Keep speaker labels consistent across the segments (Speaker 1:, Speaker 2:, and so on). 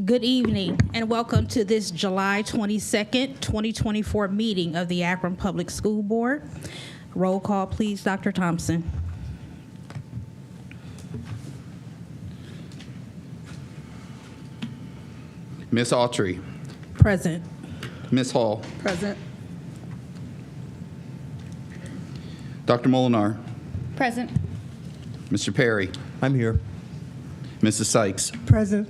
Speaker 1: Good evening and welcome to this July 22nd, 2024 meeting of the Akron Public School Board. Roll call, please, Dr. Thompson.
Speaker 2: Ms. Autry.
Speaker 1: Present.
Speaker 2: Ms. Hall.
Speaker 3: Present.
Speaker 2: Dr. Molinar.
Speaker 3: Present.
Speaker 2: Mr. Perry.
Speaker 4: I'm here.
Speaker 2: Mrs. Sykes.
Speaker 4: Present.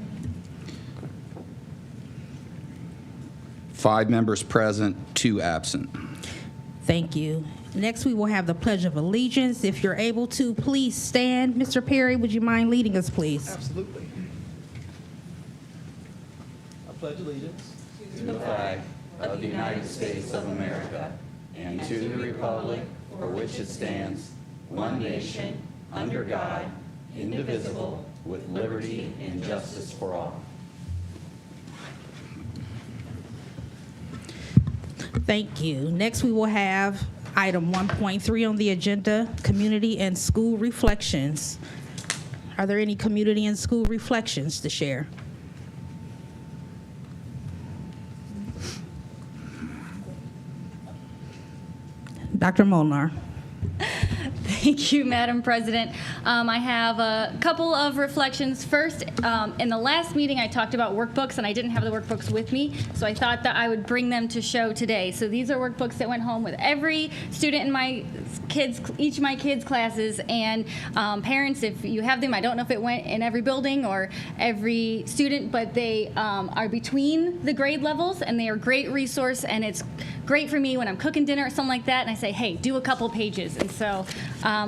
Speaker 2: 5 members present, 2 absent.
Speaker 1: Thank you. Next, we will have the Pledge of Allegiance. If you're able to, please stand. Mr. Perry, would you mind leading us, please?
Speaker 4: Absolutely. I pledge allegiance
Speaker 2: To the flag of the United States of America and to the republic for which it stands, one nation, under God, indivisible, with liberty and justice for all.
Speaker 1: Thank you. Next, we will have item 1.3 on the agenda, Community and School Reflections. Are there any community and school reflections to share? Dr. Molnar.
Speaker 3: Thank you, Madam President. I have a couple of reflections. First, in the last meeting, I talked about workbooks, and I didn't have the workbooks with me, so I thought that I would bring them to show today. So these are workbooks that went home with every student in my each of my kids' classes, and parents, if you have them, I don't know if it went in every building or every student, but they are between the grade levels, and they are a great resource, and it's great for me when I'm cooking dinner or something like that, and I say, hey, do a couple pages. And so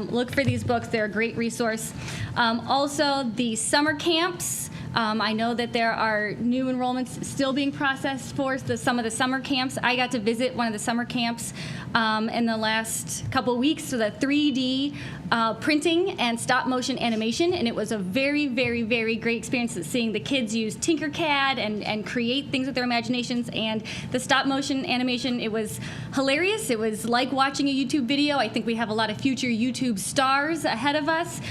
Speaker 3: look for these books. They're a great resource. Also, the summer camps. I know that there are new enrollments still being processed for some of the summer camps. I got to visit one of the summer camps in the last couple of weeks, so the 3D printing and stop motion animation, and it was a very, very, very great experience seeing the kids use Tinkercad and create things with their imaginations. And the stop motion animation, it was hilarious. It was like watching a YouTube video. I think we have a lot of future YouTube stars ahead of us,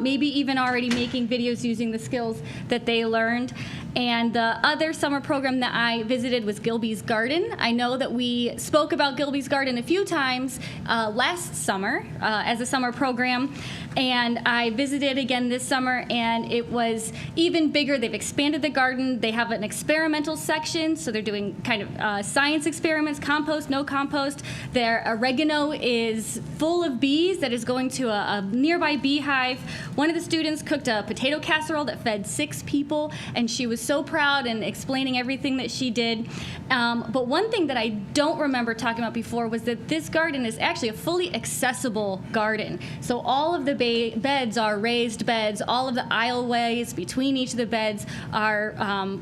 Speaker 3: maybe even already making videos using the skills that they learned. And the other summer program that I visited was Gilby's Garden. I know that we spoke about Gilby's Garden a few times last summer as a summer program, and I visited again this summer, and it was even bigger. They've expanded the garden. They have an experimental section, so they're doing kind of science experiments, compost, no compost. Their oregano is full of bees that is going to a nearby beehive. One of the students cooked a potato casserole that fed 6 people, and she was so proud and explaining everything that she did. But one thing that I don't remember talking about before was that this garden is actually a fully accessible garden. So all of the beds are raised beds. All of the aisleways between each of the beds are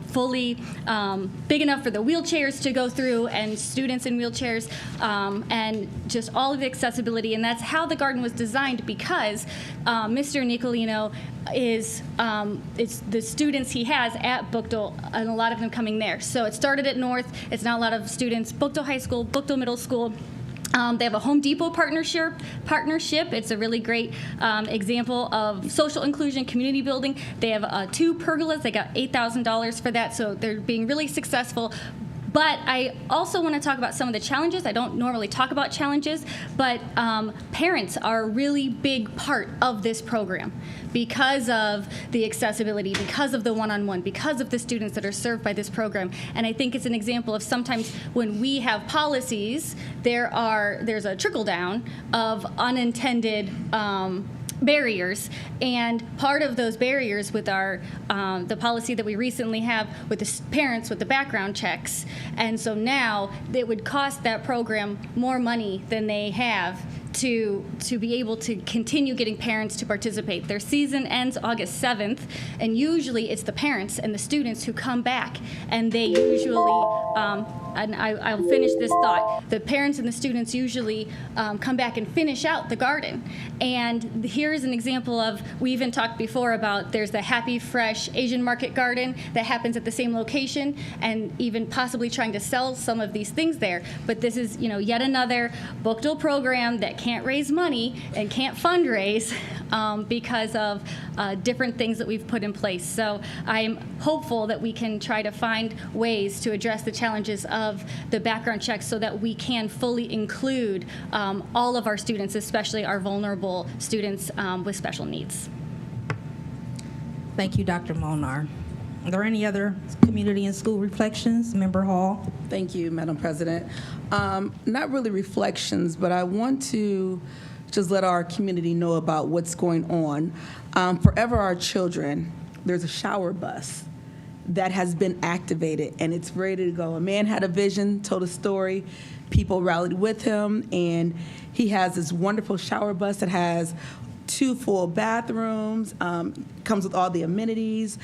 Speaker 3: fully big enough for the wheelchairs to go through and students in wheelchairs, and just all of the accessibility. And that's how the garden was designed, because Mr. Nicolino is it's the students he has at Buchtel, and a lot of them coming there. So it started at North. It's now a lot of students, Buchtel High School, Buchtel Middle School. They have a Home Depot partnership. It's a really great example of social inclusion, community building. They have 2 pergolas. They got $8,000 for that, so they're being really successful. But I also want to talk about some of the challenges. I don't normally talk about challenges, but parents are a really big part of this program because of the accessibility, because of the one-on-one, because of the students that are served by this program. And I think it's an example of sometimes when we have policies, there's a trickle-down of unintended barriers, and part of those barriers with our the policy that we recently have with the parents with the background checks, and so now it would cost that program more money than they have to be able to continue getting parents to participate. Their season ends August 7th, and usually it's the parents and the students who come back, and they usually and I'll finish this thought. The parents and the students usually come back and finish out the garden. And here's an example of, we even talked before about there's the Happy Fresh Asian Market Garden that happens at the same location, and even possibly trying to sell some of these things there. But this is, yet another book deal program that can't raise money and can't fundraise because of different things that we've put in place. So I'm hopeful that we can try to find ways to address the challenges of the background checks so that we can fully include all of our students, especially our vulnerable students with special needs.
Speaker 1: Thank you, Dr. Molnar. Are there any other community and school reflections? Member Hall?
Speaker 5: Thank you, Madam President. Not really reflections, but I want to just let our community know about what's going on. Forever Our Children, there's a shower bus that has been activated, and it's ready to go. A man had a vision, told a story, people rallied with him, and he has this wonderful shower bus that has 2 full bathrooms, comes with all the amenities,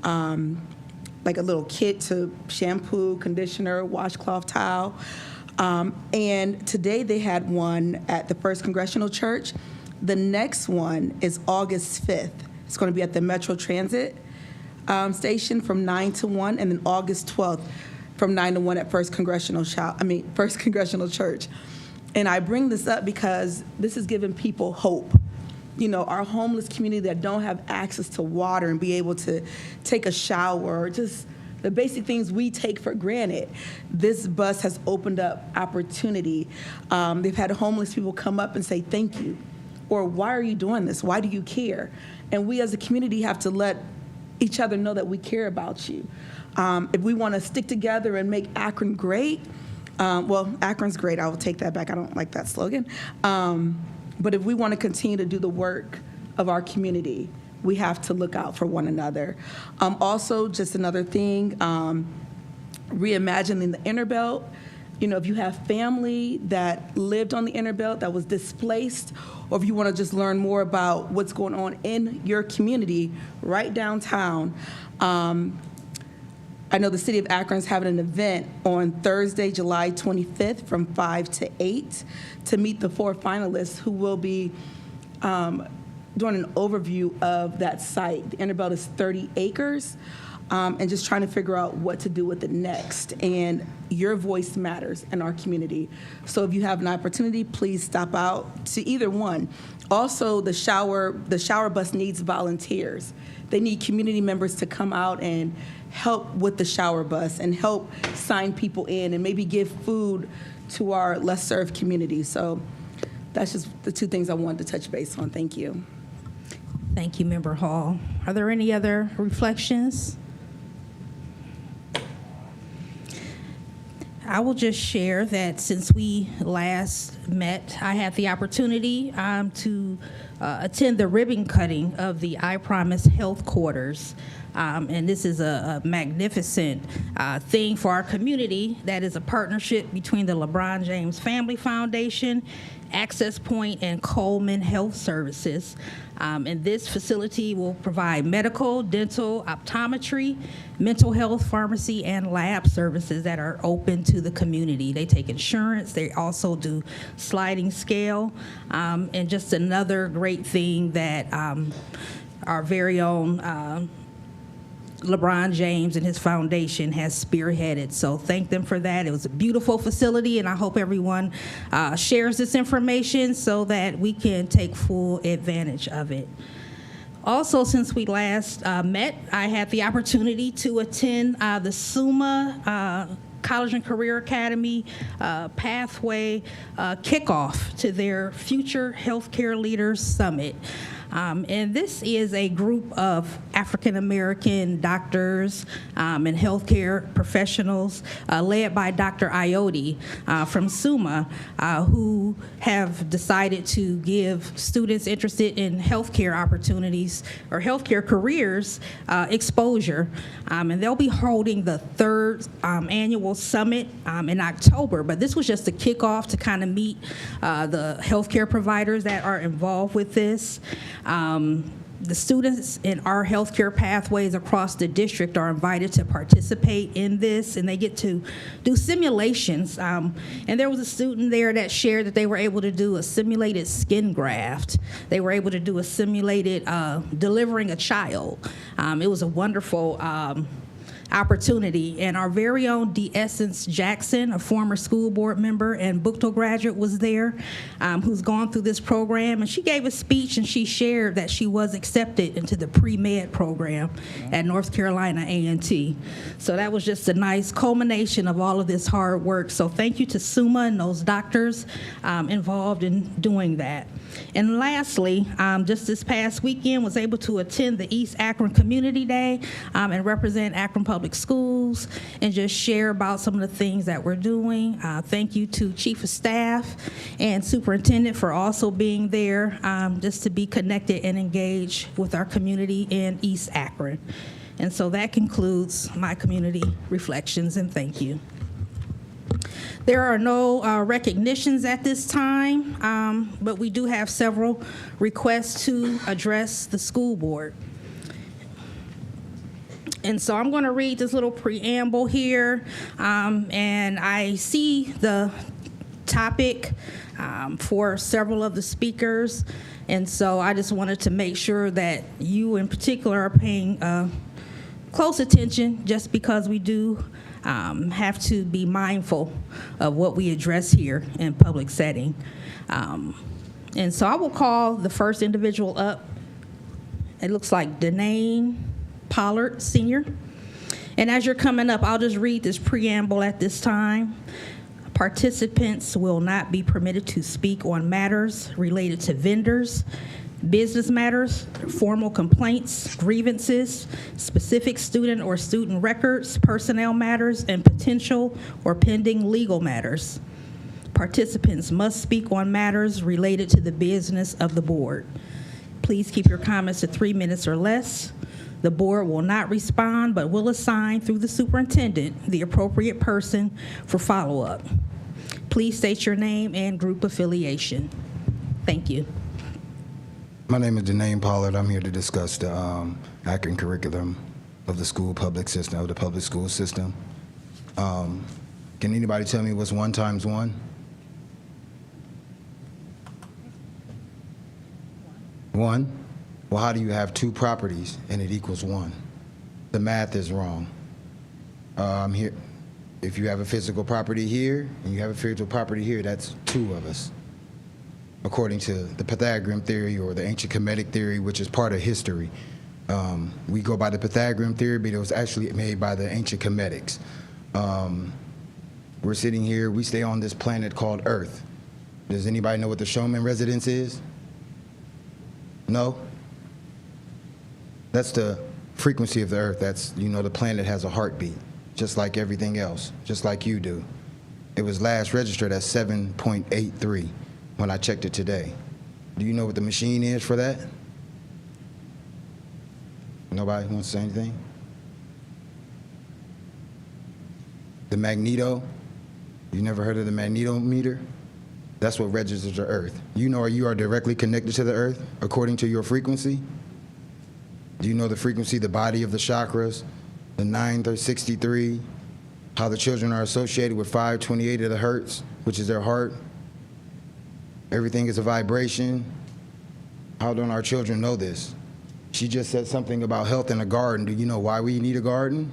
Speaker 5: like a little kit to shampoo, conditioner, washcloth, towel. And today they had one at the First Congressional Church. The next one is August 5th. It's going to be at the Metro Transit station from 9 to 1, and then August 12th from 9 to 1 at First Congressional Church. And I bring this up because this is giving people hope. Our homeless community that don't have access to water and be able to take a shower, or just the basic things we take for granted. This bus has opened up opportunity. They've had homeless people come up and say, thank you, or why are you doing this? Why do you care? And we as a community have to let each other know that we care about you. If we want to stick together and make Akron great, Akron's great, I will take that back. I don't like that slogan. But if we want to continue to do the work of our community, we have to look out for one another. Also, just another thing, reimagining the Inner Belt. If you have family that lived on the Inner Belt that was displaced, or if you want to just learn more about what's going on in your community right downtown, I know the city of Akron is having an event on Thursday, July 25th from 5 to 8 to meet the 4 finalists who will be doing an overview of that site. The Inner Belt is 30 acres, and just trying to figure out what to do with it next. And your voice matters in our community. So if you have an opportunity, please stop out to either one. Also, the shower bus needs volunteers. They need community members to come out and help with the shower bus and help sign people in and maybe give food to our less served community. So that's just the 2 things I wanted to touch base on. Thank you.
Speaker 1: Thank you, Member Hall. Are there any other reflections? I will just share that since we last met, I had the opportunity to attend the ribbon cutting of the I Promise Health Quarters. And this is a magnificent thing for our community that is a partnership between the LeBron James Family Foundation, Access Point, and Coleman Health Services. And this facility will provide medical, dental, optometry, mental health, pharmacy, and lab services that are open to the community. They take insurance. They also do sliding scale. And just another great thing that our very own LeBron James and his foundation has spearheaded. So thank them for that. It was a beautiful facility, and I hope everyone shares this information so that we can take full advantage of it. Also, since we last met, I had the opportunity to attend the SUMA College and Career Academy Pathway kickoff to their Future Healthcare Leaders Summit. And this is a group of African-American doctors and healthcare professionals led by Dr. Iotti from SUMA, who have decided to give students interested in healthcare opportunities or healthcare careers exposure. And they'll be holding the 3rd annual summit in October. But this was just a kickoff to kind of meet the healthcare providers that are involved with this. The students in our healthcare pathways across the district are invited to participate in this, and they get to do simulations. And there was a student there that shared that they were able to do a simulated skin graft. They were able to do a simulated delivering a child. It was a wonderful opportunity. And our very own DeEssence Jackson, a former school board member and Buchtel graduate, was there, who's gone through this program. And she gave a speech and she shared that she was accepted into the pre-med program at North Carolina A&T. So that was just a nice culmination of all of this hard work. So thank you to Suma and those doctors involved in doing that. And lastly, just this past weekend, was able to attend the East Akron Community Day and represent Akron Public Schools and just share about some of the things that we're doing. Thank you to Chief of Staff and Superintendent for also being there just to be connected and engaged with our community in East Akron. And so that concludes my community reflections, and thank you. There are no recognitions at this time, but we do have several requests to address the school board. And so I'm going to read this little preamble here, and I see the topic for several of the speakers, and so I just wanted to make sure that you in particular are paying close attention, just because we do have to be mindful of what we address here in public setting. And so I will call the first individual up. It looks like Danae Pollard, Senior. And as you're coming up, I'll just read this preamble at this time. Participants will not be permitted to speak on matters related to vendors, business matters, formal complaints, grievances, specific student or student records, personnel matters, and potential or pending legal matters. Participants must speak on matters related to the business of the board. Please keep your comments to 3 minutes or less. The board will not respond, but will assign through the superintendent the appropriate person for follow-up. Please state your name and group affiliation. Thank you.
Speaker 6: My name is Danae Pollard. I'm here to discuss the Akron curriculum of the school public system, of the public school system. Can anybody tell me what's 1 times 1? 1? Well, how do you have 2 properties and it equals 1? The math is wrong. Here, if you have a physical property here and you have a physical property here, that's 2 of us, according to the Pythagorean theory or the ancient Kemetic theory, which is part of history. We go by the Pythagorean theory, but it was actually made by the ancient Kemetics. We're sitting here, we stay on this planet called Earth. Does anybody know what the Schumann resonance is? No? That's the frequency of the Earth. That's, you know, the planet has a heartbeat, just like everything else, just like you do. It was last registered at 7.83 when I checked it today. Do you know what the machine is for that? Nobody wants to say anything? The magneto? You never heard of the magnetometer? That's what registers the Earth. You know you are directly connected to the Earth according to your frequency? Do you know the frequency, the body of the chakras, the 963, how the children are associated with 528 of the hertz, which is their heart? Everything is a vibration. How don't our children know this? She just said something about health in a garden. Do you know why we need a garden?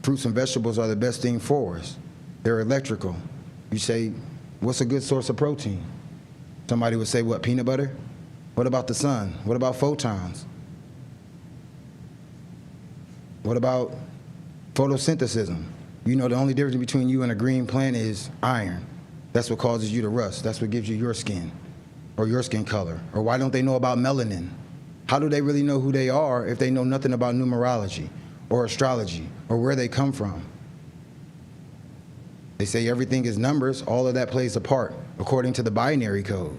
Speaker 6: Fruits and vegetables are the best thing for us. They're electrical. You say, what's a good source of protein? Somebody would say, what, peanut butter? What about the sun? What about photons? What about photosynthesis? You know the only difference between you and a green plant is iron. That's what causes you to rust. That's what gives you your skin or your skin color. Or why don't they know about melanin? How do they really know who they are if they know nothing about numerology or astrology or where they come from? They say everything is numbers. All of that plays a part according to the binary code,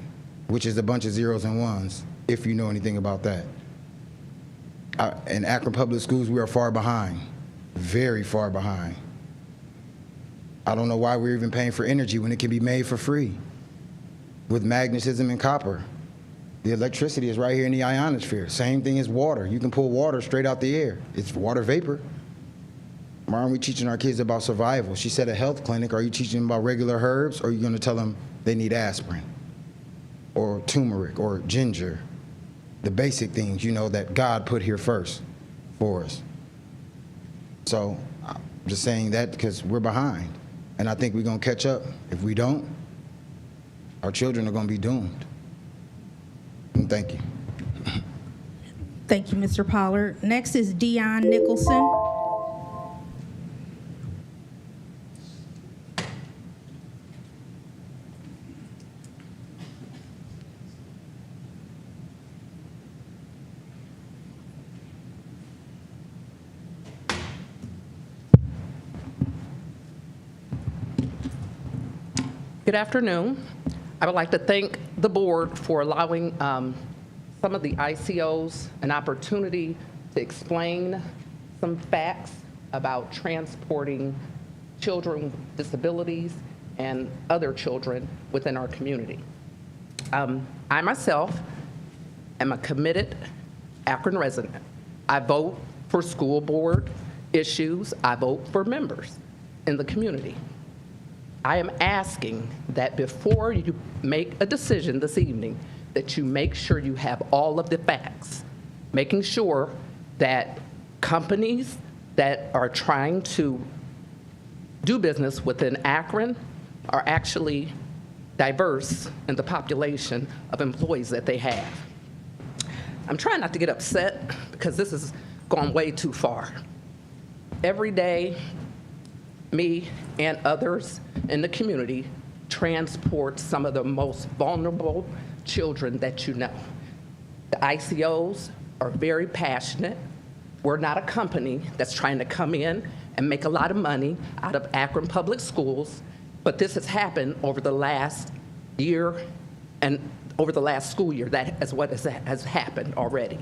Speaker 6: which is a bunch of zeros and ones, if you know anything about that. In Akron Public Schools, we are far behind, very far behind. I don't know why we're even paying for energy when it can be made for free with magnetism and copper. The electricity is right here in the ionosphere. Same thing as water. You can pull water straight out the air. It's water vapor. Why aren't we teaching our kids about survival? She said a health clinic. Are you teaching them about regular herbs, or are you going to tell them they need aspirin or turmeric or ginger? The basic things, that God put here first for us. So I'm just saying that because we're behind. And I think we're going to catch up. If we don't, our children are going to be doomed. And thank you.
Speaker 1: Thank you, Mr. Pollard. Next is Dion Nicholson.
Speaker 7: Good afternoon. I would like to thank the board for allowing some of the ICOs an opportunity to explain some facts about transporting children with disabilities and other children within our community. I myself am a committed Akron resident. I vote for school board issues. I vote for members in the community. I am asking that before you make a decision this evening, that you make sure you have all of the facts, making sure that companies that are trying to do business within Akron are actually diverse in the population of employees that they have. I'm trying not to get upset because this has gone way too far. Every day, me and others in the community transport some of the most vulnerable children that you know. The ICOs are very passionate. We're not a company that's trying to come in and make a lot of money out of Akron Public Schools, but this has happened over the last year and over the last school year. That is what has happened already.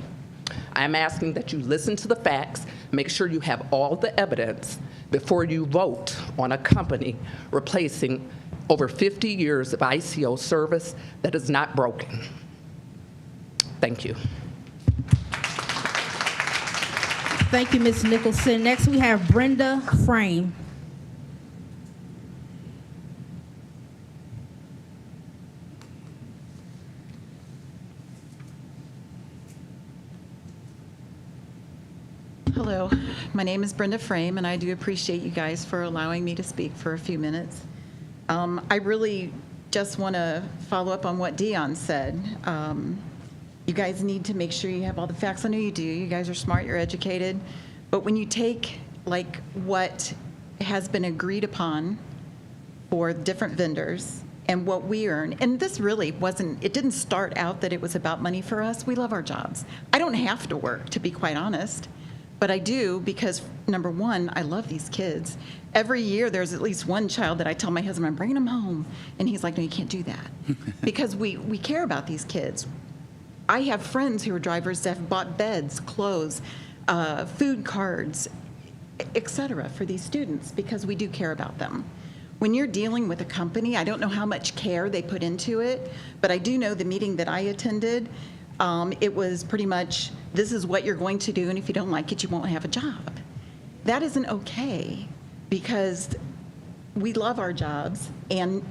Speaker 7: I'm asking that you listen to the facts, make sure you have all the evidence before you vote on a company replacing over 50 years of ICO service that is not broken. Thank you.
Speaker 1: Thank you, Ms. Nicholson. Next, we have Brenda Frame.
Speaker 8: Hello, my name is Brenda Frame, and I do appreciate you guys for allowing me to speak for a few minutes. I really just want to follow up on what Dion said. You guys need to make sure you have all the facts. I know you do. You guys are smart, you're educated. But when you take like what has been agreed upon for different vendors and what we earn, and this really wasn't, it didn't start out that it was about money for us. We love our jobs. I don't have to work, to be quite honest. But I do because, number one, I love these kids. Every year there's at least one child that I tell my husband, I'm bringing them home. And he's like, no, you can't do that. Because we care about these kids. I have friends who are drivers that have bought beds, clothes, food cards, et cetera, for these students because we do care about them. When you're dealing with a company, I don't know how much care they put into it, but I do know the meeting that I attended, it was pretty much, this is what you're going to do, and if you don't like it, you won't have a job. That isn't okay, because we love our jobs, and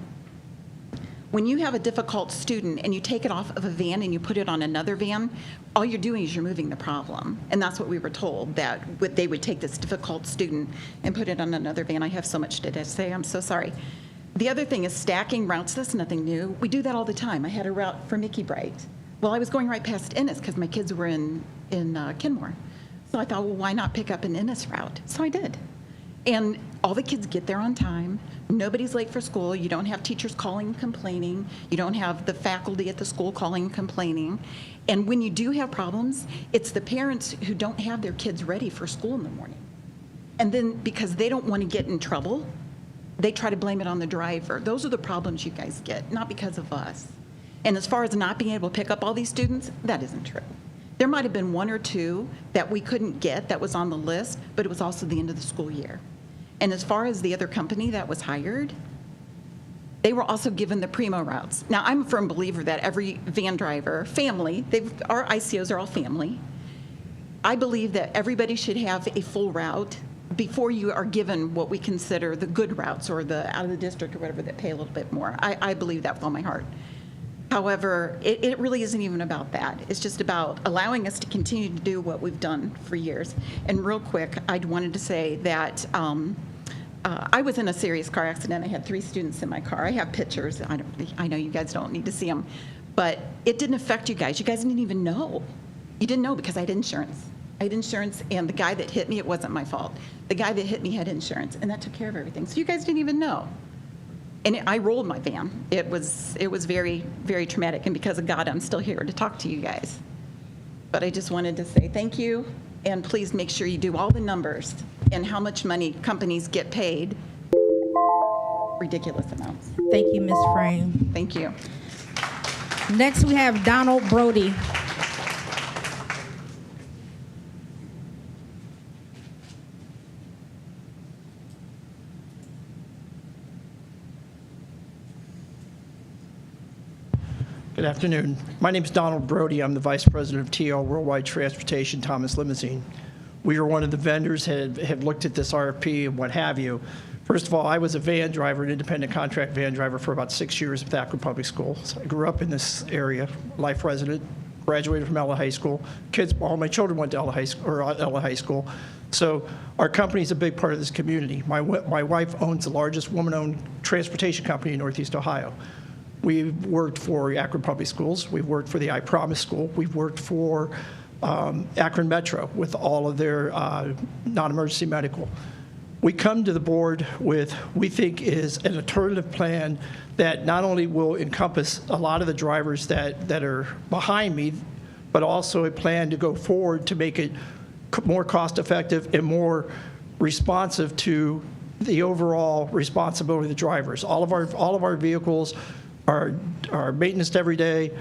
Speaker 8: when you have a difficult student and you take it off of a van and you put it on another van, all you're doing is you're moving the problem. And that's what we were told, that they would take this difficult student and put it on another van. I have so much to say, I'm so sorry. The other thing is stacking routes. That's nothing new. We do that all the time. I had a route for Mickey Bright. Well, I was going right past Ennis because my kids were in Kenmore. So I thought, well, why not pick up an Ennis route? So I did. And all the kids get there on time. Nobody's late for school. You don't have teachers calling and complaining. You don't have the faculty at the school calling and complaining. And when you do have problems, it's the parents who don't have their kids ready for school in the morning. And then because they don't want to get in trouble, they try to blame it on the driver. Those are the problems you guys get, not because of us. And as far as not being able to pick up all these students, that isn't true. There might have been one or two that we couldn't get that was on the list, but it was also the end of the school year. And as far as the other company that was hired, they were also given the primo routes. Now, I'm a firm believer that every van driver, family, our ICOs are all family. I believe that everybody should have a full route before you are given what we consider the good routes or the out of the district or whatever that pay a little bit more. I believe that with all my heart. However, it really isn't even about that. It's just about allowing us to continue to do what we've done for years. And real quick, I wanted to say that I was in a serious car accident. I had 3 students in my car. I have pictures. I know you guys don't need to see them. But it didn't affect you guys. You guys didn't even know. You didn't know because I had insurance. I had insurance, and the guy that hit me, it wasn't my fault. The guy that hit me had insurance, and that took care of everything. So you guys didn't even know. And I rolled my van. It was very, very traumatic, and because of God, I'm still here to talk to you guys. But I just wanted to say thank you, and please make sure you do all the numbers and how much money companies get paid. Ridiculous amounts.
Speaker 1: Thank you, Ms. Frame.
Speaker 8: Thank you.
Speaker 1: Next, we have Donald Brody.
Speaker 4: Good afternoon. My name is Donald Brody. I'm the Vice President of TL Worldwide Transportation, Thomas Limousine. We are one of the vendors that have looked at this RFP and what have you. First of all, I was a van driver, an independent contract van driver for about 6 years at Akron Public School. So I grew up in this area, life resident, graduated from Ella High School. All my children went to Ella High School. So our company is a big part of this community. My wife owns the largest woman-owned transportation company in Northeast Ohio. We've worked for Akron Public Schools. We've worked for the I Promise School. We've worked for Akron Metro with all of their non-emergency medical. We come to the board with, we think, is an alternative plan that not only will encompass a lot of the drivers that are behind me, but also a plan to go forward to make it more cost-effective and more responsive to the overall responsibility of the drivers. All of our vehicles are maintenanced every day,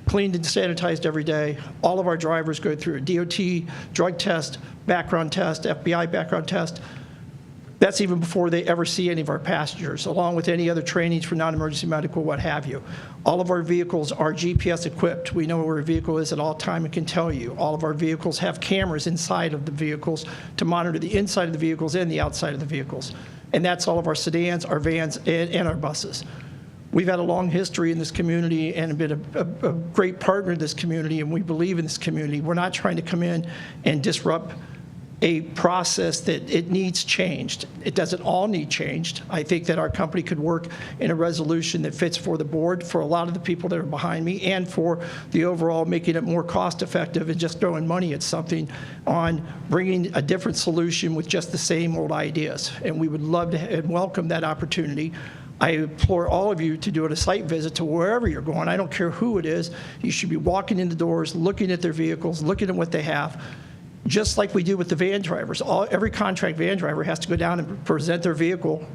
Speaker 4: cleaned and sanitized every day. All of our drivers go through a DOT drug test, background test, FBI background test. That's even before they ever see any of our passengers, along with any other trainings for non-emergency medical, what have you. All of our vehicles are GPS equipped. We know where a vehicle is at all time and can tell you. All of our vehicles have cameras inside of the vehicles to monitor the inside of the vehicles and the outside of the vehicles. And that's all of our sedans, our vans, and our buses. We've had a long history in this community and been a great partner in this community, and we believe in this community. We're not trying to come in and disrupt a process that it needs changed. It doesn't all need changed. I think that our company could work in a resolution that fits for the board, for a lot of the people that are behind me, and for the overall making it more cost effective and just throwing money at something on bringing a different solution with just the same old ideas. And we would love to and welcome that opportunity. I implore all of you to do a site visit to wherever you're going. I don't care who it is. You should be walking in the doors, looking at their vehicles, looking at what they have, just like we do with the van drivers. Every contract van driver has to go down and present their vehicle.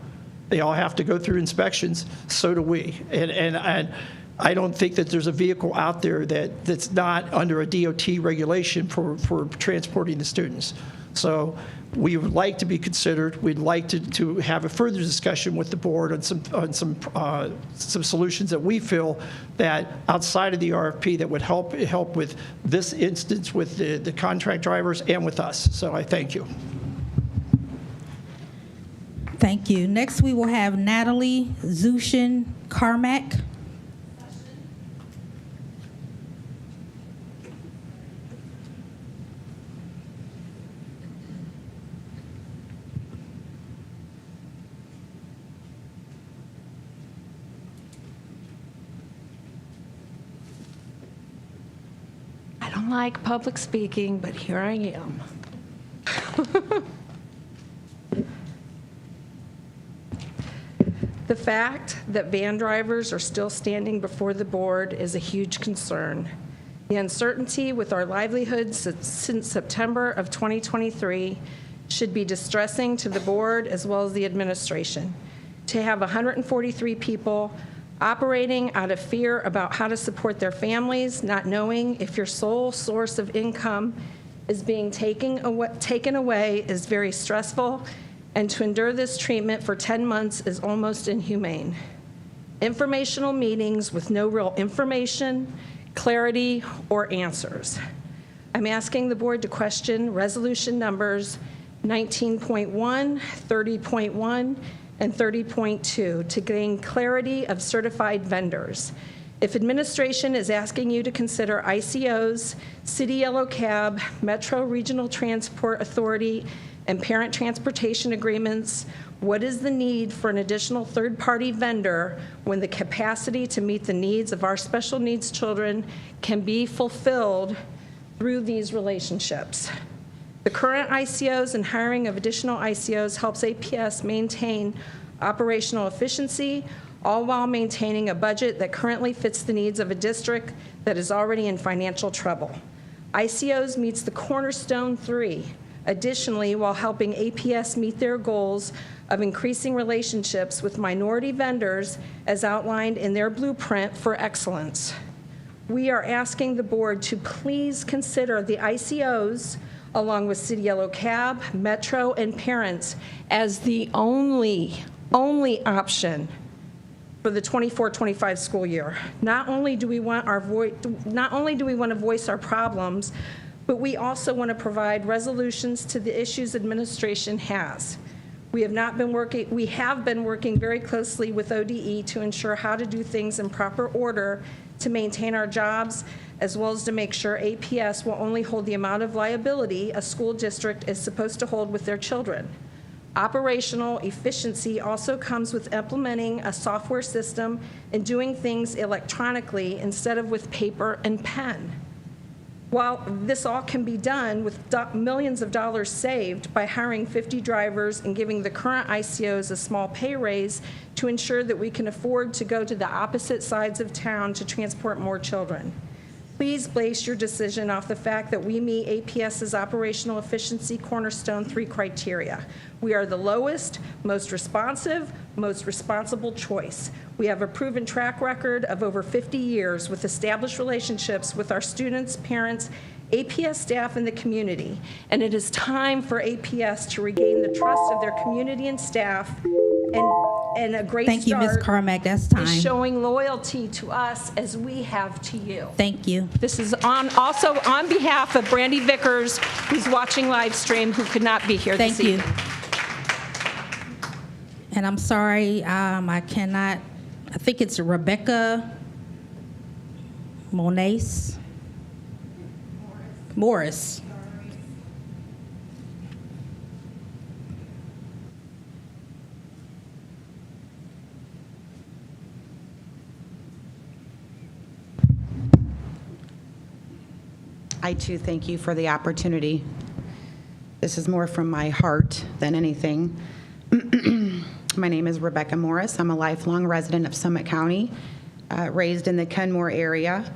Speaker 4: They all have to go through inspections. So do we. And I don't think that there's a vehicle out there that's not under a DOT regulation for transporting the students. So we would like to be considered. We'd like to have a further discussion with the board on some solutions that we feel that outside of the RFP that would help with this instance with the contract drivers and with us. So I thank you.
Speaker 1: Thank you. Next, we will have Natalie Zushin Carmack.
Speaker 9: I don't like public speaking, but here I am. The fact that van drivers are still standing before the board is a huge concern. The uncertainty with our livelihoods since September of 2023 should be distressing to the board as well as the administration. To have 143 people operating out of fear about how to support their families, not knowing if your sole source of income is being taken away is very stressful, and to endure this treatment for 10 months is almost inhumane. Informational meetings with no real information, clarity, or answers. I'm asking the board to question resolution numbers 19.1, 30.1, and 30.2 to gain clarity of certified vendors. If administration is asking you to consider ICOs, City Yellow Cab, Metro Regional Transport Authority, and parent transportation agreements, what is the need for an additional third-party vendor when the capacity to meet the needs of our special needs children can be fulfilled through these relationships? The current ICOs and hiring of additional ICOs helps APS maintain operational efficiency, all while maintaining a budget that currently fits the needs of a district that is already in financial trouble. ICOs meets the cornerstone 3. Additionally, while helping APS meet their goals of increasing relationships with minority vendors as outlined in their blueprint for excellence. We are asking the board to please consider the ICOs along with City Yellow Cab, Metro, and parents as the only option for the 24-25 school year. Not only do we want to voice our problems, but we also want to provide resolutions to the issues administration has. We have been working very closely with ODE to ensure how to do things in proper order to maintain our jobs, as well as to make sure APS will only hold the amount of liability a school district is supposed to hold with their children. Operational efficiency also comes with implementing a software system and doing things electronically instead of with paper and pen. While this all can be done with millions of dollars saved by hiring 50 drivers and giving the current ICOs a small pay raise to ensure that we can afford to go to the opposite sides of town to transport more children. Please base your decision off the fact that we meet APS's operational efficiency cornerstone 3 criteria. We are the lowest, most responsive, most responsible choice. We have a proven track record of over 50 years with established relationships with our students, parents, APS staff, and the community. And it is time for APS to regain the trust of their community and staff, and a great
Speaker 1: Thank you, Ms.
Speaker 9: start
Speaker 1: Carmack. That's time.
Speaker 9: is showing loyalty to us as we have to you.
Speaker 1: Thank you.
Speaker 9: This is also on behalf of Brandy Vickers, who's watching live stream, who could not be here this
Speaker 1: Thank you.
Speaker 9: evening.
Speaker 1: And I'm sorry, I cannot, I think it's Rebecca Morris.
Speaker 10: I too thank you for the opportunity. This is more from my heart than anything. My name is Rebecca Morris. I'm a lifelong resident of Summit County, raised in the Kenmore area.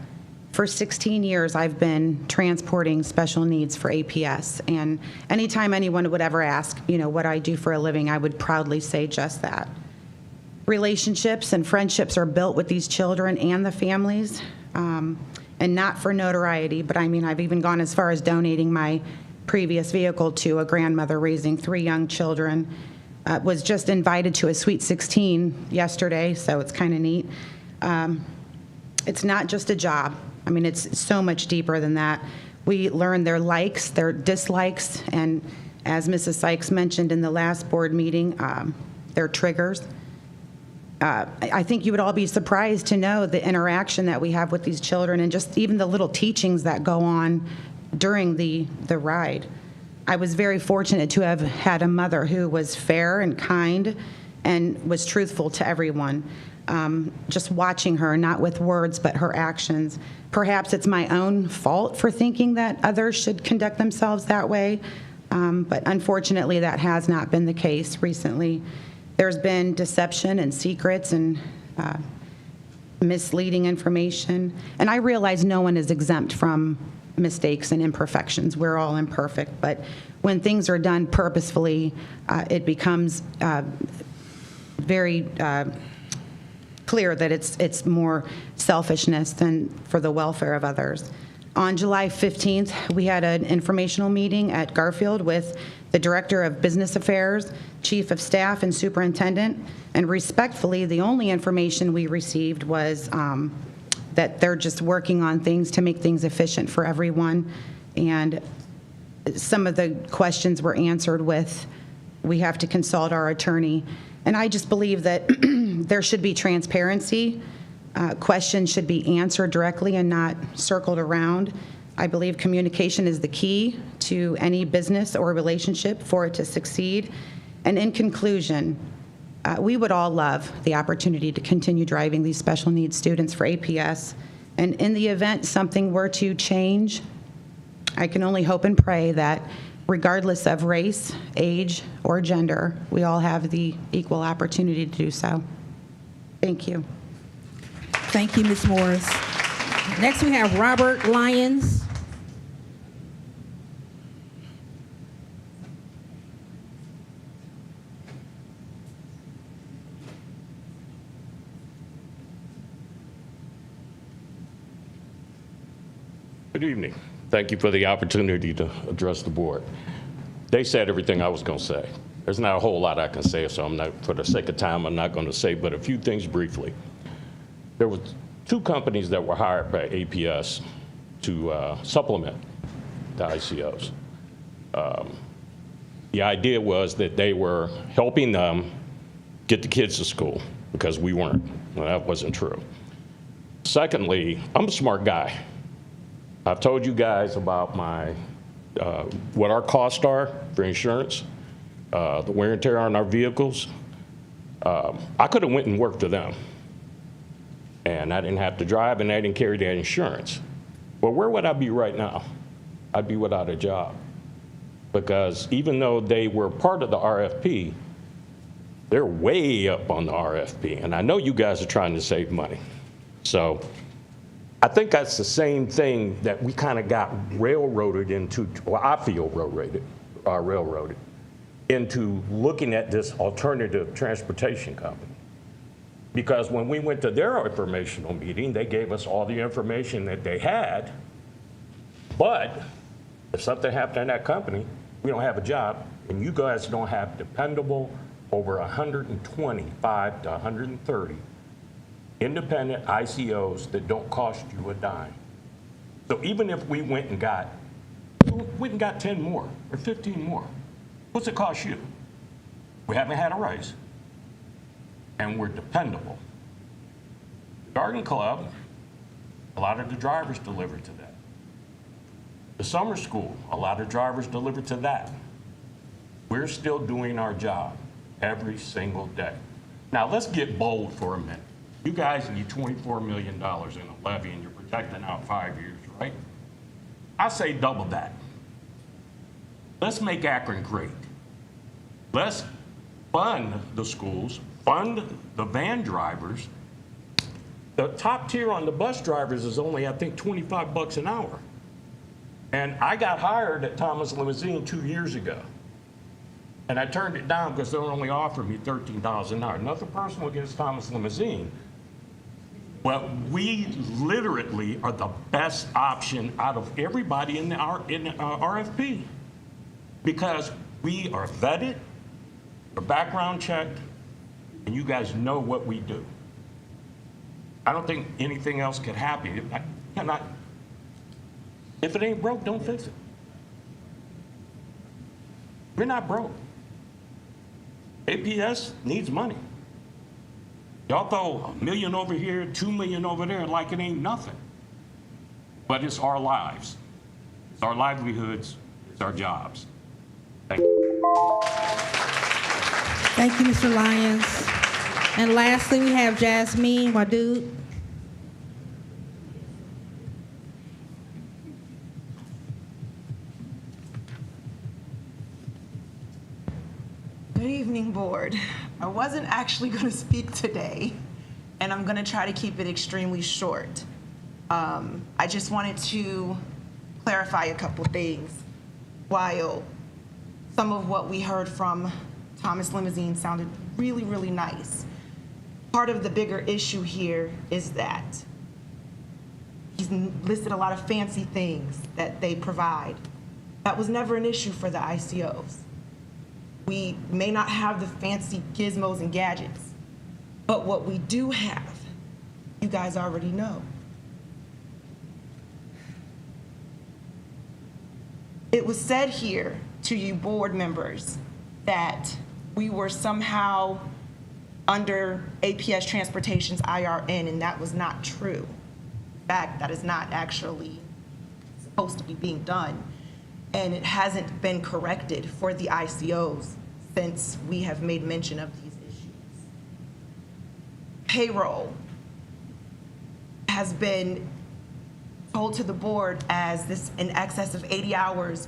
Speaker 10: For 16 years, I've been transporting special needs for APS. And anytime anyone would ever ask, what I do for a living, I would proudly say just that. Relationships and friendships are built with these children and the families. And not for notoriety, but I've even gone as far as donating my previous vehicle to a grandmother raising 3 young children. Was just invited to a Sweet 16 yesterday, so it's kind of neat. It's not just a job. It's so much deeper than that. We learn their likes, their dislikes, and as Mrs. Sykes mentioned in the last board meeting, their triggers. I think you would all be surprised to know the interaction that we have with these children and just even the little teachings that go on during the ride. I was very fortunate to have had a mother who was fair and kind and was truthful to everyone. Just watching her, not with words, but her actions. Perhaps it's my own fault for thinking that others should conduct themselves that way, but unfortunately that has not been the case recently. There's been deception and secrets and misleading information. And I realize no one is exempt from mistakes and imperfections. We're all imperfect. But when things are done purposefully, it becomes very clear that it's more selfishness than for the welfare of others. On July 15th, we had an informational meeting at Garfield with the Director of Business Affairs, Chief of Staff, and Superintendent. And respectfully, the only information we received was that they're just working on things to make things efficient for everyone. And some of the questions were answered with, we have to consult our attorney. And I just believe that there should be transparency. Questions should be answered directly and not circled around. I believe communication is the key to any business or relationship for it to succeed. And in conclusion, we would all love the opportunity to continue driving these special needs students for APS. And in the event something were to change, I can only hope and pray that regardless of race, age, or gender, we all have the equal opportunity to do so. Thank you.
Speaker 1: Thank you, Ms. Morris. Next, we have Robert Lyons.
Speaker 11: Good evening. Thank you for the opportunity to address the board. They said everything I was going to say. There's not a whole lot I can say, so I'm not, for the sake of time, I'm not going to say but a few things briefly. There were 2 companies that were hired by APS to supplement the ICOs. The idea was that they were helping them get the kids to school because we weren't. Well, that wasn't true. Secondly, I'm a smart guy. I've told you guys about my what our costs are for insurance, the wear and tear on our vehicles. I could have went and worked for them, and I didn't have to drive, and I didn't carry that insurance. Well, where would I be right now? I'd be without a job, because even though they were part of the RFP, they're way up on the RFP, and I know you guys are trying to save money. So I think that's the same thing that we kind of got railroaded into, or I feel railroaded into looking at this alternative transportation company. Because when we went to their informational meeting, they gave us all the information that they had, but if something happened in that company, we don't have a job, and you guys don't have dependable over 125 to 130 independent ICOs that don't cost you a dime. So even if we went and got 10 more or 15 more, what's it cost you? We haven't had a raise, and we're dependable. Garden Club, a lot of the drivers deliver to that. The summer school, a lot of drivers deliver to that. We're still doing our job every single day. Now let's get bold for a minute. You guys need $24 million in a levy, and you're projecting out 5 years, right? I say double that. Let's make Akron great. Let's fund the schools, fund the van drivers. The top tier on the bus drivers is only, I think, $25 an hour. And I got hired at Thomas Limousine 2 years ago. And I turned it down because they were only offering me $13 an hour. Nothing personal against Thomas Limousine. But we literally are the best option out of everybody in the RFP, because we are vetted, we're background checked, and you guys know what we do. I don't think anything else could happen. If it ain't broke, don't fix it. We're not broke. APS needs money. Y'all throw $1 million over here, $2 million over there like it ain't nothing. But it's our lives. It's our livelihoods. It's our jobs. Thank you.
Speaker 1: Thank you, Mr. Lyons. And lastly, we have Jasmine Wadood.
Speaker 12: Good evening, board. I wasn't actually going to speak today, and I'm going to try to keep it extremely short. I just wanted to clarify a couple things. While some of what we heard from Thomas Limousine sounded really, really nice, part of the bigger issue here is that he's listed a lot of fancy things that they provide. That was never an issue for the ICOs. We may not have the fancy gizmos and gadgets, but what we do have, you guys already know. It was said here to you board members that we were somehow under APS Transportation's IRN, and that was not true. In fact, that is not actually supposed to be being done, and it hasn't been corrected for the ICOs since we have made mention of these issues. Payroll has been told to the board as this in excess of 80 hours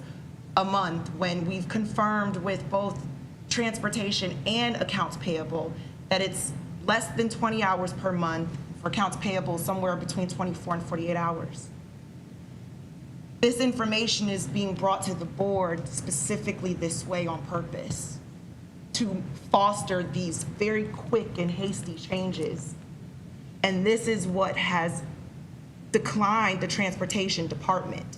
Speaker 12: a month, when we've confirmed with both transportation and accounts payable that it's less than 20 hours per month, for accounts payable somewhere between 24 and 48 hours. This information is being brought to the board specifically this way on purpose, to foster these very quick and hasty changes. And this is what has declined the transportation department.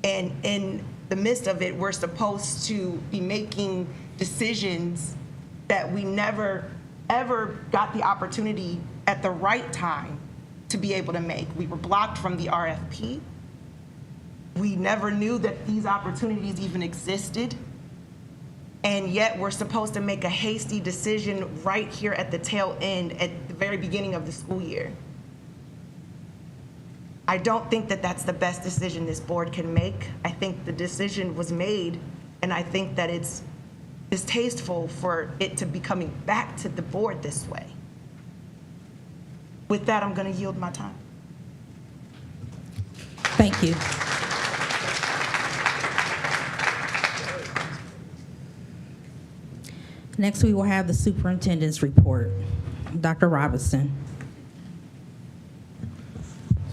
Speaker 12: And in the midst of it, we're supposed to be making decisions that we never, ever got the opportunity at the right time to be able to make. We were blocked from the RFP. We never knew that these opportunities even existed. And yet we're supposed to make a hasty decision right here at the tail end, at the very beginning of the school year. I don't think that that's the best decision this board can make. I think the decision was made, and I think that it's distasteful for it to be coming back to the board this way. With that, I'm going to yield my time.
Speaker 1: Thank you. Next, we will have the superintendent's report. Dr. Robinson.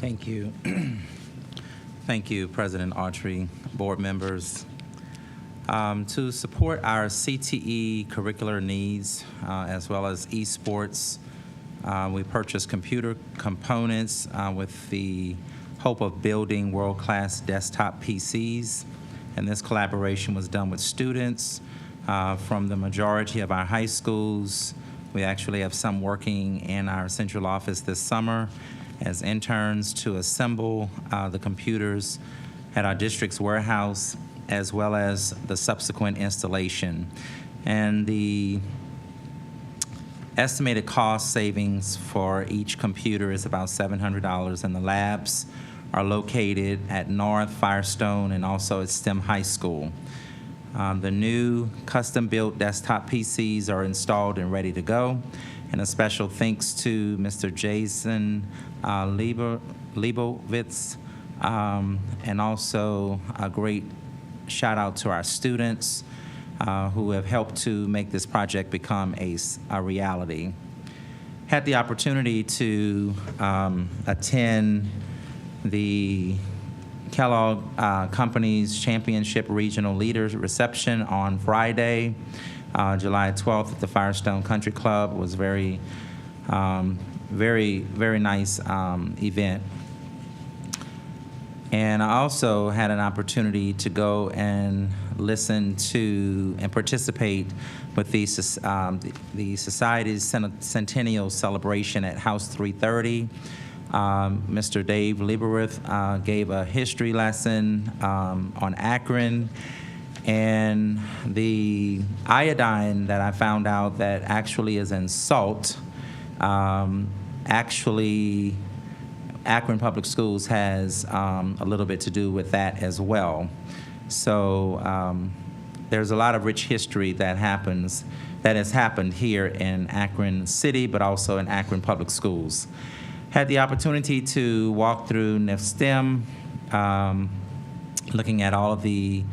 Speaker 13: Thank you. Thank you, President Autry, board members. To support our CTE curricular needs, as well as esports, we purchased computer components with the hope of building world-class desktop PCs. And this collaboration was done with students from the majority of our high schools. We actually have some working in our central office this summer as interns to assemble the computers at our district's warehouse, as well as the subsequent installation. And the estimated cost savings for each computer is about $700, and the labs are located at North Firestone and also at STEM High School. The new custom-built desktop PCs are installed and ready to go. And a special thanks to Mr. Jason Leibovitz, and also a great shout out to our students who have helped to make this project become a reality. Had the opportunity to attend the Kellogg Company's Championship Regional Leaders Reception on Friday, July 12th at the Firestone Country Club. It was very nice event. And I also had an opportunity to go and listen to and participate with the Society's Centennial Celebration at House 330. Mr. Dave Lieberith gave a history lesson on Akron, and the iodine that I found out that actually is in salt, actually Akron Public Schools has a little bit to do with that as well. So there's a lot of rich history that has happened here in Akron City, but also in Akron Public Schools. Had the opportunity to walk through NIFSTEM, looking at all of the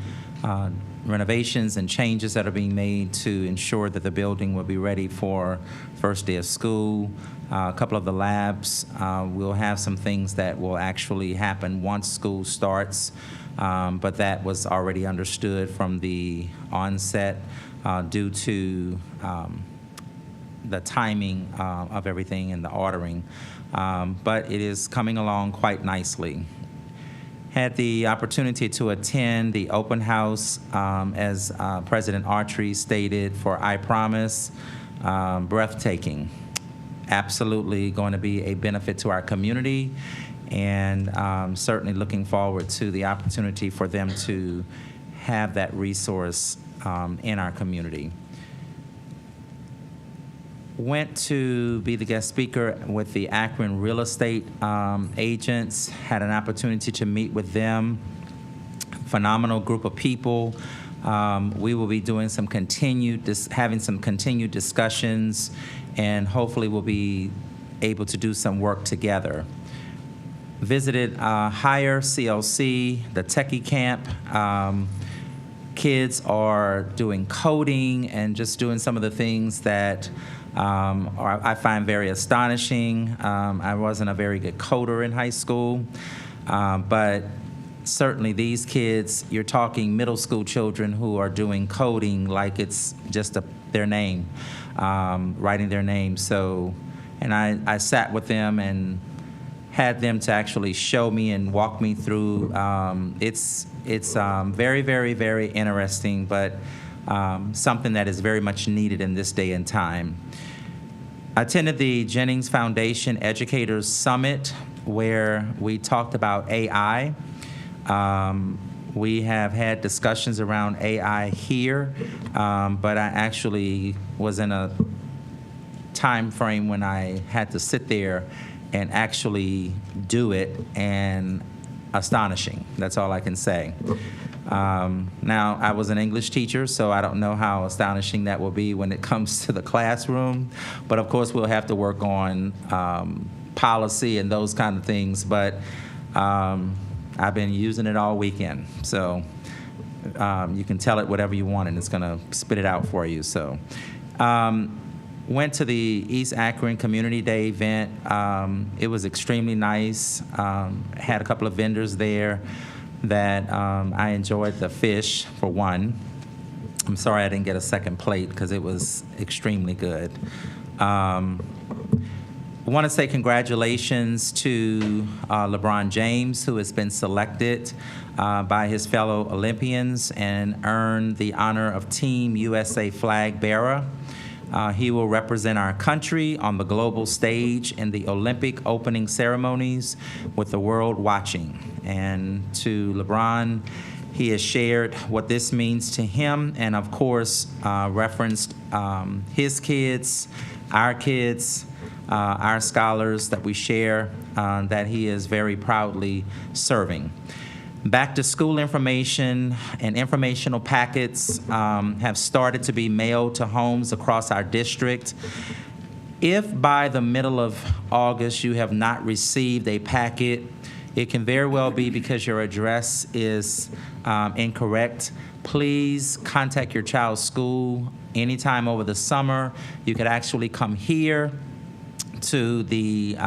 Speaker 13: renovations and changes that are being made to ensure that the building will be ready for first day of school. A couple of the labs, we'll have some things that will actually happen once school starts, but that was already understood from the onset due to the timing of everything and the ordering. But it is coming along quite nicely. Had the opportunity to attend the open house, as President Autry stated, for I Promise. Breathtaking. Absolutely going to be a benefit to our community, and certainly looking forward to the opportunity for them to have that resource in our community. Went to be the guest speaker with the Akron real estate agents, had an opportunity to meet with them. Phenomenal group of people. We will be doing some having some continued discussions, and hopefully we'll be able to do some work together. Visited Higher CLC, the Techie Camp. Kids are doing coding and just doing some of the things that I find very astonishing. I wasn't a very good coder in high school, but certainly these kids, you're talking middle school children who are doing coding like it's just their name, writing their name. So, and I sat with them and had them to actually show me and walk me through. It's very, very, very interesting, but something that is very much needed in this day and time. I attended the Jennings Foundation Educators Summit, where we talked about AI. We have had discussions around AI here, but I actually was in a time frame when I had to sit there and actually do it, and astonishing. That's all I can say. Now, I was an English teacher, so I don't know how astonishing that will be when it comes to the classroom. But of course, we'll have to work on policy and those kind of things. But I've been using it all weekend. So you can tell it whatever you want, and it's going to spit it out for you. So went to the East Akron Community Day event. It was extremely nice. Had a couple of vendors there that I enjoyed the fish, for one. I'm sorry I didn't get a second plate because it was extremely good. I want to say congratulations to LeBron James, who has been selected by his fellow Olympians and earned the honor of Team USA flag bearer. He will represent our country on the global stage in the Olympic opening ceremonies with the world watching. And to LeBron, he has shared what this means to him, and of course referenced his kids, our scholars that we share, that he is very proudly serving. Back to school information and informational packets have started to be mailed to homes across our district. If by the middle of August you have not received a packet, it can very well be because your address is incorrect. Please contact your child's school anytime over the summer. You could actually come here to the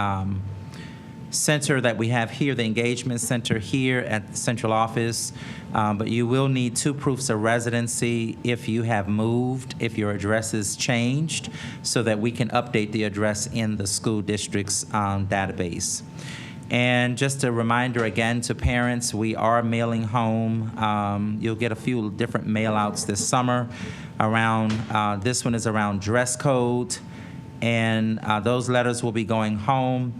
Speaker 13: center that we have here, the engagement center here at the central office, but you will need 2 proofs of residency if you have moved, if your address is changed, so that we can update the address in the school district's database. And just a reminder again to parents, we are mailing home. You'll get a few different mail outs this summer around, this one is around dress code, and those letters will be going home.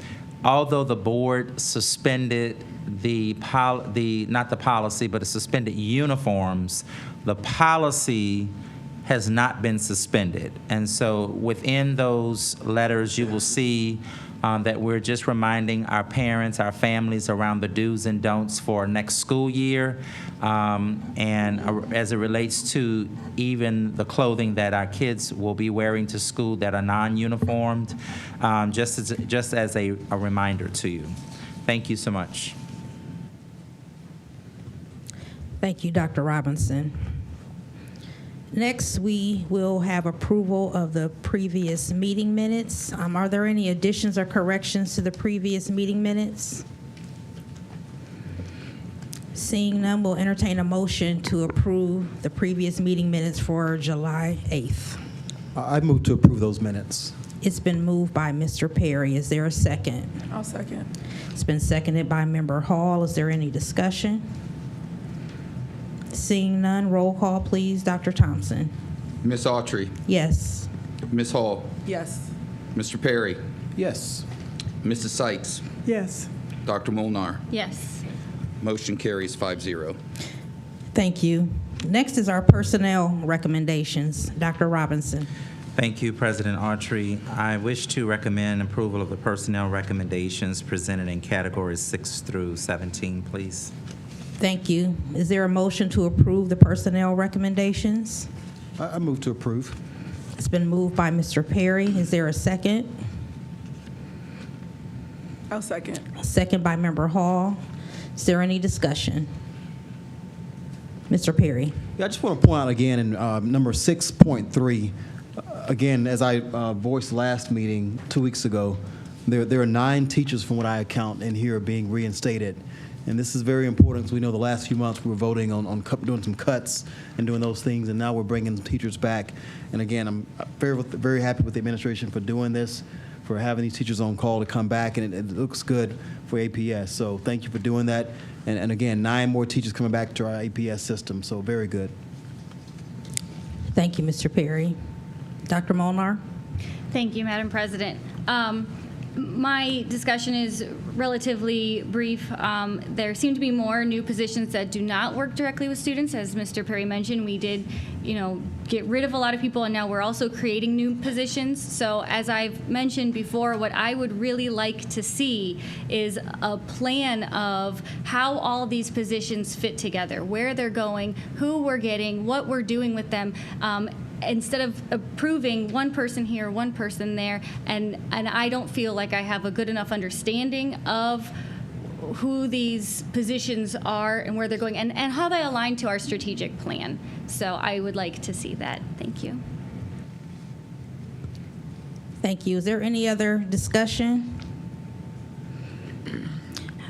Speaker 13: Although the board suspended not the policy, but it suspended uniforms, the policy has not been suspended. And so within those letters, you will see that we're just reminding our parents, our families around the do's and don'ts for next school year, and as it relates to even the clothing that our kids will be wearing to school that are non-uniformed, just as a reminder to you. Thank you so much.
Speaker 1: Thank you, Dr. Robinson. Next, we will have approval of the previous meeting minutes. Are there any additions or corrections to the previous meeting minutes? Seeing none, we'll entertain a motion to approve the previous meeting minutes for July 8th.
Speaker 14: I move to approve those minutes.
Speaker 1: It's been moved by Mr. Perry. Is there a second?
Speaker 5: I'll second.
Speaker 1: It's been seconded by Member Hall. Is there any discussion? Seeing none, roll call, please. Dr. Thompson?
Speaker 2: Ms. Autry,
Speaker 1: Yes.
Speaker 2: Ms. Hall,
Speaker 5: Yes.
Speaker 2: Mr. Perry,
Speaker 4: Yes.
Speaker 2: Mrs. Sykes,
Speaker 5: Yes.
Speaker 2: Dr. Molnar.
Speaker 3: Yes.
Speaker 2: Motion carries 5-0.
Speaker 1: Thank you. Next is our personnel recommendations. Dr. Robinson?
Speaker 13: Thank you, President Autry. I wish to recommend approval of the personnel recommendations presented in categories 6 through 17, please.
Speaker 1: Thank you. Is there a motion to approve the personnel recommendations?
Speaker 14: I move to approve.
Speaker 1: It's been moved by Mr. Perry. Is there a second?
Speaker 5: I'll second.
Speaker 1: Second by Member Hall. Is there any discussion? Mr. Perry?
Speaker 14: Yeah, I just want to point out again in number 6.3, again, as I voiced last meeting 2 weeks ago, there are 9 teachers from what I account in here being reinstated. And this is very important because we know the last few months we were voting on doing some cuts and doing those things, and now we're bringing teachers back. And again, I'm very happy with the administration for doing this, for having these teachers on call to come back, and it looks good for APS. So thank you for doing that. And again, 9 more teachers coming back to our APS system, so very good.
Speaker 1: Thank you, Mr. Perry. Dr. Molnar?
Speaker 3: Thank you, Madam President. My discussion is relatively brief. There seem to be more new positions that do not work directly with students. As Mr. Perry mentioned, we did, get rid of a lot of people, and now we're also creating new positions. So as I've mentioned before, what I would really like to see is a plan of how all these positions fit together, where they're going, who we're getting, what we're doing with them. Instead of approving one person here, one person there, and I don't feel like I have a good enough understanding of who these positions are and where they're going and how they align to our strategic plan. So I would like to see that. Thank you.
Speaker 1: Thank you. Is there any other discussion?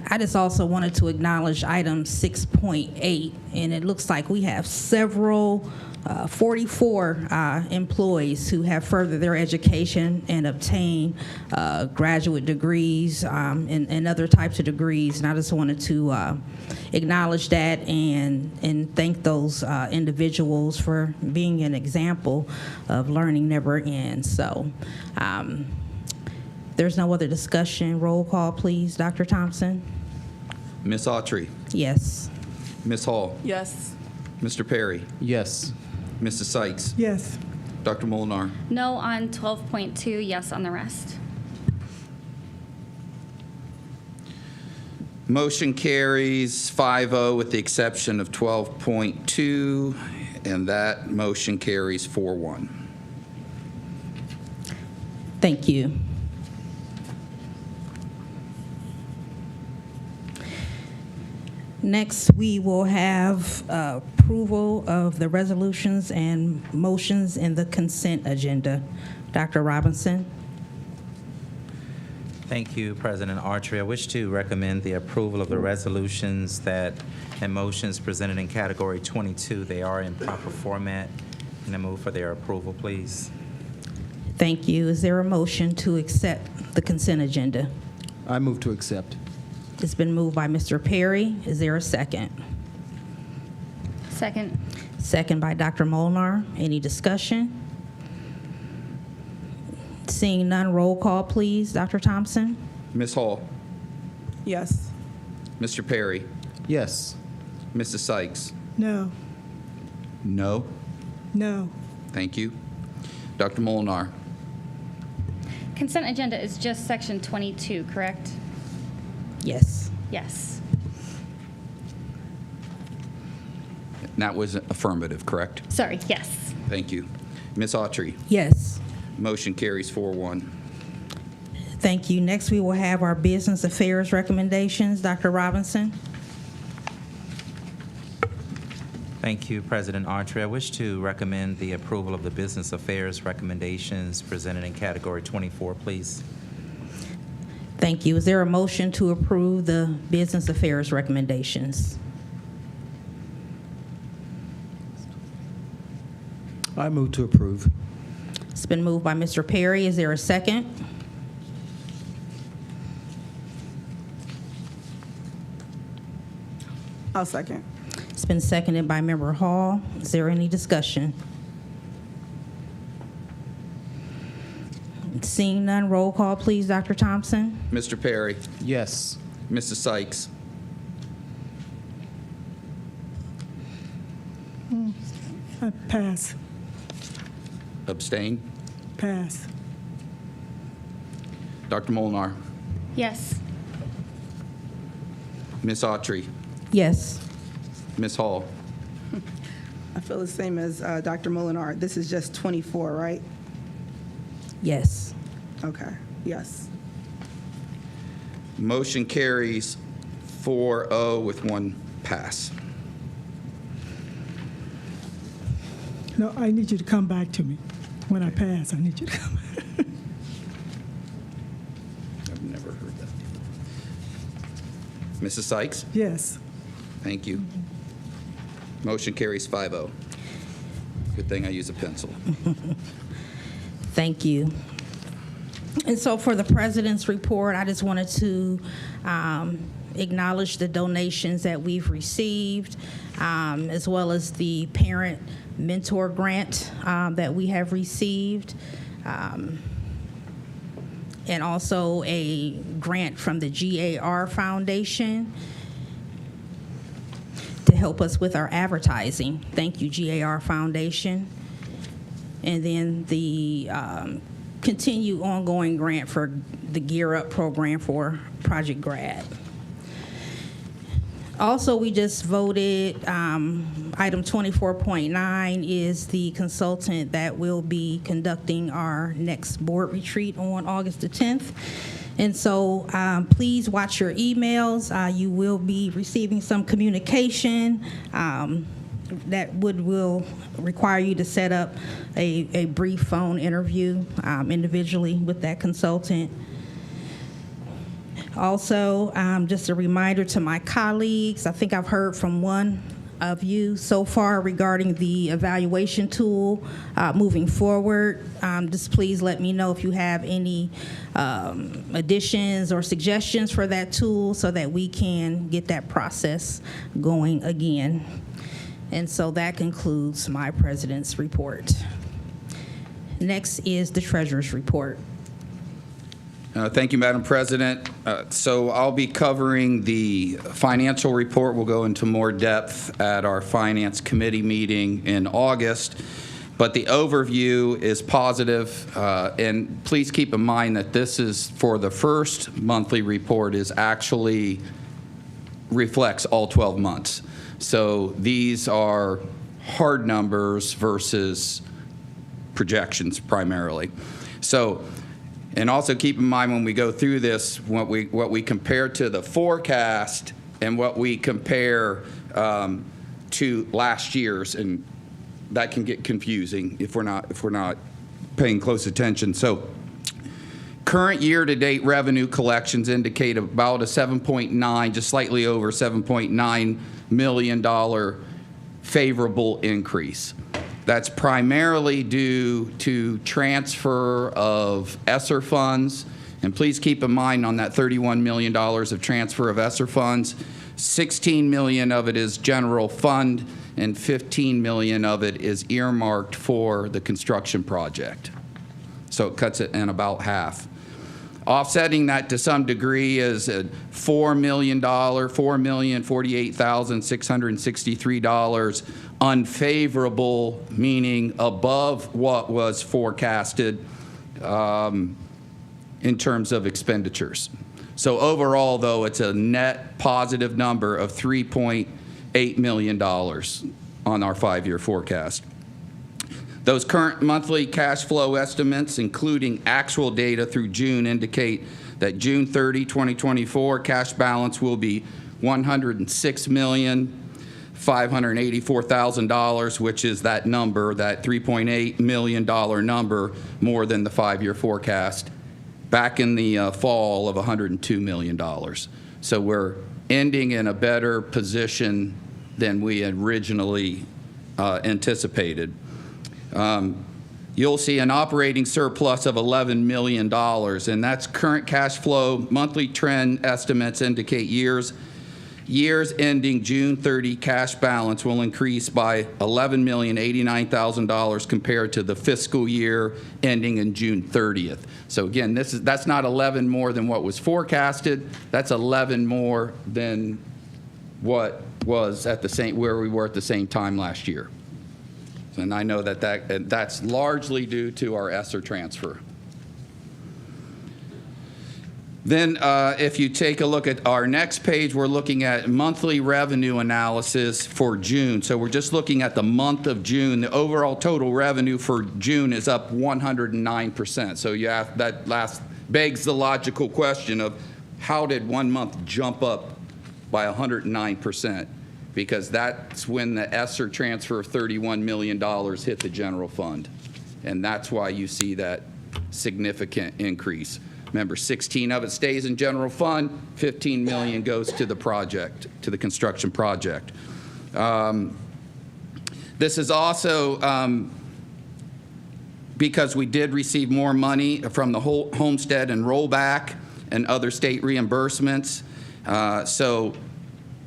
Speaker 1: I just also wanted to acknowledge item 6.8, and it looks like we have 44 employees who have furthered their education and obtained graduate degrees and other types of degrees. And I just wanted to acknowledge that and thank those individuals for being an example of learning never ends. So there's no other discussion. Roll call, please. Dr. Thompson?
Speaker 2: Ms. Autry,
Speaker 1: Yes.
Speaker 2: Ms. Hall,
Speaker 5: Yes.
Speaker 2: Mr. Perry,
Speaker 14: Yes.
Speaker 2: Mrs. Sykes,
Speaker 5: Yes.
Speaker 2: Dr. Molnar.
Speaker 3: No on 12.2, yes on the rest.
Speaker 2: Motion carries 5-0 with the exception of 12.2, and that motion carries 4-1.
Speaker 1: Thank you. Next, we will have approval of the resolutions and motions in the consent agenda. Dr. Robinson?
Speaker 13: Thank you, President Autry. I wish to recommend the approval of the resolutions and motions presented in Category 22. They are in proper format, and I move for their approval, please.
Speaker 1: Thank you. Is there a motion to accept the consent agenda?
Speaker 14: I move to accept.
Speaker 1: It's been moved by Mr. Perry. Is there a second?
Speaker 3: Second.
Speaker 1: Second by Dr. Molnar. Any discussion? Seeing none, roll call, please. Dr. Thompson?
Speaker 2: Ms. Hall,
Speaker 5: Yes.
Speaker 2: Mr. Perry,
Speaker 14: Yes.
Speaker 2: Mrs. Sykes.
Speaker 5: No.
Speaker 2: No.
Speaker 5: No.
Speaker 2: Thank you. Dr. Molnar.
Speaker 3: Consent agenda is just section 22, correct?
Speaker 1: Yes.
Speaker 3: Yes.
Speaker 2: That was affirmative, correct?
Speaker 3: Sorry, yes.
Speaker 2: Thank you. Ms. Autry.
Speaker 1: Yes.
Speaker 2: Motion carries 4-1.
Speaker 1: Thank you. Next, we will have our business affairs recommendations. Dr. Robinson?
Speaker 13: Thank you, President Autry. I wish to recommend the approval of the business affairs recommendations presented in Category 24, please.
Speaker 1: Thank you. Is there a motion to approve the business affairs recommendations?
Speaker 14: I move to approve.
Speaker 1: It's been moved by Mr. Perry. Is there a second?
Speaker 5: I'll second.
Speaker 1: It's been seconded by Member Hall. Is there any discussion? Seeing none, roll call, please, Dr. Thompson.
Speaker 2: Mr. Perry,
Speaker 14: Yes.
Speaker 2: Mrs. Sykes,
Speaker 15: Pass.
Speaker 2: abstain.
Speaker 15: Pass.
Speaker 2: Dr. Molnar,
Speaker 3: Yes.
Speaker 2: Ms. Autry,
Speaker 1: Yes.
Speaker 2: Ms. Hall,
Speaker 5: I feel the same as Dr. Molinar. This is just 24, right?
Speaker 1: Yes.
Speaker 5: Okay, yes.
Speaker 2: motion carries 4-0 with one pass.
Speaker 15: No, I need you to come back to me. When I pass, I need you to come back.
Speaker 2: I've never heard that. Mrs. Sykes?
Speaker 15: Yes.
Speaker 2: Thank you. Motion carries 5-0. Good thing I use a pencil.
Speaker 1: Thank you. And so for the president's report, I just wanted to acknowledge the donations that we've received, as well as the parent mentor grant that we have received, and also a grant from the GAR Foundation to help us with our advertising. Thank you, GAR Foundation. And then the continued ongoing grant for the Gear Up program for Project Grad. Also, we just voted, item 24.9 is the consultant that will be conducting our next board retreat on August the 10th. And so please watch your emails. You will be receiving some communication that will require you to set up a brief phone interview individually with that consultant. Also, just a reminder to my colleagues, I think I've heard from one of you so far regarding the evaluation tool moving forward. Just please let me know if you have any additions or suggestions for that tool so that we can get that process going again. And so that concludes my president's report. Next is the treasurer's report.
Speaker 2: Thank you, Madam President. So I'll be covering the financial report. We'll go into more depth at our Finance Committee meeting in August. But the overview is positive, and please keep in mind that this is for the first monthly report is actually reflects all 12 months. So these are hard numbers versus projections primarily. So, and also keep in mind when we go through this, what we compare to the forecast and what we compare to last year's, and that can get confusing if we're not paying close attention. So, current year-to-date revenue collections indicate about a 7.9, just slightly over $7.9 million favorable increase. That's primarily due to transfer of ESSER funds. And please keep in mind on that $31 million of transfer of ESSER funds, $16 million of it is general fund and $15 million of it is earmarked for the construction project. So it cuts it in about half. Offsetting that to some degree is a $4,048,663 unfavorable, meaning above what was forecasted in terms of expenditures. So overall, though, it's a net positive number of $3.8 million on our 5-year forecast. Those current monthly cash flow estimates, including actual data through June, indicate that June 30, 2024, cash balance will be $106,584,000, which is that number, that $3.8 million number, more than the 5-year forecast back in the fall of $102 million. So we're ending in a better position than we had originally anticipated. you'll see an operating surplus of $11 million, and that's current cash flow. Monthly trend estimates indicate years ending June 30 cash balance will increase by $11,089,000 compared to the fiscal year ending in June 30th. So again, that's not 11 more than what was forecasted. That's 11 more than what was at where we were at the same time last year. And I know that's largely due to our ESSER transfer. Then if you take a look at our next page, we're looking at monthly revenue analysis for June. So we're just looking at the month of June. The overall total revenue for June is up 109%. So that begs the logical question of how did 1 month jump up by 109%? Because that's when the ESSER transfer of $31 million hit the general fund. And that's why you see that significant increase. Remember, 16 of it stays in general fund, 15 million goes to the project, to the construction project. This is also because we did receive more money from the homestead and rollback and other state reimbursements. So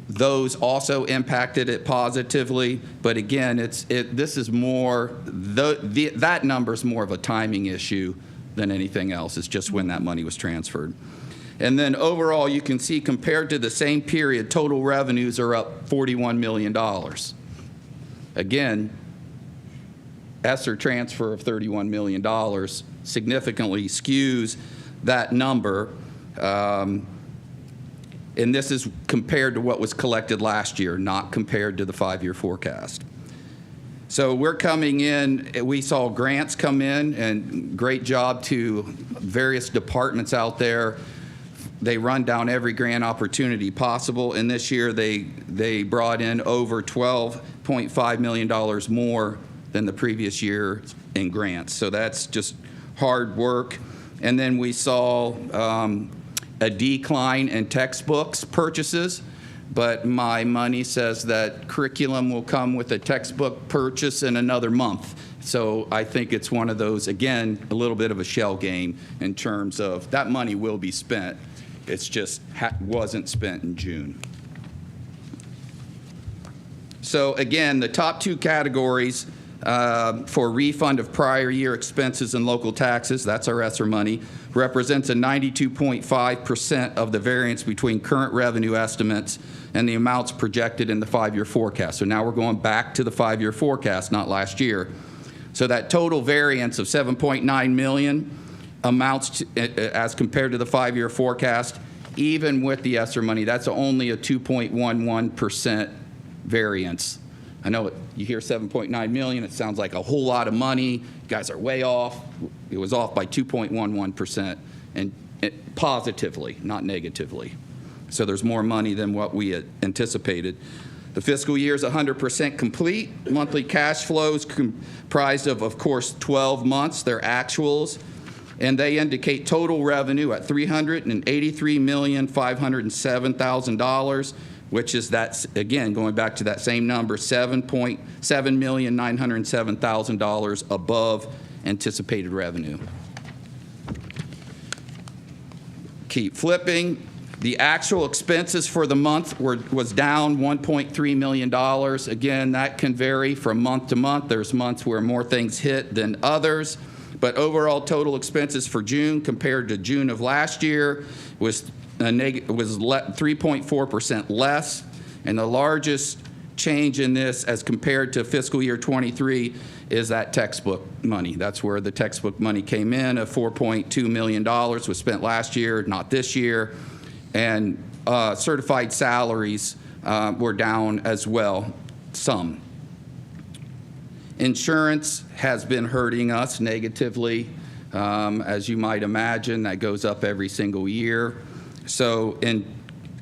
Speaker 2: those also impacted it positively, but again, this is more that number is more of a timing issue than anything else. It's just when that money was transferred. And then overall, you can see compared to the same period, total revenues are up $41 million. Again, ESSER transfer of $31 million significantly skews that number. And this is compared to what was collected last year, not compared to the 5-year forecast. So we're coming in, we saw grants come in, and great job to various departments out there. They run down every grant opportunity possible, and this year they brought in over $12.5 million more than the previous year in grants. So that's just hard work. And then we saw a decline in textbooks purchases, but my money says that curriculum will come with a textbook purchase in another month. So I think it's one of those, again, a little bit of a shell game in terms of that money will be spent. It's just wasn't spent in June. So again, the top two categories for refund of prior year expenses and local taxes, that's our ESSER money, represents a 92.5% of the variance between current revenue estimates and the amounts projected in the 5-year forecast. So now we're going back to the 5-year forecast, not last year. So that total variance of $7.9 million amounts to, as compared to the 5-year forecast, even with the ESSER money, that's only a 2.11% variance. I know you hear 7.9 million, it sounds like a whole lot of money. You guys are way off. It was off by 2.11%, and positively, not negatively. So there's more money than what we had anticipated. The fiscal year is 100% complete. Monthly cash flows comprised of course, 12 months. They're actuals, and they indicate total revenue at $383,507,000. Which is that, again, going back to that same number, $7,907,000 above anticipated revenue. Keep flipping. The actual expenses for the month was down $1.3 million. Again, that can vary from month to month. There's months where more things hit than others. But overall total expenses for June compared to June of last year was 3.4% less, and the largest change in this as compared to fiscal year 23 is that textbook money. That's where the textbook money came in. Of $4.2 million was spent last year, not this year, and certified salaries were down as well, some. Insurance has been hurting us negatively, as you might imagine. That goes up every single year. So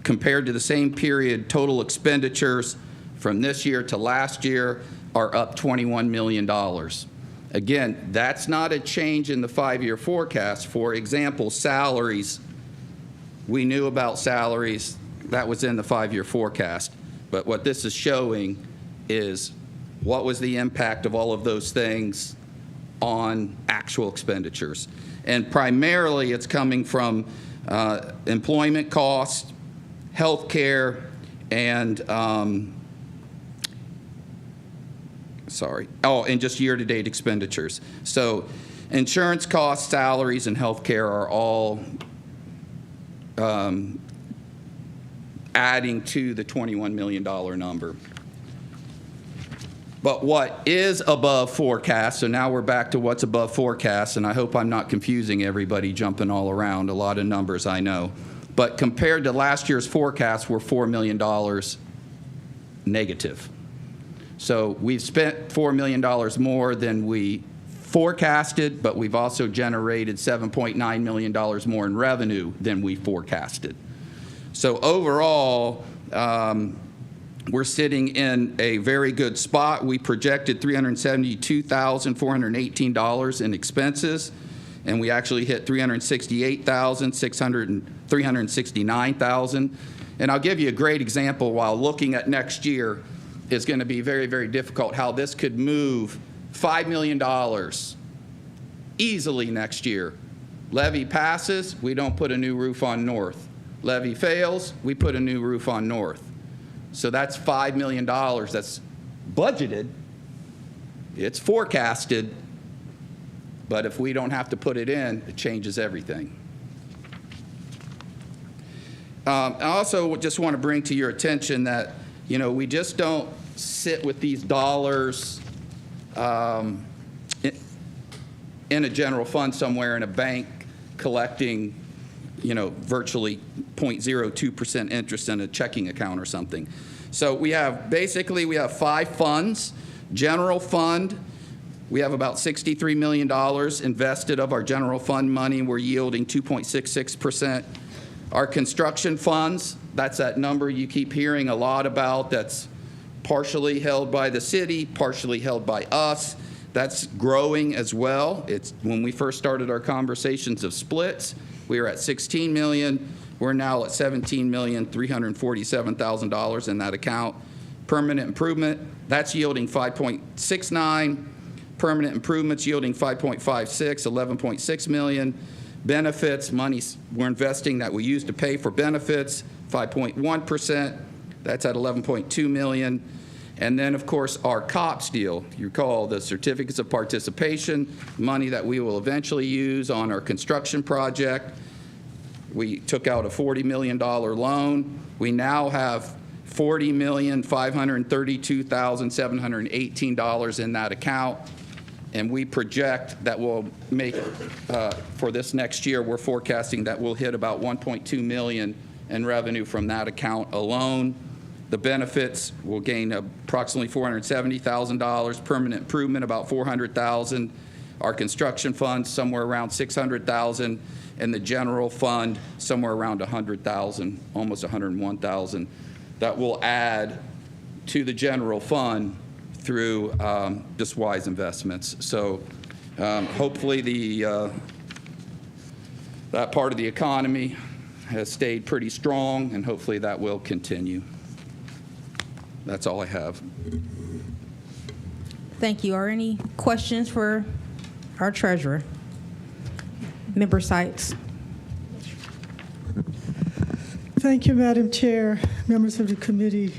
Speaker 2: compared to the same period, total expenditures from this year to last year are up $21 million. Again, that's not a change in the 5-year forecast. For example, salaries, we knew about salaries. That was in the 5-year forecast. But what this is showing is what was the impact of all of those things on actual expenditures. And primarily, it's coming from employment costs, health care, and and just year-to-date expenditures. So insurance costs, salaries, and health care are all adding to the $21 million number. But what is above forecast, so now we're back to what's above forecast, and I hope I'm not confusing everybody jumping all around, a lot of numbers I know. But compared to last year's forecast, we're $4 million negative. So we've spent $4 million more than we forecasted, but we've also generated $7.9 million more in revenue than we forecasted. So overall, we're sitting in a very good spot. We projected $372,418 in expenses, and we actually hit $369,000. And I'll give you a great example. While looking at next year is going to be very, very difficult, how this could move $5 million easily next year. Levy passes, we don't put a new roof on North. Levy fails, we put a new roof on North. So that's $5 million that's budgeted, it's forecasted, but if we don't have to put it in, it changes everything. I also just want to bring to your attention that, you know, we just don't sit with these dollars in a general fund somewhere in a bank collecting, you know, virtually 0.02% interest in a checking account or something. So we have, basically, we have 5 funds. General fund, we have about $63 million invested of our general fund money. We're yielding 2.66%. Our construction funds, that's that number you keep hearing a lot about, that's partially held by the city, partially held by us. That's growing as well. It's when we first started our conversations of splits, we were at $16 million. We're now at $17,347,000 in that account. Permanent improvement, that's yielding 5.69. Permanent improvements yielding 5.56, 11.6 million. Benefits, money we're investing that we use to pay for benefits, 5.1%. That's at 11.2 million. And then, of course, our COPS deal. You recall the certificates of participation, money that we will eventually use on our construction project. We took out a $40 million loan. We now have $40,532,718 in that account. And we project that we'll make, for this next year, we're forecasting that we'll hit about 1.2 million in revenue from that account alone. The benefits will gain approximately $470,000, permanent improvement about $400,000, our construction fund somewhere around $600,000, and the general fund somewhere around $100,000, almost $101,000. That will add to the general fund through just wise investments. So hopefully that part of the economy has stayed pretty strong, and hopefully that will continue. That's all I have.
Speaker 1: Thank you. Are any questions for our treasurer? Member Sykes.
Speaker 15: Thank you, Madam Chair, members of the committee,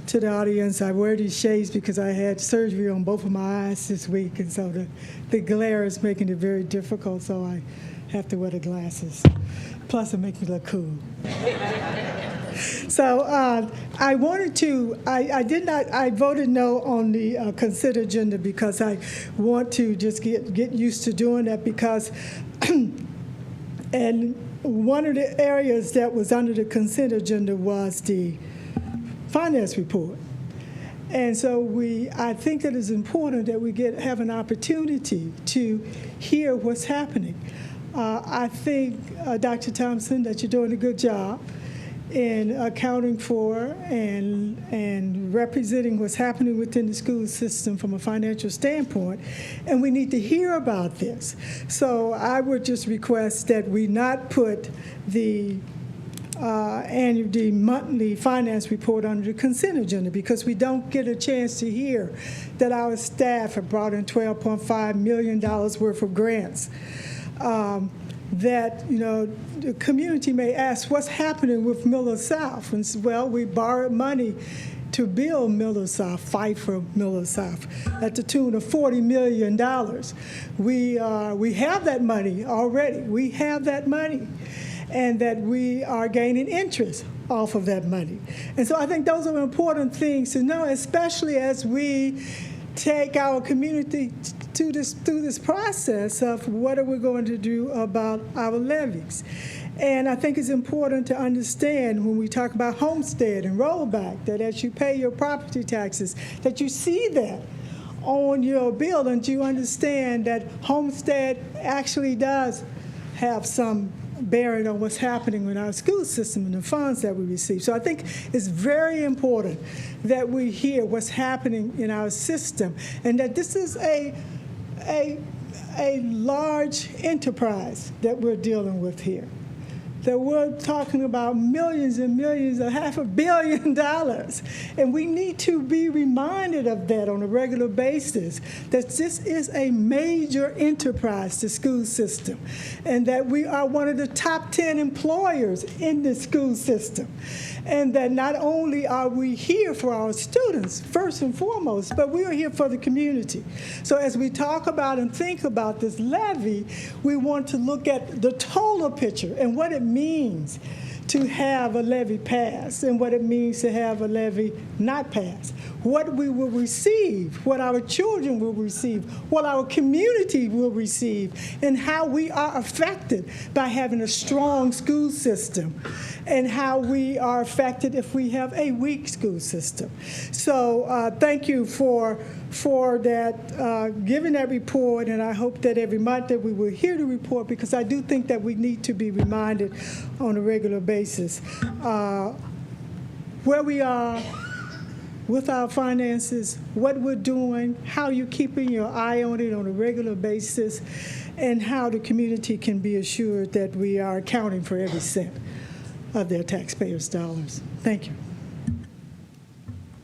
Speaker 15: to the audience. I wear these shades because I had surgery on both of my eyes this week, and so the glare is making it very difficult, so I have to wear the glasses. Plus, it makes me look cool. So I wanted to, I voted no on the consent agenda because I want to just get used to doing that because, and one of the areas that was under the consent agenda was the finance report. And so I think that it's important that we have an opportunity to hear what's happening. I think, Dr. Thompson, that you're doing a good job in accounting for and representing what's happening within the school system from a financial standpoint, and we need to hear about this. So I would just request that we not put the the monthly finance report under the consent agenda, because we don't get a chance to hear that our staff have brought in $12.5 million worth of grants. That, the community may ask, what's happening with Miller South? And well, we borrowed money to build Miller South, fight for Miller South, at the tune of $40 million. We have that money already. We have that money, and that we are gaining interest off of that money. And so I think those are important things to know, especially as we take our community through this process of what are we going to do about our levies. And I think it's important to understand when we talk about homestead and rollback, that as you pay your property taxes, that you see that on your bill, and you understand that homestead actually does have some bearing on what's happening in our school system and the funds that we receive. So I think it's very important that we hear what's happening in our system, and that this is a large enterprise that we're dealing with here. That we're talking about millions and millions, $500 million. And we need to be reminded of that on a regular basis, that this is a major enterprise, the school system, and that we are one of the top 10 employers in the school system. And that not only are we here for our students, first and foremost, but we are here for the community. So as we talk about and think about this levy, we want to look at the total picture and what it means to have a levy pass and what it means to have a levy not pass. What we will receive, what our children will receive, what our community will receive, and how we are affected by having a strong school system, and how we are affected if we have a weak school system. So thank you for that, giving that report, and I hope that every month that we will hear the report, because I do think that we need to be reminded on a regular basis where we are with our finances, what we're doing, how you're keeping your eye on it on a regular basis, and how the community can be assured that we are accounting for every cent of their taxpayers' dollars. Thank you.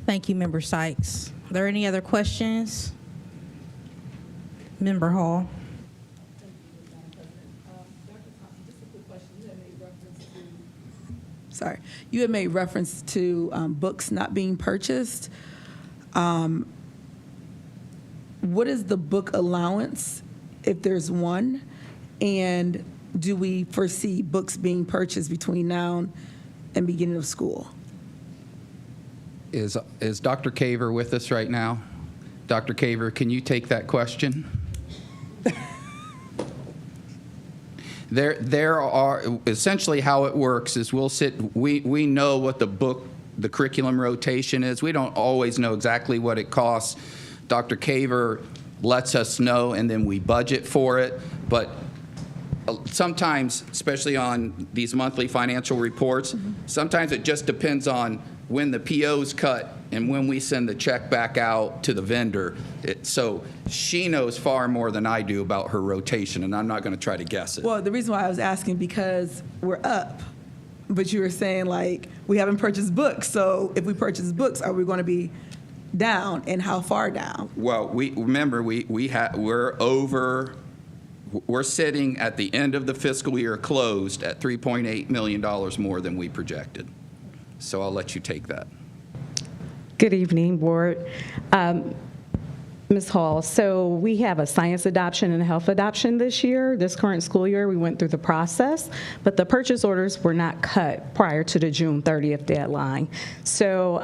Speaker 1: Thank you, Member Sykes. Are there any other questions? Member Hall.
Speaker 5: Sorry, you had made reference to books not being purchased. What is the book allowance, if there's one? And do we foresee books being purchased between now and beginning of school?
Speaker 2: Is Dr. Caver with us right now? Dr. Caver, can you take that question? There are, essentially how it works is we know what the curriculum rotation is. We don't always know exactly what it costs. Dr. Caver lets us know, and then we budget for it. But sometimes, especially on these monthly financial reports, sometimes it just depends on when the PO's cut and when we send the check back out to the vendor. So she knows far more than I do about her rotation, and I'm not going to try to guess it.
Speaker 5: Well, the reason why I was asking, because we're up, but you were saying, like, we haven't purchased books. So if we purchase books, are we going to be down, and how far down?
Speaker 2: Well, we're sitting at the end of the fiscal year closed at $3.8 million more than we projected. So I'll let you take that.
Speaker 16: Good evening, Board. Ms. Hall, so we have a science adoption and a health adoption this year. This current school year, we went through the process, but the purchase orders were not cut prior to the June 30th deadline. So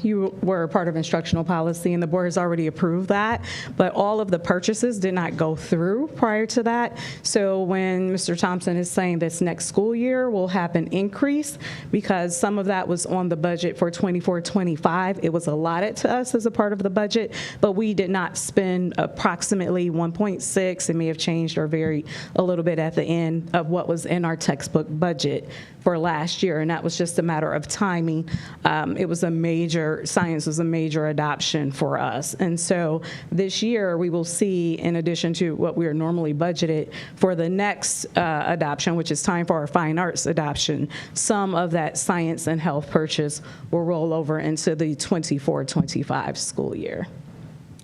Speaker 16: you were a part of instructional policy, and the board has already approved that, but all of the purchases did not go through prior to that. So when Mr. Thompson is saying this next school year will have an increase, because some of that was on the budget for 24-25, it was allotted to us as a part of the budget, but we did not spend approximately 1.6. It may have changed or varied a little bit at the end of what was in our textbook budget for last year, and that was just a matter of timing. Science was a major adoption for us. And so this year, we will see, in addition to what we are normally budgeted for the next adoption, which is time for our fine arts adoption, some of that science and health purchase will roll over into the 24-25 school year.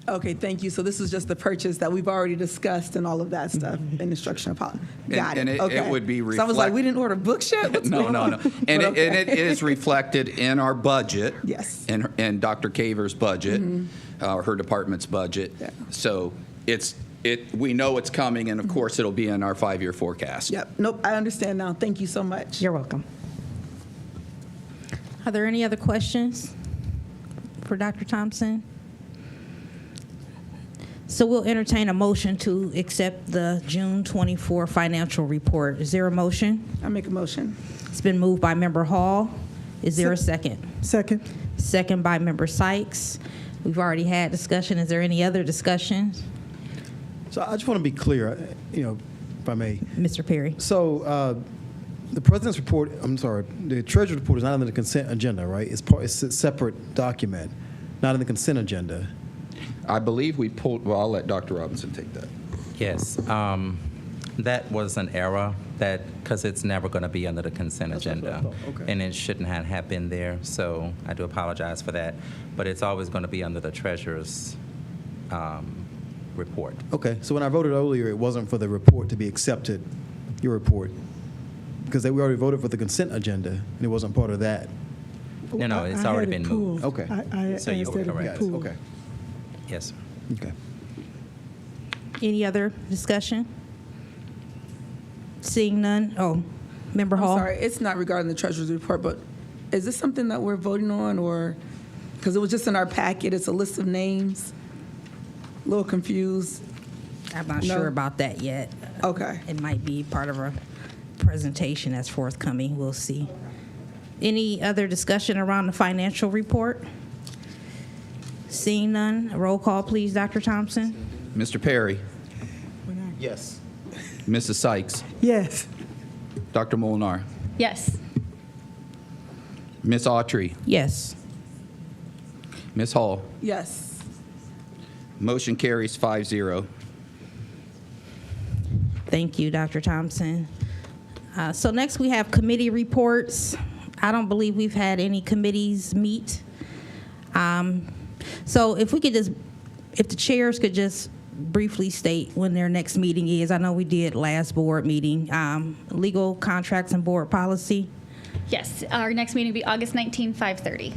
Speaker 5: Okay, thank you. So this is just the purchase that we've already discussed and all of that stuff in instructional policy. Got
Speaker 2: And
Speaker 5: it.
Speaker 2: it
Speaker 5: Okay.
Speaker 2: would be
Speaker 5: So I was like, we didn't order books yet? What's
Speaker 2: No,
Speaker 5: going
Speaker 2: no,
Speaker 5: on?
Speaker 2: no. And it is reflected in our budget.
Speaker 5: Yes.
Speaker 2: In Dr. Kaver's budget, her department's budget.
Speaker 5: Yeah.
Speaker 2: So we know it's coming, and of course, it'll be in our 5-year forecast.
Speaker 5: Yep. Nope, I understand now. Thank you so much.
Speaker 16: You're welcome.
Speaker 1: Are there any other questions for Dr. Thompson? So we'll entertain a motion to accept the June 24 financial report. Is there a motion?
Speaker 5: I make a motion.
Speaker 1: It's been moved by Member Hall. Is there a second?
Speaker 15: Second.
Speaker 1: Second by Member Sykes. We've already had discussion. Is there any other discussions?
Speaker 14: So I just want to be clear, if I may.
Speaker 1: Mr. Perry.
Speaker 14: So the president's report, the treasurer's report is not on the consent agenda, right? It's a separate document, not in the consent agenda.
Speaker 2: I believe we pulled, well, I'll let Dr. Robinson take that.
Speaker 13: Yes, that was an error, because it's never going to be under the consent agenda.
Speaker 14: Okay.
Speaker 13: And it shouldn't have been there, so I do apologize for that. But it's always going to be under the treasurer's report.
Speaker 14: Okay, so when I voted earlier, it wasn't for the report to be accepted, your report, because we already voted for the consent agenda, and it wasn't part of that.
Speaker 13: No, it's
Speaker 15: I
Speaker 13: already
Speaker 15: had it
Speaker 13: been moved.
Speaker 15: pulled.
Speaker 14: Okay.
Speaker 15: I
Speaker 13: So you
Speaker 15: asked
Speaker 13: were
Speaker 15: that it be
Speaker 13: correct.
Speaker 15: pulled.
Speaker 14: Okay,
Speaker 13: Yes, sir.
Speaker 14: okay.
Speaker 1: Any other discussion? Seeing none. Oh, Member
Speaker 5: I'm
Speaker 1: Hall.
Speaker 5: sorry, it's not regarding the treasurer's report, but is this something that we're voting on, or, because it was just in our packet, it's a list of names? A little confused.
Speaker 1: I'm not
Speaker 5: No.
Speaker 1: sure about that yet.
Speaker 5: Okay.
Speaker 1: It might be part of a presentation that's forthcoming. We'll see. Any other discussion around the financial report? Seeing none, roll call, please, Dr. Thompson.
Speaker 2: Mr. Perry,
Speaker 14: Yes.
Speaker 2: Mrs. Sykes,
Speaker 15: Yes.
Speaker 2: Dr. Molnar,
Speaker 3: Yes.
Speaker 2: Ms. Autry,
Speaker 1: Yes.
Speaker 2: Ms. Hall.
Speaker 5: Yes.
Speaker 2: Motion carries 5-0.
Speaker 1: Thank you, Dr. Thompson. So next we have committee reports. I don't believe we've had any committees meet. So if the chairs could just briefly state when their next meeting is. I know we did last board meeting. Legal, contracts, and board policy.
Speaker 3: Yes, our next meeting will be August 19, 5:30.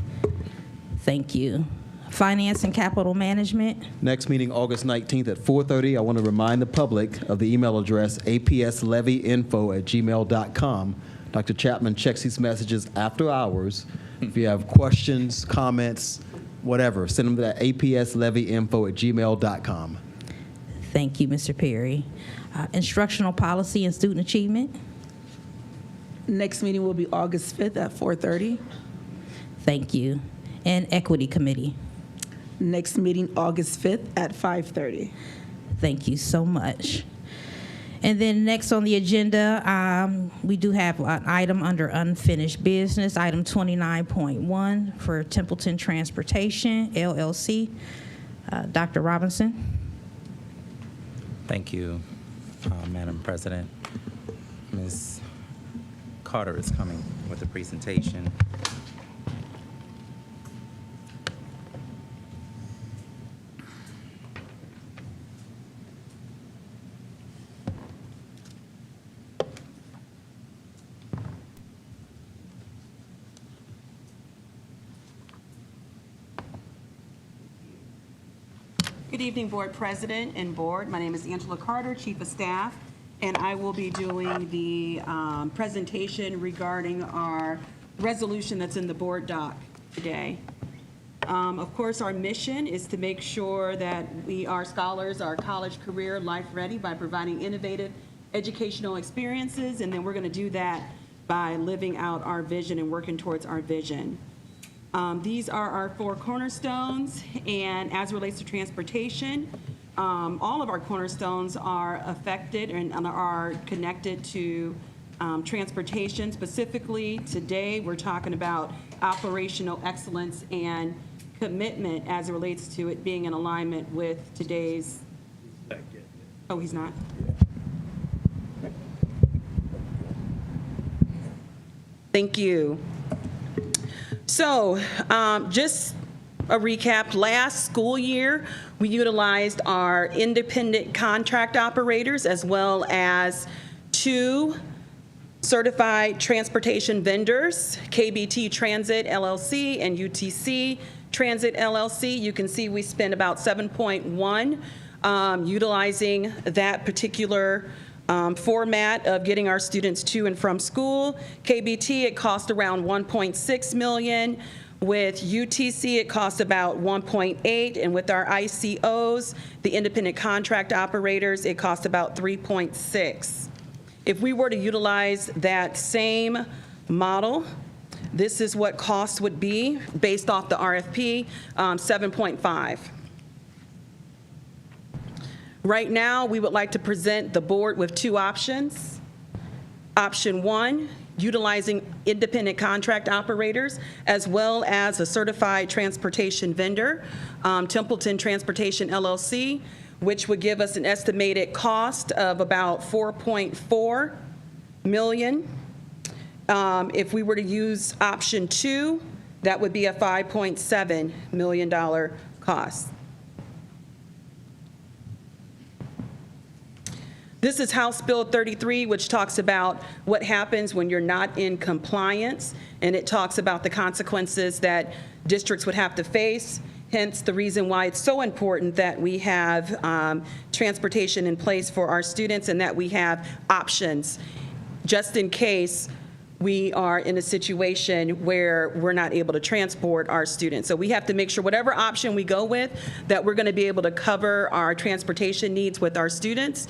Speaker 1: Thank you. Finance and capital management.
Speaker 14: Next meeting, August 19th at 4:30. I want to remind the public of the email address, apslevyinfo@gmail.com. Dr. Chapman checks these messages after hours. If you have questions, comments, whatever, send them to that apslevyinfo@gmail.com.
Speaker 1: Thank you, Mr. Perry. Instructional policy and student achievement.
Speaker 5: Next meeting will be August 5th at 4:30.
Speaker 1: Thank you. And equity committee.
Speaker 5: Next meeting, August 5th at 5:30.
Speaker 1: Thank you so much. And then next on the agenda, we do have an item under unfinished business, item 29.1 for Templeton Transportation, LLC. Dr. Robinson.
Speaker 13: Thank you, Madam President. Ms. Carter is coming with a presentation.
Speaker 17: Good evening, Board President and Board. My name is Angela Carter, Chief of Staff, and I will be doing the presentation regarding our resolution that's in the board doc today. Of course, our mission is to make sure that our scholars are college career life ready by providing innovative educational experiences, and then we're going to do that by living out our vision and working towards our vision. These are our 4 cornerstones, and as it relates to transportation, all of our cornerstones are affected and are connected to transportation. Specifically, today, we're talking about operational excellence and commitment as it relates to it being in alignment with today's. Oh, he's not? Thank you. So, just a recap, last school year, we utilized our independent contract operators as well as 2 certified transportation vendors, KBT Transit LLC and UTC Transit LLC. You can see we spent about 7.1 utilizing that particular format of getting our students to and from school. KBT, it cost around $1.6 million. With UTC, it costs about $1.8, and with our ICOs, the independent contract operators, it costs about $3.6. If we were to utilize that same model, this is what costs would be based off the RFP, 7.5. Right now, we would like to present the board with 2 options. Option 1, utilizing independent contract operators as well as a certified transportation vendor, Templeton Transportation LLC, which would give us an estimated cost of about $4.4 million. If we were to use option 2, that would be a $5.7 million cost. This is House Bill 33, which talks about what happens when you're not in compliance, and it talks about the consequences that districts would have to face, hence the reason why it's so important that we have transportation in place for our students and that we have options, just in case we are in a situation where we're not able to transport our students. So we have to make sure whatever option we go with, that we're going to be able to cover our transportation needs with our students.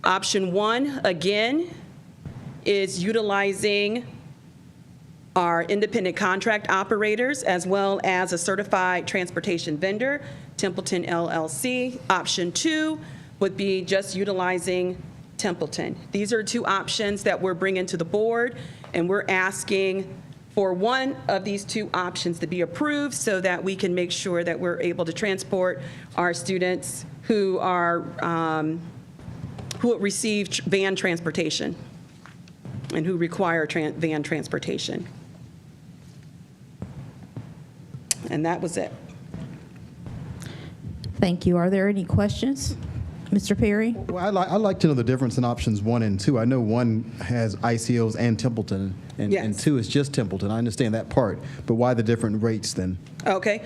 Speaker 17: Option 1, again, is utilizing our independent contract operators as well as a certified transportation vendor, Templeton LLC. Option 2 would be just utilizing Templeton. These are 2 options that we're bringing to the board, and we're asking for one of these 2 options to be approved so that we can make sure that we're able to transport our students who are who receive van transportation and who require van transportation. And that was it.
Speaker 1: Thank you. Are there any questions? Mr. Perry?
Speaker 14: Well, I'd like to know the difference in options 1 and 2. I know 1 has ICOs and Templeton, and,
Speaker 17: Yes.
Speaker 14: and 2 is just Templeton. I understand that part, but why the different rates then?
Speaker 17: Okay.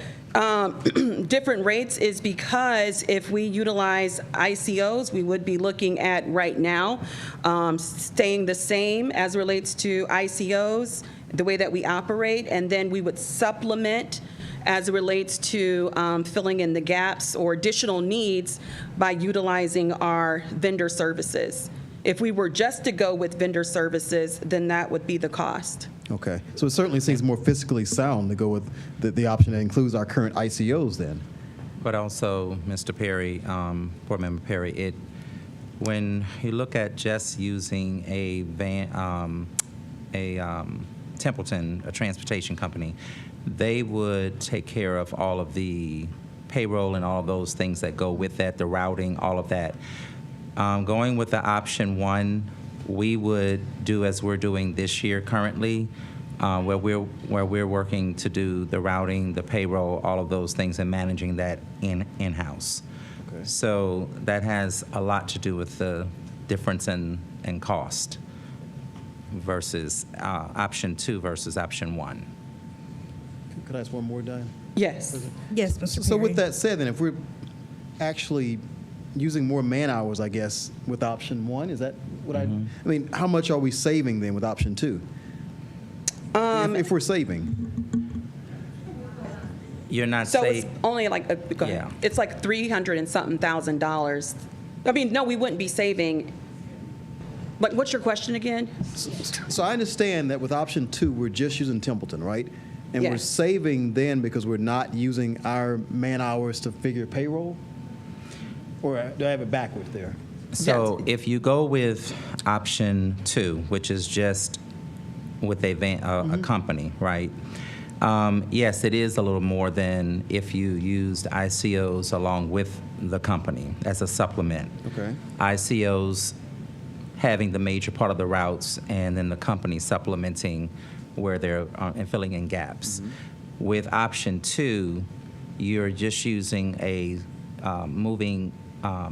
Speaker 17: Different rates is because if we utilize ICOs, we would be looking at right now staying the same as relates to ICOs, the way that we operate, and then we would supplement as it relates to filling in the gaps or additional needs by utilizing our vendor services. If we were just to go with vendor services, then that would be the cost.
Speaker 14: Okay, so it certainly seems more fiscally sound to go with the option that includes our current ICOs then.
Speaker 13: But also, Mr. Perry, Board Member Perry, when you look at just using a Templeton, a transportation company, they would take care of all of the payroll and all of those things that go with that, the routing, all of that. Going with the option 1, we would do as we're doing this year currently, where we're working to do the routing, the payroll, all of those things, and managing that in-house. Okay. So that has a lot to do with the difference in cost versus option 2 versus option 1.
Speaker 14: Could I ask one more, Diane?
Speaker 17: Yes.
Speaker 1: Yes, Mr. Perry.
Speaker 14: So with that said, then, if we're actually using more man hours, I guess, with option 1, is that what I mean, how much are we saving then with option 2? If we're saving.
Speaker 13: You're not
Speaker 17: So
Speaker 13: saying.
Speaker 17: it's only like, go ahead.
Speaker 13: Yeah.
Speaker 17: It's like $300 and something thousand. I mean, no, we wouldn't be saving. But what's your question again?
Speaker 14: So I understand that with option 2, we're just using Templeton, right? And we're
Speaker 17: Yes.
Speaker 14: saving then because we're not using our man hours to figure payroll? Or do I have it backwards there?
Speaker 13: So if you go with option 2, which is just with a company, right? Yes, it is a little more than if you used ICOs along with the company as a supplement.
Speaker 14: Okay.
Speaker 13: ICOs having the major part of the routes and then the company supplementing where they're and filling in gaps. With option 2, you're just using a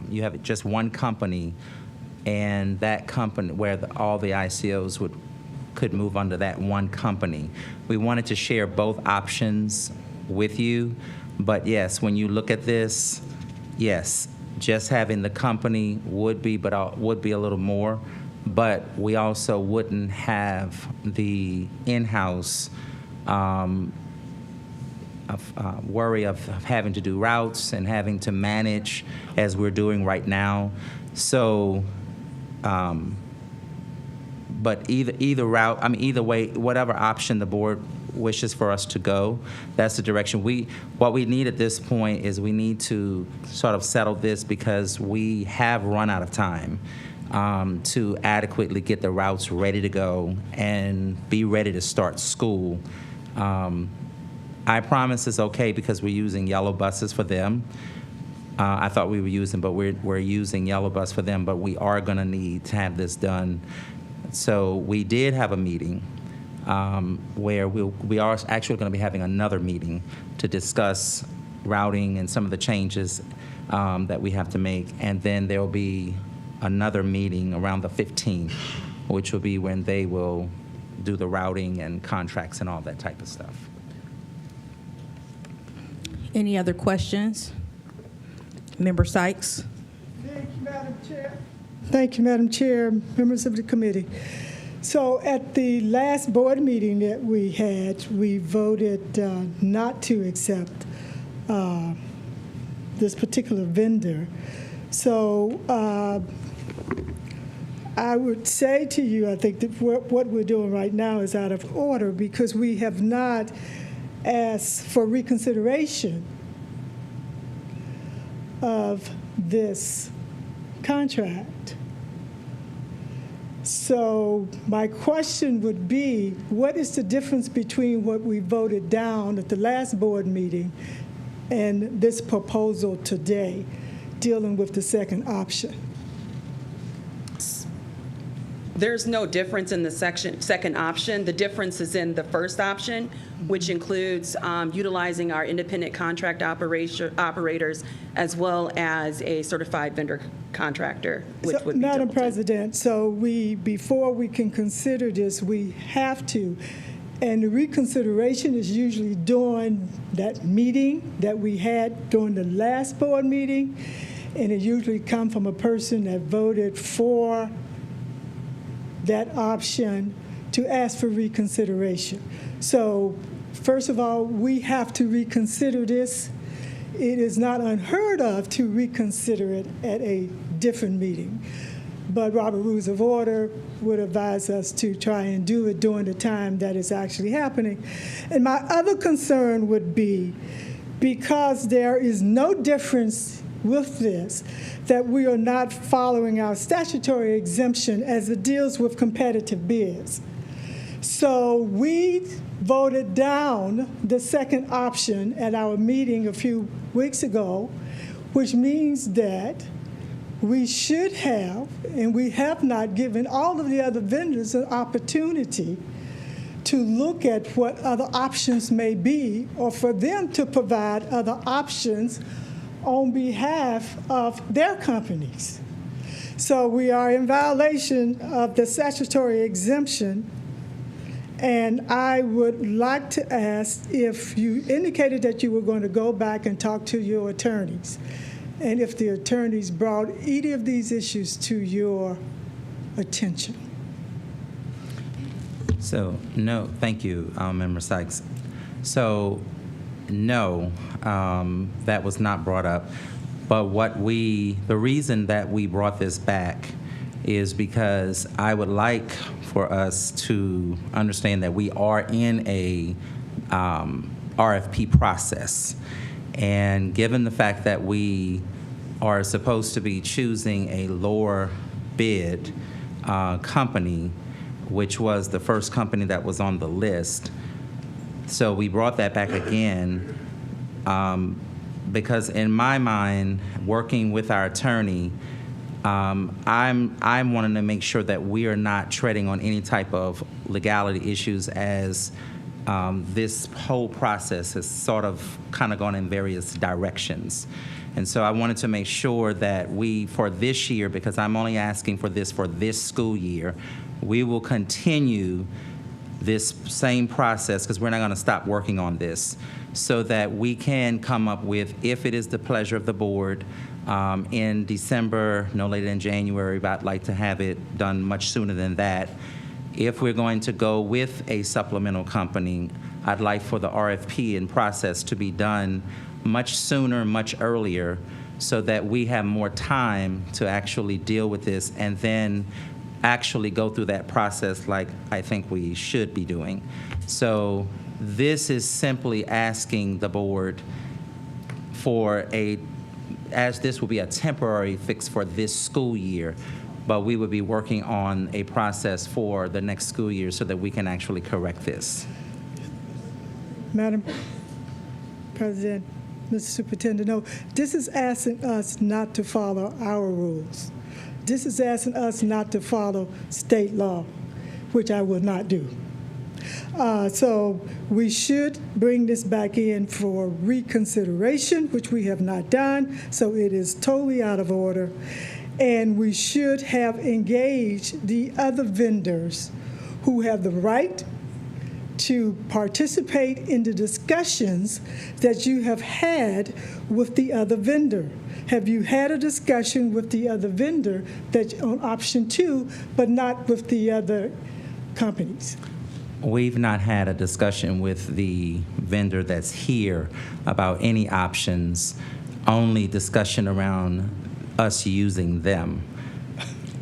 Speaker 13: you have just one company, and that company where all the ICOs could move under that one company. We wanted to share both options with you, but yes, when you look at this, yes, just having the company would be a little more, but we also wouldn't have the in-house worry of having to do routes and having to manage as we're doing right now. So, but either route, either way, whatever option the board wishes for us to go, that's the direction. What we need at this point is we need to sort of settle this because we have run out of time to adequately get the routes ready to go and be ready to start school. I Promise is okay because we're using yellow buses for them. I thought we were using, but we're using yellow bus for them, but we are going to need to have this done. So we did have a meeting where we are actually going to be having another meeting to discuss routing and some of the changes that we have to make. And then there will be another meeting around the 15th, which will be when they will do the routing and contracts and all that type of stuff.
Speaker 1: Any other questions? Member Sykes?
Speaker 15: Thank you, Madam Chair. Thank you, Madam Chair, members of the committee. So at the last board meeting that we had, we voted not to accept this particular vendor. So I would say to you, I think that what we're doing right now is out of order because we have not asked for reconsideration of this contract. So my question would be, what is the difference between what we voted down at the last board meeting and this proposal today dealing with the second option?
Speaker 17: There's no difference in the second option. The difference is in the first option, which includes utilizing our independent contract operators as well as a certified vendor contractor, which would be
Speaker 15: Madam
Speaker 17: Templeton.
Speaker 15: President, so before we can consider this, we have to, and the reconsideration is usually during that meeting that we had during the last board meeting, and it usually comes from a person that voted for that option to ask for reconsideration. So first of all, we have to reconsider this. It is not unheard of to reconsider it at a different meeting. But Robert Rules of Order would advise us to try and do it during the time that is actually happening. And my other concern would be, because there is no difference with this, that we are not following our statutory exemption as it deals with competitive bids. So we voted down the second option at our meeting a few weeks ago, which means that we should have, and we have not given all of the other vendors an opportunity to look at what other options may be, or for them to provide other options on behalf of their companies. So we are in violation of the statutory exemption, and I would like to ask if you indicated that you were going to go back and talk to your attorneys, and if the attorneys brought either of these issues to your attention.
Speaker 13: So, no, thank you, Member Sykes. So, no, that was not brought up. But the reason that we brought this back is because I would like for us to understand that we are in a RFP process. And given the fact that we are supposed to be choosing a lower bid company, which was the first company that was on the list, so we brought that back again because in my mind, working with our attorney, I'm wanting to make sure that we are not treading on any type of legality issues as this whole process has sort of kind of gone in various directions. And so I wanted to make sure that we, for this year, because I'm only asking for this school year, we will continue this same process, because we're not going to stop working on this, so that we can come up with, if it is the pleasure of the board, in December, no later than January, but I'd like to have it done much sooner than that. If we're going to go with a supplemental company, I'd like for the RFP and process to be done much sooner, much earlier, so that we have more time to actually deal with this and then actually go through that process like I think we should be doing. So this is simply asking the board for as this will be a temporary fix for this school year, but we would be working on a process for the next school year so that we can actually correct this.
Speaker 15: Madam President, Mr. Superintendent, no, this is asking us not to follow our rules. This is asking us not to follow state law, which I will not do. So we should bring this back in for reconsideration, which we have not done, so it is totally out of order. And we should have engaged the other vendors who have the right to participate in the discussions that you have had with the other vendor. Have you had a discussion with the other vendor that on option 2, but not with the other companies?
Speaker 13: We've not had a discussion with the vendor that's here about any options, only discussion around us using them.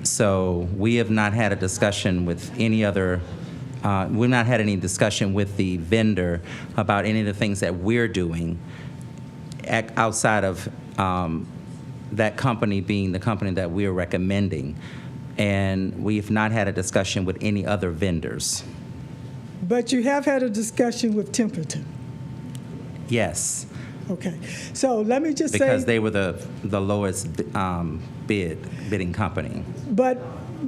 Speaker 13: So we have not had a discussion with any other, we've not had any discussion with the vendor about any of the things that we're doing outside of that company being the company that we're recommending. And we've not had a discussion with any other vendors.
Speaker 15: But you have had a discussion with Templeton.
Speaker 13: Yes.
Speaker 15: Okay. So let me just say.
Speaker 13: Because they were the lowest bidding company.
Speaker 15: But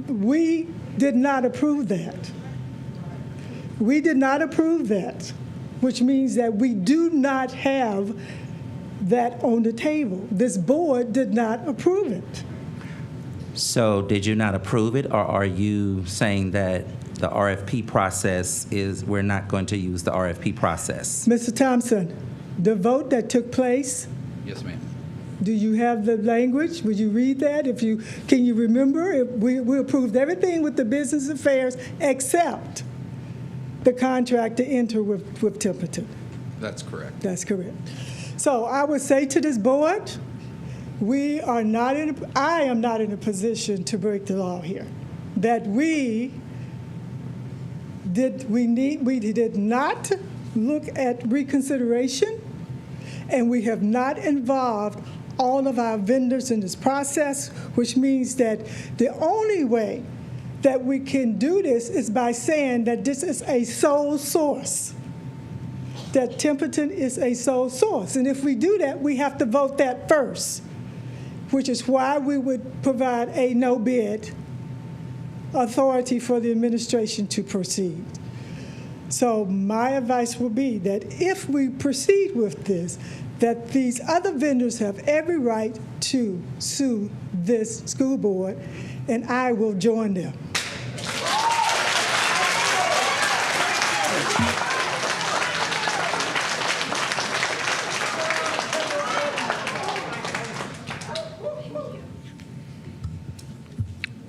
Speaker 15: we did not approve that. We did not approve that, which means that we do not have that on the table. This board did not approve it.
Speaker 13: So did you not approve it, or are you saying that the RFP process is, we're not going to use the RFP process?
Speaker 15: Mr. Thompson, the vote that took place.
Speaker 2: Yes, ma'am.
Speaker 15: Do you have the language? Would you read that? Can you remember? We approved everything with the business affairs except the contract to enter with Templeton.
Speaker 2: That's correct.
Speaker 15: That's correct. So I would say to this board, I am not in a position to break the law here. That we did not look at reconsideration, and we have not involved all of our vendors in this process, which means that the only way that we can do this is by saying that this is a sole source, that Templeton is a sole source. And if we do that, we have to vote that first, which is why we would provide a no bid authority for the administration to proceed. So my advice will be that if we proceed with this, that these other vendors have every right to sue this school board, and I will join them.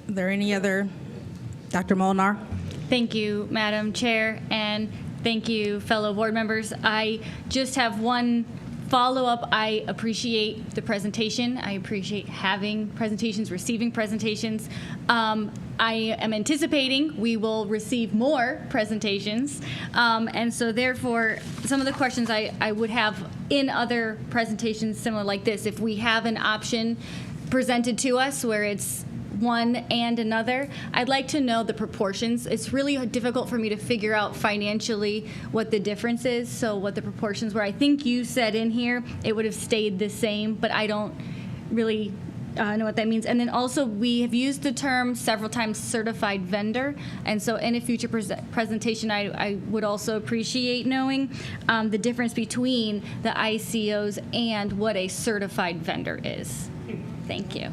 Speaker 1: Are there any other? Dr. Molnar?
Speaker 3: Thank you, Madam Chair, and thank you, fellow board members. I just have one Follow-up, I appreciate the presentation. I appreciate having presentations, receiving presentations. I am anticipating we will receive more presentations. And so therefore, some of the questions I would have in other presentations similar like this, if we have an option presented to us where it's one and another, I'd like to know the proportions. It's really difficult for me to figure out financially what the difference is, so what the proportions were. I think you said in here it would have stayed the same, but I don't really know what that means. And then also, we have used the term several times, certified vendor, and so in a future presentation, I would also appreciate knowing the difference between the ICOs and what a certified vendor is. Thank you.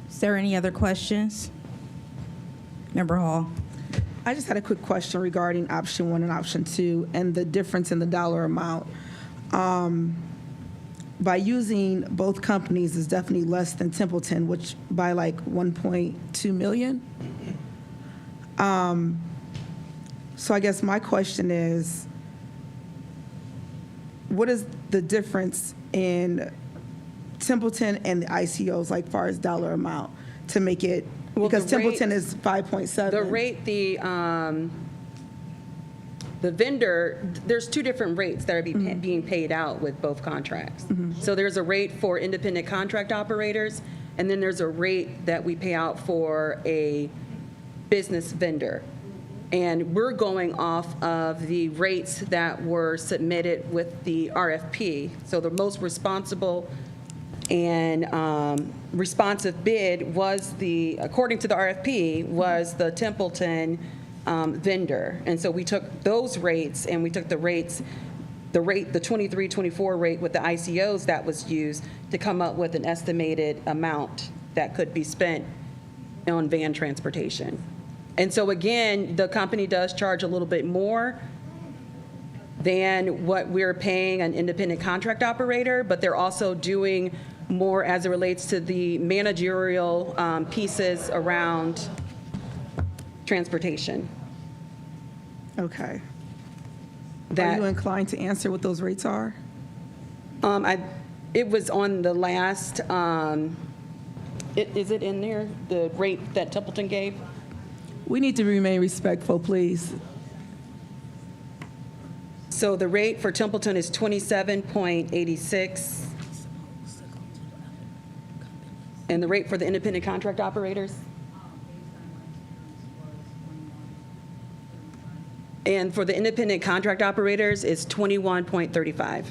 Speaker 1: Is there any other questions? Member Hall.
Speaker 5: I just had a quick question regarding option 1 and option 2 and the difference in the dollar amount. By using both companies is definitely less than Templeton, which by like 1.2 million. So I guess my question is, what is the difference in Templeton and the ICOs, like far as dollar amount, to make it,
Speaker 17: Well,
Speaker 5: because
Speaker 17: the
Speaker 5: Templeton
Speaker 17: rate-
Speaker 5: is 5.7.
Speaker 17: The rate, the vendor, there's two different rates that are being paid out with both contracts. So there's a rate for independent contract operators, and then there's a rate that we pay out for a business vendor. And we're going off of the rates that were submitted with the RFP. So the most responsible and responsive bid was according to the RFP, was the Templeton vendor. And so we took those rates and we took the 23-24 rate with the ICOs that was used to come up with an estimated amount that could be spent on van transportation. And so again, the company does charge a little bit more than what we're paying an independent contract operator, but they're also doing more as it relates to the managerial pieces around transportation.
Speaker 5: Okay. Are you inclined to answer what those rates are?
Speaker 17: It was on the last, is it in there, the rate that Templeton gave?
Speaker 5: We need to remain respectful, please.
Speaker 17: So the rate for Templeton is 27.86. And the rate for the independent contract operators? And for the independent contract operators, it's 21.35.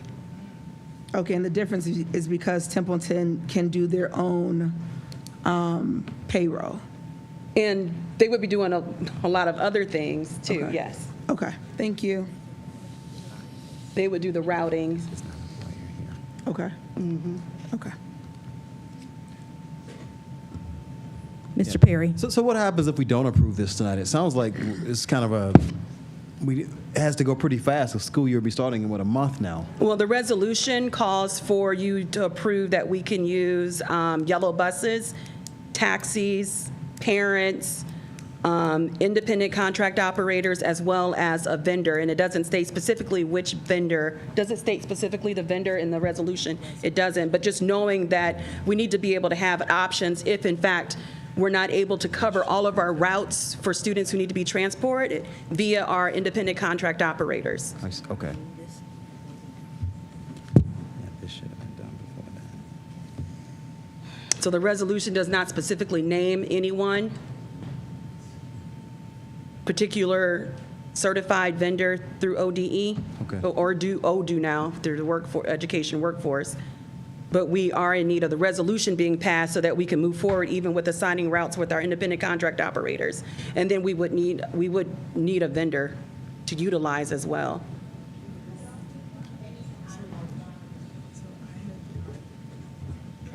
Speaker 5: Okay, and the difference is because Templeton can do their own payroll.
Speaker 17: And they would be doing a lot of other things too,
Speaker 5: Okay.
Speaker 17: yes.
Speaker 5: Okay, thank you.
Speaker 17: They would do the routing.
Speaker 5: Okay. Okay.
Speaker 1: Mr. Perry.
Speaker 14: So what happens if we don't approve this tonight? It sounds like it's kind of it has to go pretty fast. The school year will be starting in, a month now?
Speaker 17: Well, the resolution calls for you to approve that we can use yellow buses, taxis, parents, independent contract operators, as well as a vendor. And it doesn't state specifically which vendor. Does it state specifically the vendor in the resolution? It doesn't. But just knowing that we need to be able to have options if, in fact, we're not able to cover all of our routes for students who need to be transported via our independent contract operators.
Speaker 14: Okay.
Speaker 13: This should have been done before that.
Speaker 17: So the resolution does not specifically name anyone particular certified vendor through ODE,
Speaker 14: Okay.
Speaker 17: or do ODU now through the education workforce. But we are in need of the resolution being passed so that we can move forward even with assigning routes with our independent contract operators. And then we would need a vendor to utilize as well.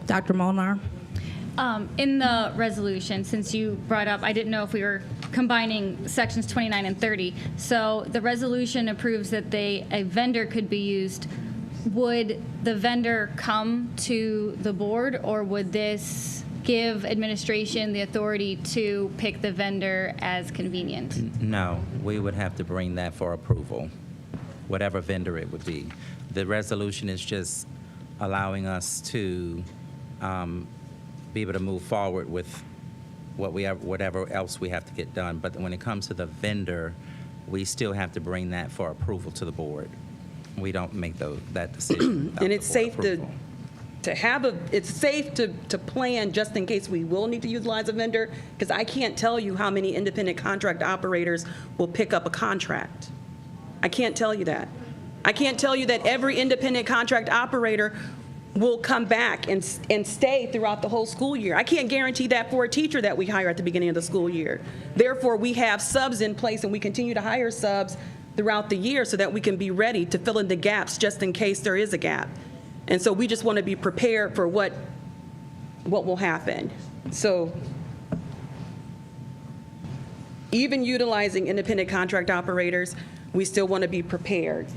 Speaker 1: Dr. Molnar.
Speaker 3: In the resolution, since you brought up, I didn't know if we were combining sections 29 and 30. So the resolution approves that a vendor could be used. Would the vendor come to the board, or would this give administration the authority to pick the vendor as convenient?
Speaker 13: No, we would have to bring that for approval, whatever vendor it would be. The resolution is just allowing us to be able to move forward with whatever else we have to get done. But when it comes to the vendor, we still have to bring that for approval to the board. We don't make that decision.
Speaker 17: And it's safe it's safe to plan just in case we will need to utilize a vendor, because I can't tell you how many independent contract operators will pick up a contract. I can't tell you that. I can't tell you that every independent contract operator will come back and stay throughout the whole school year. I can't guarantee that for a teacher that we hire at the beginning of the school year. Therefore, we have subs in place, and we continue to hire subs throughout the year so that we can be ready to fill in the gaps just in case there is a gap. And so we just want to be prepared for what will happen. So even utilizing independent contract operators, we still want to be prepared.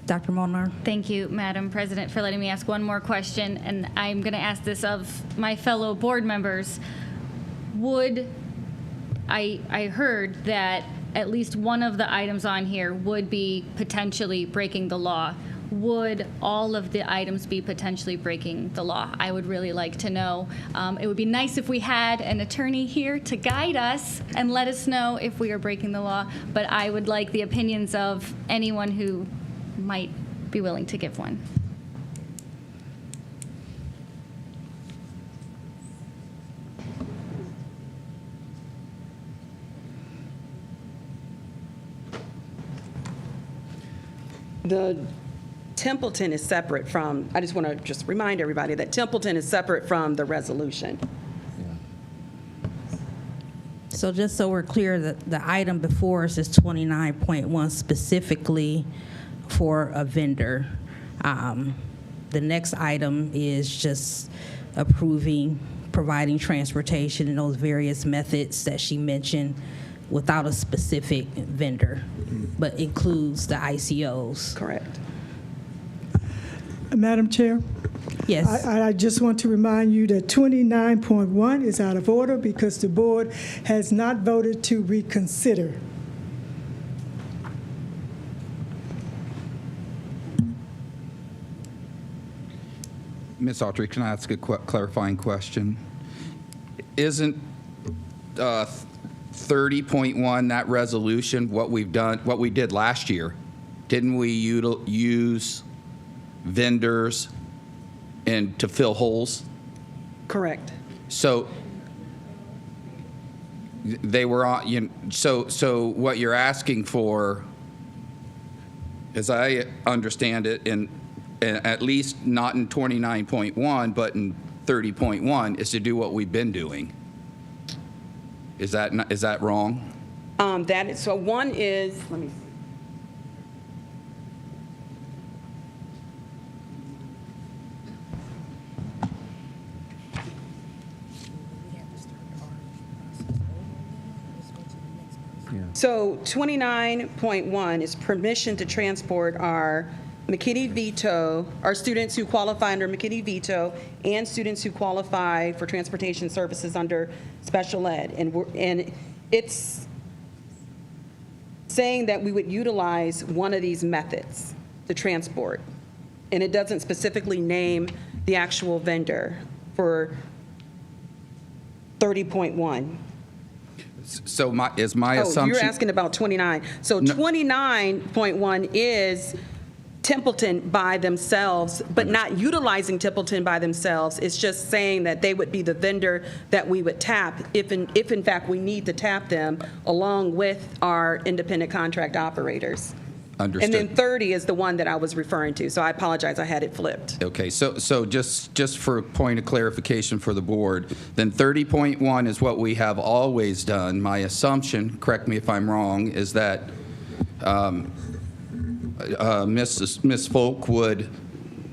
Speaker 1: Dr. Molnar.
Speaker 3: Thank you, Madam President, for letting me ask one more question, and I'm going to ask this of my fellow board members. I heard that at least one of the items on here would be potentially breaking the law. Would all of the items be potentially breaking the law? I would really like to know. It would be nice if we had an attorney here to guide us and let us know if we are breaking the law, but I would like the opinions of anyone who might be willing to give one.
Speaker 17: The Templeton is separate from, I just want to remind everybody that Templeton is separate from the resolution.
Speaker 1: So just so we're clear, the item before us is 29.1 specifically for a vendor. The next item is just providing transportation in those various methods that she mentioned without a specific vendor, but includes the ICOs.
Speaker 17: Correct.
Speaker 15: Madam Chair?
Speaker 1: Yes.
Speaker 15: I just want to remind you that 29.1 is out of order because the board has not voted to reconsider.
Speaker 18: Ms. Autry, can I ask a clarifying question? Isn't 30.1 that resolution what we did last year? Didn't we use vendors to fill holes?
Speaker 17: Correct.
Speaker 18: So they were on. So what you're asking for, as I understand it, and at least not in 29.1, but in 30.1, is to do what we've been doing. Is that wrong?
Speaker 17: So one is, let me see. So 29.1 is permission to transport our McKinney-Vito, our students who qualify under McKinney-Vito, and students who qualify for transportation services under special ed. And it's saying that we would utilize one of these methods to transport. And it doesn't specifically name the actual vendor for 30.1.
Speaker 18: So is my assumption?
Speaker 17: You're asking about 29. So 29.1 is Templeton by themselves, but not utilizing Templeton by themselves. It's just saying that they would be the vendor that we would tap if in fact we need to tap them along with our independent contract operators.
Speaker 18: Understood.
Speaker 17: And then 30 is the one that I was referring to. So I apologize, I had it flipped.
Speaker 18: Okay, so just for a point of clarification for the board, then 30.1 is what we have always done. My assumption, correct me if I'm wrong, is that Ms. Folk would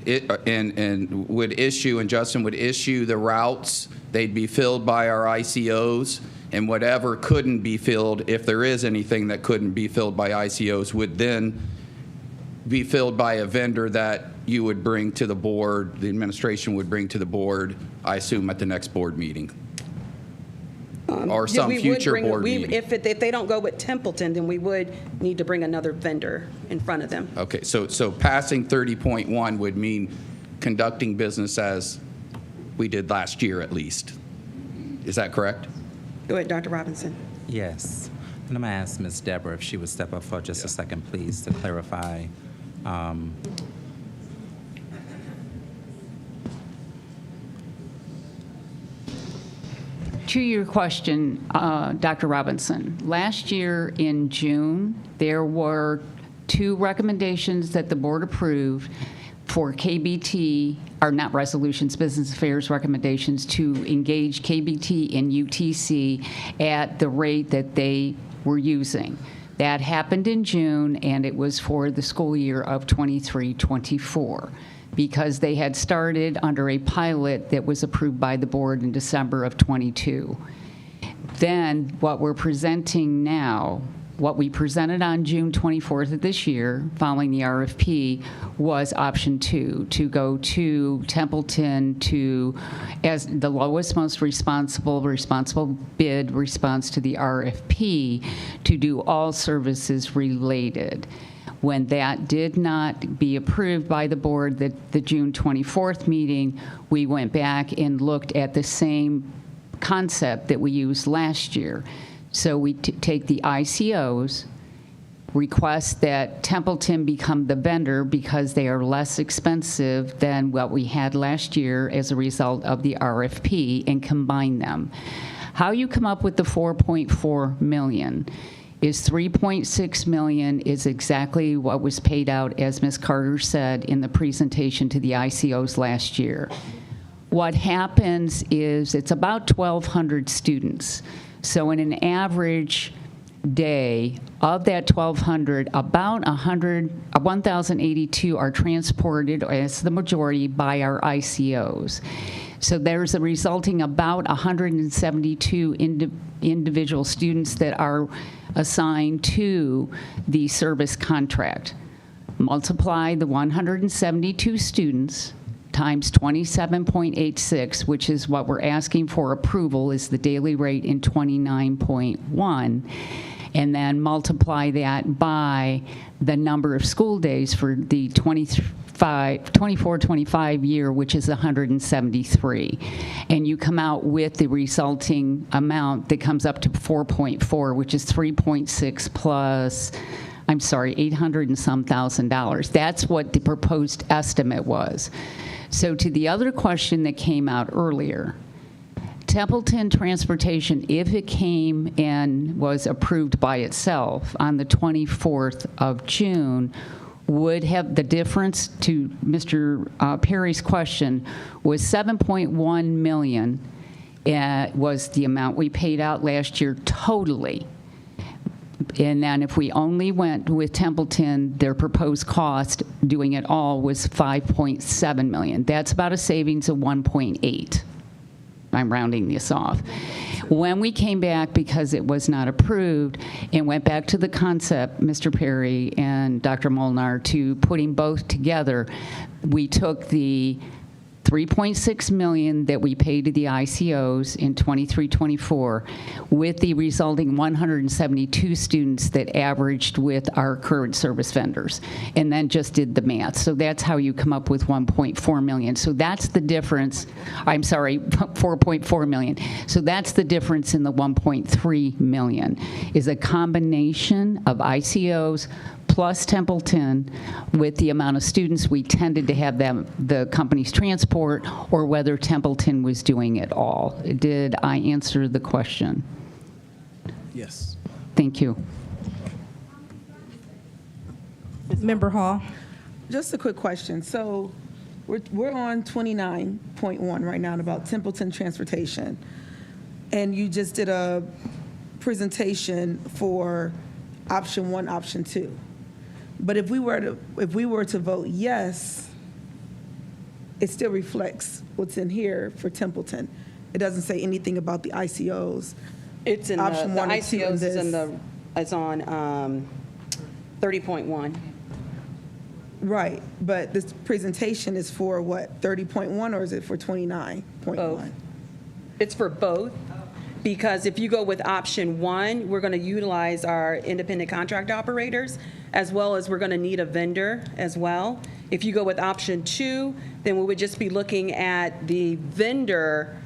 Speaker 18: issue, and Justin would issue the routes. They'd be filled by our ICOs, and whatever couldn't be filled, if there is anything that couldn't be filled by ICOs, would then be filled by a vendor that you would bring to the board, the administration would bring to the board, I assume, at the next board meeting? Or some
Speaker 17: We would
Speaker 18: future
Speaker 17: bring-
Speaker 18: board
Speaker 17: we-
Speaker 18: meeting?
Speaker 17: If they don't go with Templeton, then we would need to bring another vendor in front of them.
Speaker 18: Okay, so passing 30.1 would mean conducting business as we did last year at least. Is that correct?
Speaker 17: Go ahead, Dr. Robinson.
Speaker 13: Yes. And I'm going to ask Ms. Deborah if she would step up for just a second, please, to clarify.
Speaker 19: To your question, Dr. Robinson, last year in June, there were 2 recommendations that the board approved for KBT, or not resolutions, business affairs recommendations, to engage KBT and UTC at the rate that they were using. That happened in June, and it was for the school year of 23-24, because they had started under a pilot that was approved by the board in December of 22. Then what we're presenting now, what we presented on June 24th of this year, following the RFP, was option 2, to go to Templeton to, as the lowest, most responsible bid response to the RFP, to do all services related. When that did not be approved by the board, the June 24th meeting, we went back and looked at the same concept that we used last year. So we take the ICOs, request that Templeton become the vendor because they are less expensive than what we had last year as a result of the RFP, and combine them. How you come up with the 4.4 million is 3.6 million is exactly what was paid out, as Ms. Carter said in the presentation to the ICOs last year. What happens is it's about 1,200 students. So in an average day, of that 1,200, about 1,082 are transported, as the majority, by our ICOs. So there's a resulting about 172 individual students that are assigned to the service contract. Multiply the 172 students times 27.86, which is what we're asking for approval, is the daily rate in 29.1, and then multiply that by the number of school days for the 24-25 year, which is 173. And you come out with the resulting amount that comes up to 4.4, which is 3.6 plus, I'm sorry, 800 and some $1,000. That's what the proposed estimate was. So to the other question that came out earlier, Templeton Transportation, if it came and was approved by itself on the 24th of June, would have the difference, to Mr. Perry's question, was 7.1 million was the amount we paid out last year totally. And then if we only went with Templeton, their proposed cost, doing it all, was 5.7 million. That's about a savings of 1.8. I'm rounding this off. When we came back, because it was not approved, and went back to the concept, Mr. Perry and Dr. Molnar, to putting both together, we took the 3.6 million that we paid to the ICOs in 23-24 with the resulting 172 students that averaged with our current service vendors, and then just did the math. So that's how you come up with 1.4 million. So that's the difference. I'm sorry, 4.4 million. So that's the difference in the 1.3 million, is a combination of ICOs plus Templeton with the amount of students we tended to have them, the companies transport, or whether Templeton was doing it all. Did I answer the question?
Speaker 14: Yes.
Speaker 19: Thank you.
Speaker 1: Member Hall.
Speaker 5: Just a quick question. So we're on 29.1 right now about Templeton Transportation. And you just did a presentation for option 1, option 2. But if we were to vote yes, it still reflects what's in here for Templeton. It doesn't say anything about the ICOs.
Speaker 17: It's in
Speaker 5: Option
Speaker 17: the
Speaker 5: 1 and 2 in
Speaker 17: ICOs
Speaker 5: this.
Speaker 17: is on 30.1.
Speaker 5: Right, but this presentation is for what, 30.1, or is it for 29.1?
Speaker 17: It's for both, because if you go with option 1, we're going to utilize our independent contract operators, as well as we're going to need a vendor as well. If you go with option 2, then we would just be looking at the vendor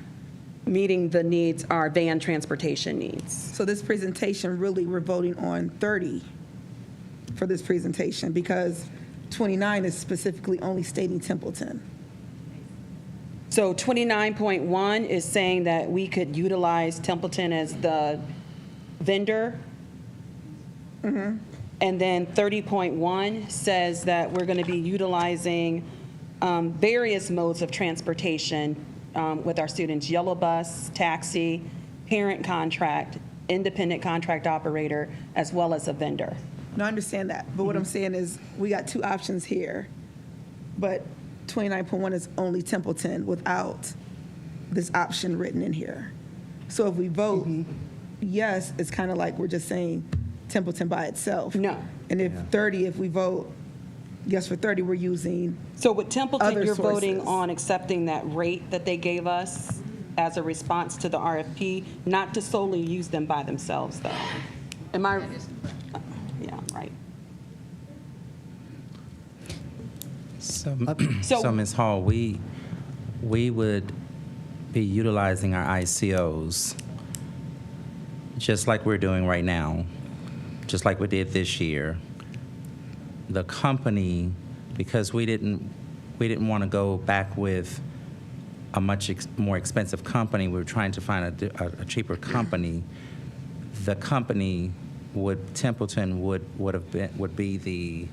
Speaker 17: meeting the needs, our van transportation needs.
Speaker 5: So this presentation, really, we're voting on 30 for this presentation, because 29 is specifically only stating Templeton.
Speaker 17: So 29.1 is saying that we could utilize Templeton as the vendor. And then 30.1 says that we're going to be utilizing various modes of transportation with our students: yellow bus, taxi, parent contract, independent contract operator, as well as a vendor.
Speaker 5: No, I understand that, but what I'm saying is, we got two options here, but 29.1 is only Templeton without this option written in here. So if we vote yes, it's kind of like we're just saying Templeton by itself.
Speaker 17: No.
Speaker 5: And if 30, if we vote yes for 30, we're using
Speaker 17: So with Templeton,
Speaker 5: other
Speaker 17: you're voting
Speaker 5: sources.
Speaker 17: on accepting that rate that they gave us as a response to the RFP, not to solely use them by themselves, though. Am I? Yeah, right.
Speaker 13: So Ms. Hall, we would be utilizing our ICOs just like we're doing right now, just like we did this year. The company, because we didn't want to go back with a much more expensive company, we were trying to find a cheaper company. The company Templeton would be the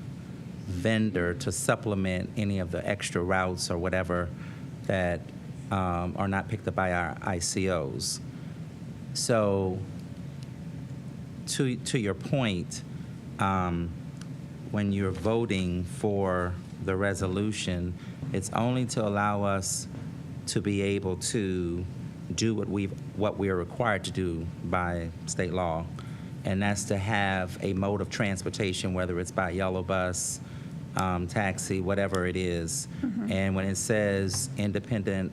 Speaker 13: vendor to supplement any of the extra routes or whatever that are not picked up by our ICOs. So to your point, when you're voting for the resolution, it's only to allow us to be able to do what we are required to do by state law, and that's to have a mode of transportation, whether it's by yellow bus, taxi, whatever it is. And when it says independent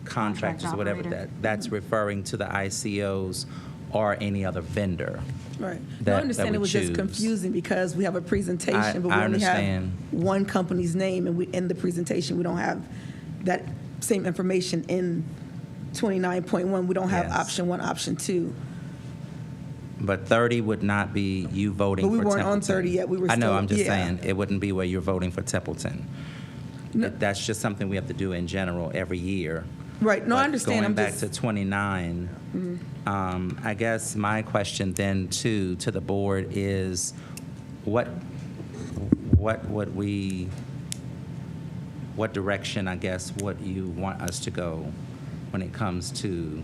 Speaker 13: contractors or whatever, that's referring to the ICOs or any other vendor.
Speaker 5: Right.
Speaker 13: that-
Speaker 5: I understand
Speaker 13: that
Speaker 5: it
Speaker 13: we
Speaker 5: was just
Speaker 13: choose.
Speaker 5: confusing because we have a presentation, but we
Speaker 13: I
Speaker 5: only have
Speaker 13: understand.
Speaker 5: one company's name, and in the presentation, we don't have that same information in 29.1. We don't have
Speaker 13: Yes.
Speaker 5: option 1, option 2.
Speaker 13: But 30 would not be you voting
Speaker 5: But we
Speaker 13: for
Speaker 5: weren't
Speaker 13: Templeton.
Speaker 5: on 30 yet. We were
Speaker 13: I know,
Speaker 5: still-
Speaker 13: I'm just
Speaker 5: yeah.
Speaker 13: saying, it wouldn't be where you're voting for Templeton. That's just something we have to do in general every year.
Speaker 5: Right. No, I
Speaker 13: But
Speaker 5: understand.
Speaker 13: Going
Speaker 5: I'm
Speaker 13: back
Speaker 5: just,
Speaker 13: to 29, I guess my question then to the board is, what direction, I guess, would you want us to go when it comes to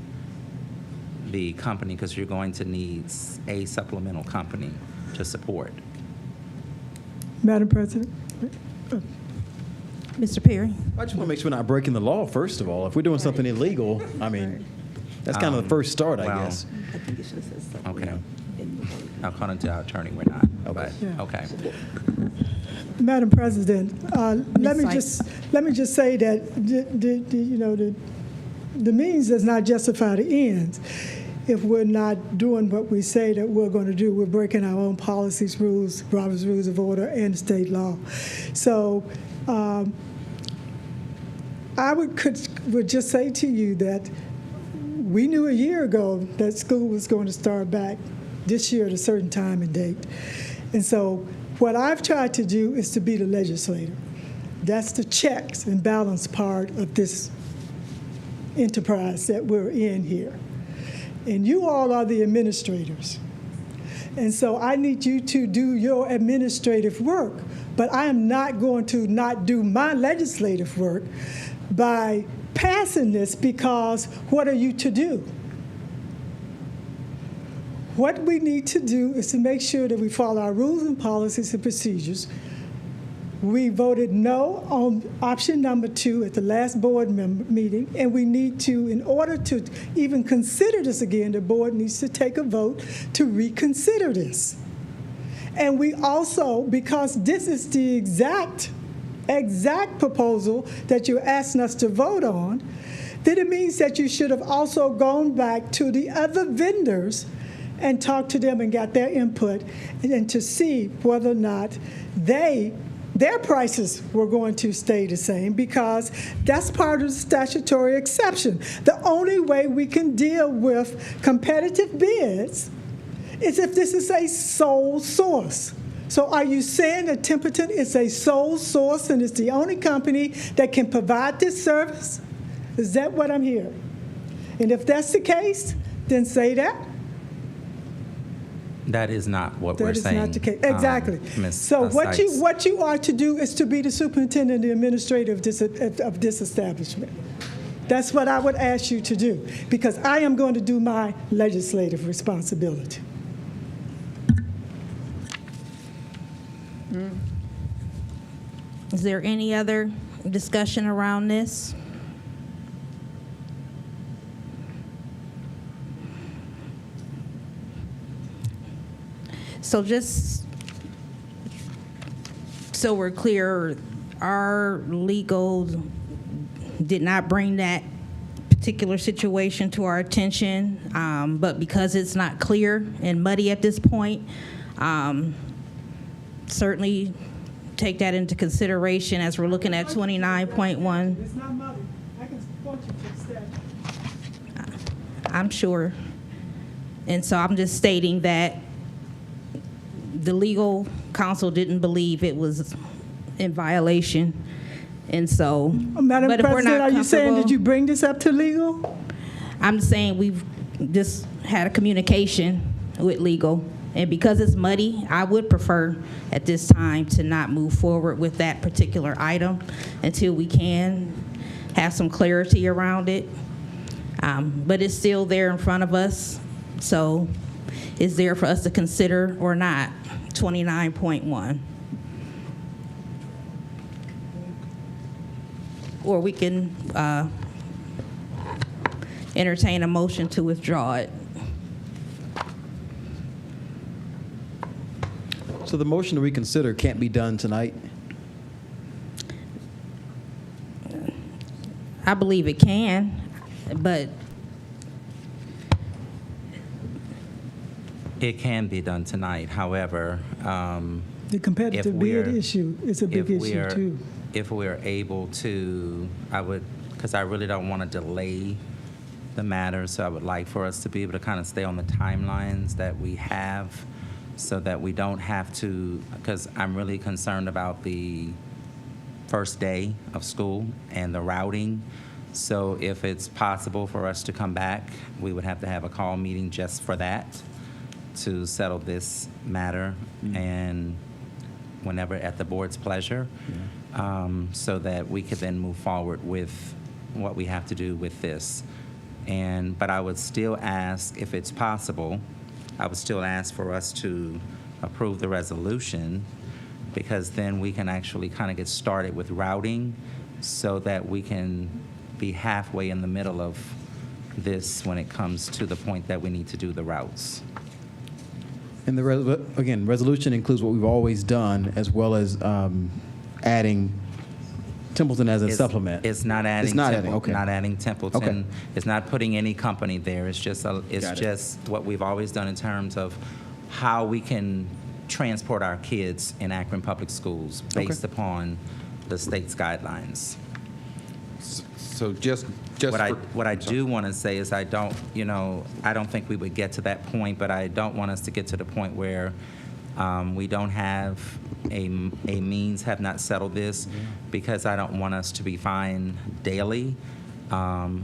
Speaker 13: the company? Because you're going to need a supplemental company to support.
Speaker 15: Madam President?
Speaker 1: Mr. Perry?
Speaker 14: I just want to make sure we're not breaking the law, first of all. If we're doing something illegal, I mean, that's kind of the first start, I
Speaker 13: well,
Speaker 14: guess.
Speaker 5: I think it should have said something.
Speaker 13: Okay. According to our attorney, we're not, but,
Speaker 15: Yeah.
Speaker 13: okay.
Speaker 15: Madam President, let me
Speaker 1: Sykes.
Speaker 15: just say that the means does not justify the ends. If we're not doing what we say that we're going to do, we're breaking our own policies, rules, Robert's Rules of Order, and state law. So I would just say to you that we knew a year ago that school was going to start back this year at a certain time and date. And so what I've tried to do is to be the legislator. That's the checks and balance part of this enterprise that we're in here. And you all are the administrators. And so I need you to do your administrative work. But I am not going to not do my legislative work by passing this, because what are you to do? What we need to do is to make sure that we follow our rules and policies and procedures. We voted no on option number 2 at the last board meeting, and we need to, in order to even consider this again, the board needs to take a vote to reconsider this. And we also, because this is the exact proposal that you're asking us to vote on, then it means that you should have also gone back to the other vendors and talked to them and got their input and to see whether or not their prices were going to stay the same, because that's part of the statutory exception. The only way we can deal with competitive bids is if this is a sole source. So are you saying that Templeton is a sole source and is the only company that can provide this service? Is that what I'm hearing? And if that's the case, then say that.
Speaker 13: That is not what we're saying.
Speaker 15: That is not the case. Exactly.
Speaker 13: Ms.
Speaker 15: So
Speaker 13: Sykes.
Speaker 15: what you are to do is to be the superintendent and the administrator of this establishment. That's what I would ask you to do, because I am going to do my legislative responsibility.
Speaker 1: Is there any other discussion around this? So just so we're clear, our legal did not bring that particular situation to our attention, but because it's not clear and muddy at this point, certainly take that into consideration as we're looking at 29.1.
Speaker 15: It's not muddy. I can point you to the statute.
Speaker 1: I'm sure. And so I'm just stating that the legal counsel didn't believe it was in violation. And so,
Speaker 15: Madam
Speaker 1: but if we're
Speaker 15: President,
Speaker 1: not
Speaker 15: are you saying,
Speaker 1: comfortable-
Speaker 15: did you bring this up to legal?
Speaker 1: I'm saying we've just had a communication with legal. And because it's muddy, I would prefer at this time to not move forward with that particular item until we can have some clarity around it. But it's still there in front of us. So it's there for us to consider or not, 29.1. Or we can entertain a motion to withdraw it.
Speaker 14: So the motion to reconsider can't be done tonight?
Speaker 1: I believe it can, but
Speaker 13: It can be done tonight. However,
Speaker 15: The competitive bid issue is a big issue, too.
Speaker 13: If we're able to, because I really don't want to delay the matter, so I would like for us to be able to kind of stay on the timelines that we have so that we don't have to, because I'm really concerned about the first day of school and the routing. So if it's possible for us to come back, we would have to have a call meeting just for that, to settle this matter, and whenever at the board's pleasure, so that we could then move forward with what we have to do with this. But I would still ask, if it's possible, I would still ask for us to approve the resolution, because then we can actually kind of get started with routing so that we can be halfway in the middle of this when it comes to the point that we need to do the routes.
Speaker 14: And again, resolution includes what we've always done, as well as adding Templeton as a supplement.
Speaker 13: It's not adding.
Speaker 14: It's not adding, okay.
Speaker 13: Not adding Templeton.
Speaker 14: Okay.
Speaker 13: It's not putting any company there. It's just
Speaker 14: Got it.
Speaker 13: just what we've always done in terms of how we can transport our kids in Akron Public Schools based upon the state's guidelines.
Speaker 18: So just
Speaker 13: What I do want to say is I don't think we would get to that point, but I don't want us to get to the point where we don't have a means, have not settled this, because I don't want us to be fined daily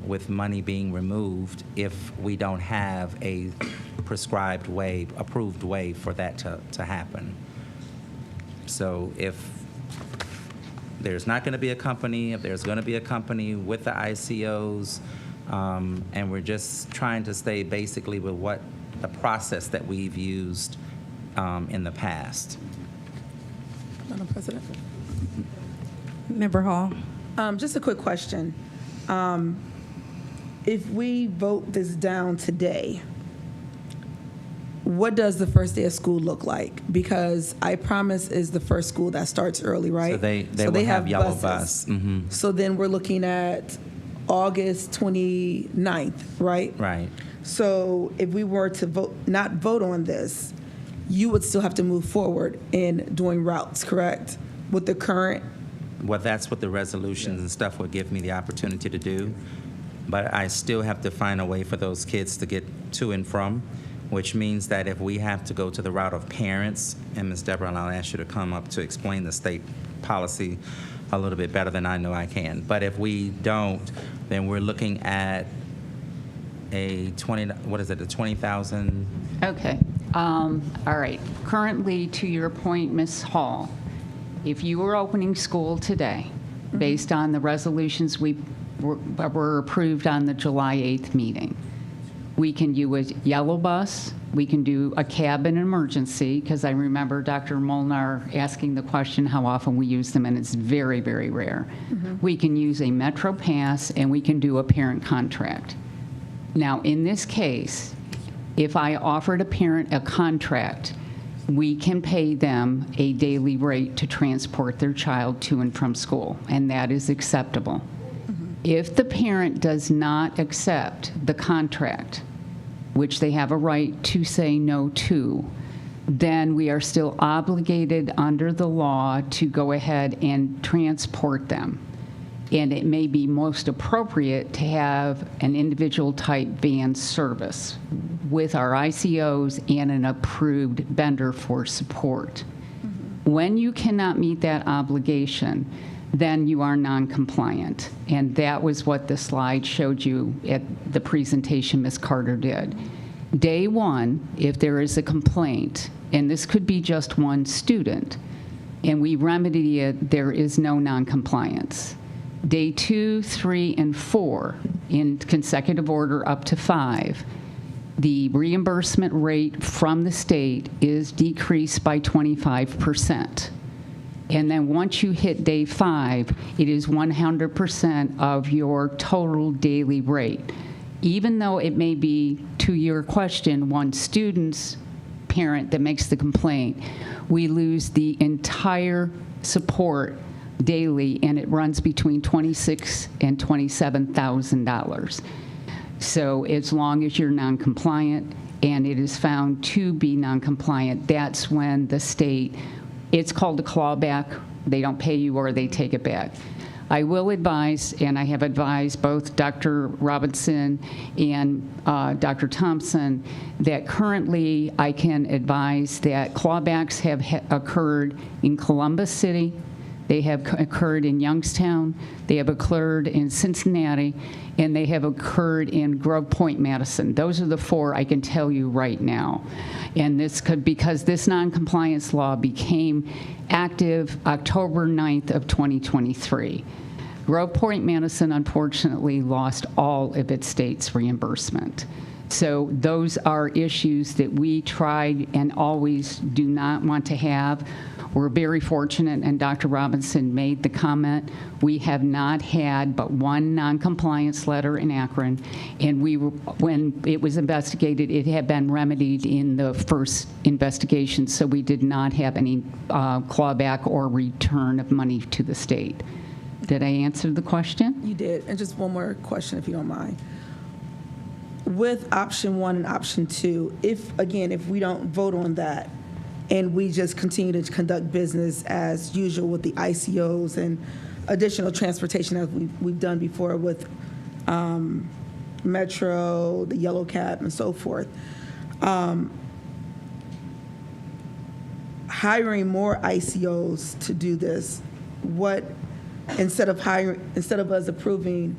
Speaker 13: with money being removed if we don't have a prescribed way, approved way for that to happen. So if there's not going to be a company, if there's going to be a company with the ICOs, and we're just trying to stay basically with what the process that we've used in the past.
Speaker 5: Madam President?
Speaker 1: Member Hall.
Speaker 5: Just a quick question. If we vote this down today, what does the first day of school look like? Because I Promise is the first school that starts early, right?
Speaker 13: So they will have yellow
Speaker 5: buses.
Speaker 13: bus. Mhm.
Speaker 5: So then we're looking at August 29th, right?
Speaker 13: Right.
Speaker 5: So if we were to not vote on this, you would still have to move forward in doing routes, correct? With the current,
Speaker 13: Well, that's what the resolutions and stuff would give me the opportunity to do. But I still have to find a way for those kids to get to and from, which means that if we have to go to the route of parents, and Ms. Deborah, I'll ask you to come up to explain the state policy a little bit better than I know I can. But if we don't, then we're looking at a 20,000?
Speaker 19: Okay. All right. Currently, to your point, Ms. Hall, if you were opening school today, based on the resolutions were approved on the July 8th meeting, we can do a yellow bus, we can do a cab in emergency, because I remember Dr. Molnar asking the question how often we use them, and it's very, very rare. We can use a Metro Pass, and we can do a parent contract. Now, in this case, if I offered a parent a contract, we can pay them a daily rate to transport their child to and from school, and that is acceptable. If the parent does not accept the contract, which they have a right to say no to, then we are still obligated under the law to go ahead and transport them. And it may be most appropriate to have an individual type van service with our ICOs and an approved vendor for support. When you cannot meet that obligation, then you are non-compliant. And that was what the slide showed you at the presentation Ms. Carter did. Day one, if there is a complaint, and this could be just one student, and we remedy it, there is no non-compliance. Day 2, 3, and 4, in consecutive order up to 5, the reimbursement rate from the state is decreased by 25%. And then once you hit day 5, it is 100% of your total daily rate. Even though it may be, to your question, one student's parent that makes the complaint, we lose the entire support daily, and it runs between $26,000 and $27,000. So as long as you're non-compliant and it is found to be non-compliant, that's when the state, it's called a clawback. They don't pay you or they take it back. I will advise, and I have advised both Dr. Robinson and Dr. Thompson, that currently I can advise that clawbacks have occurred in Columbus City, they have occurred in Youngstown, they have occurred in Cincinnati, and they have occurred in Grove Point, Madison. Those are the 4 I can tell you right now. And this could, because this noncompliance law became active October 9th of 2023. Grove Point, Madison, unfortunately, lost all of its state's reimbursement. So those are issues that we tried and always do not want to have. We're very fortunate, and Dr. Robinson made the comment, we have not had but one noncompliance letter in Akron, and when it was investigated, it had been remedied in the first investigation, so we did not have any clawback or return of money to the state. Did I answer the question?
Speaker 5: you did. And just one more question, if you don't mind. With option 1 and option 2, if we don't vote on that, and we just continue to conduct business as usual with the ICOs and additional transportation as we've done before with Metro, the Yellow Cab, and so forth. Hiring more ICOs to do this, instead of us approving,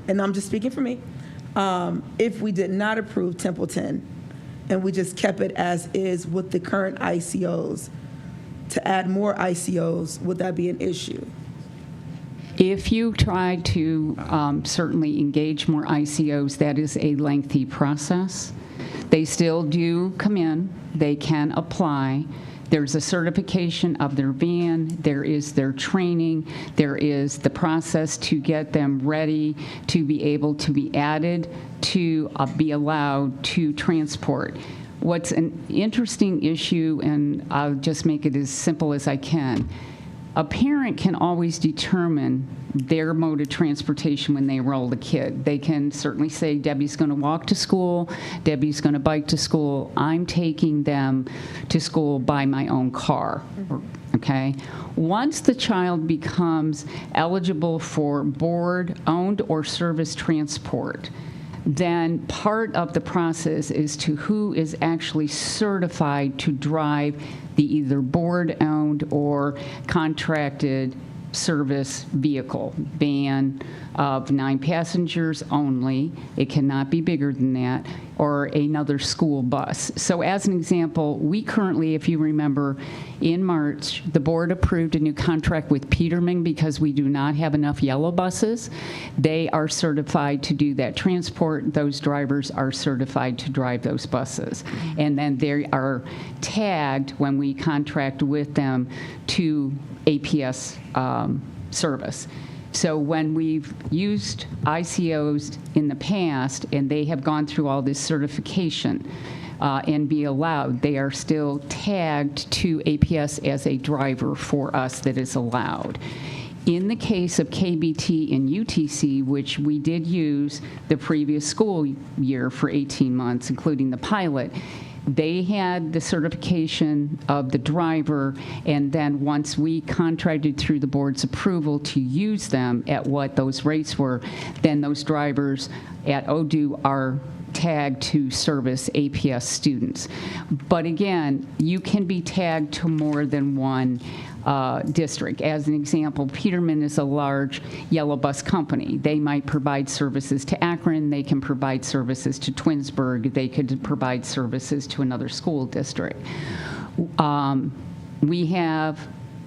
Speaker 5: and I'm just speaking for me, if we did not approve Templeton, and we just kept it as is with the current ICOs, to add more ICOs, would that be an issue?
Speaker 19: If you try to certainly engage more ICOs, that is a lengthy process. They still do come in. They can apply. There's a certification of their van. There is their training. There is the process to get them ready to be able to be added to be allowed to transport. What's an interesting issue, and I'll just make it as simple as I can, a parent can always determine their mode of transportation when they enroll the kid. They can certainly say, Debbie's going to walk to school, Debbie's going to bike to school, I'm taking them to school by my own car, okay? Once the child becomes eligible for board, owned, or service transport, then part of the process is to who is actually certified to drive the either board-owned or contracted service vehicle, van of 9 passengers only. It cannot be bigger than that, or another school bus. So as an example, we currently, if you remember, in March, the board approved a new contract with Peterman because we do not have enough yellow buses. They are certified to do that transport. Those drivers are certified to drive those buses. And then they are tagged when we contract with them to APS service. So when we've used ICOs in the past and they have gone through all this certification and be allowed, they are still tagged to APS as a driver for us that is allowed. In the case of KBT and UTC, which we did use the previous school year for 18 months, including the pilot, they had the certification of the driver, and then once we contracted through the board's approval to use them at what those rates were, then those drivers at ODU are tagged to service APS students. But again, you can be tagged to more than one district. As an example, Peterman is a large yellow bus company. They might provide services to Akron, they can provide services to Twinsburg, they could provide services to another school district. We have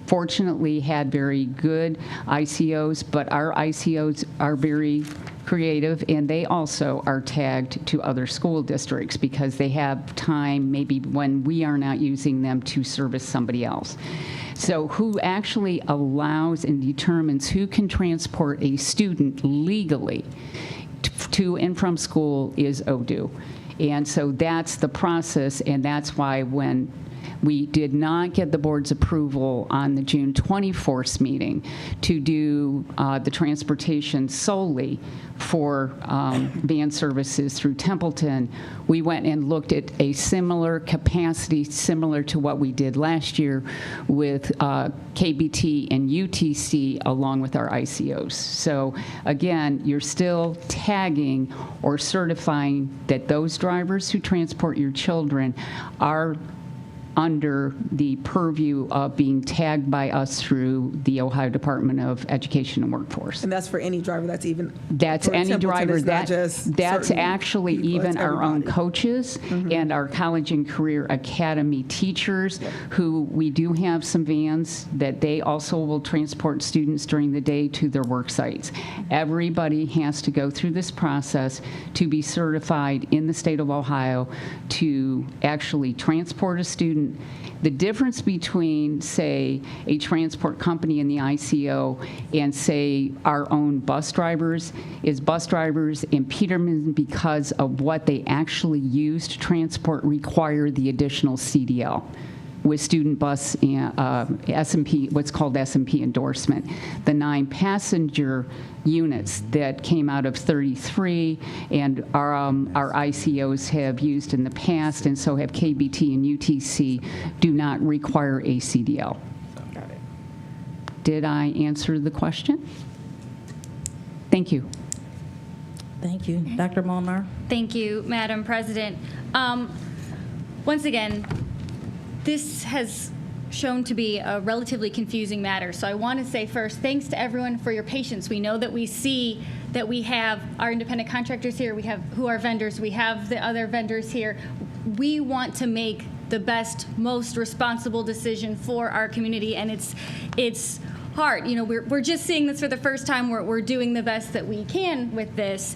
Speaker 19: fortunately had very good ICOs, but our ICOs are very creative, and they also are tagged to other school districts because they have time maybe when we are not using them to service somebody else. So who actually allows and determines who can transport a student legally to and from school is ODU. And so that's the process, and that's why when we did not get the board's approval on the June 24th meeting to do the transportation solely for van services through Templeton. We went and looked at a similar capacity, similar to what we did last year with KBT and UTC along with our ICOs. So again, you're still tagging or certifying that those drivers who transport your children are under the purview of being tagged by us through the Ohio Department of Education and Workforce.
Speaker 5: And that's for any driver, that's even
Speaker 19: That's
Speaker 5: for
Speaker 19: any
Speaker 5: Templeton,
Speaker 19: driver.
Speaker 5: it's not just
Speaker 19: That's
Speaker 5: certain
Speaker 19: actually
Speaker 5: people,
Speaker 19: even
Speaker 5: it's
Speaker 19: our own
Speaker 5: everybody.
Speaker 19: coaches and our college and career academy teachers who we do have some vans that they also will transport students during the day to their work sites. Everybody has to go through this process to be certified in the state of Ohio to actually transport a student. The difference between, say, a transport company in the ICO and, say, our own bus drivers is bus drivers in Peterman, because of what they actually use to transport, require the additional CDL with student bus and S&P, what's called S&P endorsement. The 9 passenger units that came out of 33 and our ICOs have used in the past, and so have KBT and UTC, do not require a CDL.
Speaker 5: Got it.
Speaker 19: Did I answer the question? Thank you.
Speaker 1: Thank you. Dr. Molnar?
Speaker 3: Thank you, Madam President. Once again, this has shown to be a relatively confusing matter. So I want to say first, thanks to everyone for your patience. We know that we see that we have our independent contractors here, we have who are vendors, we have the other vendors here. We want to make the best, most responsible decision for our community, and it's hard. You know, we're just seeing this for the first time. We're doing the best that we can with this,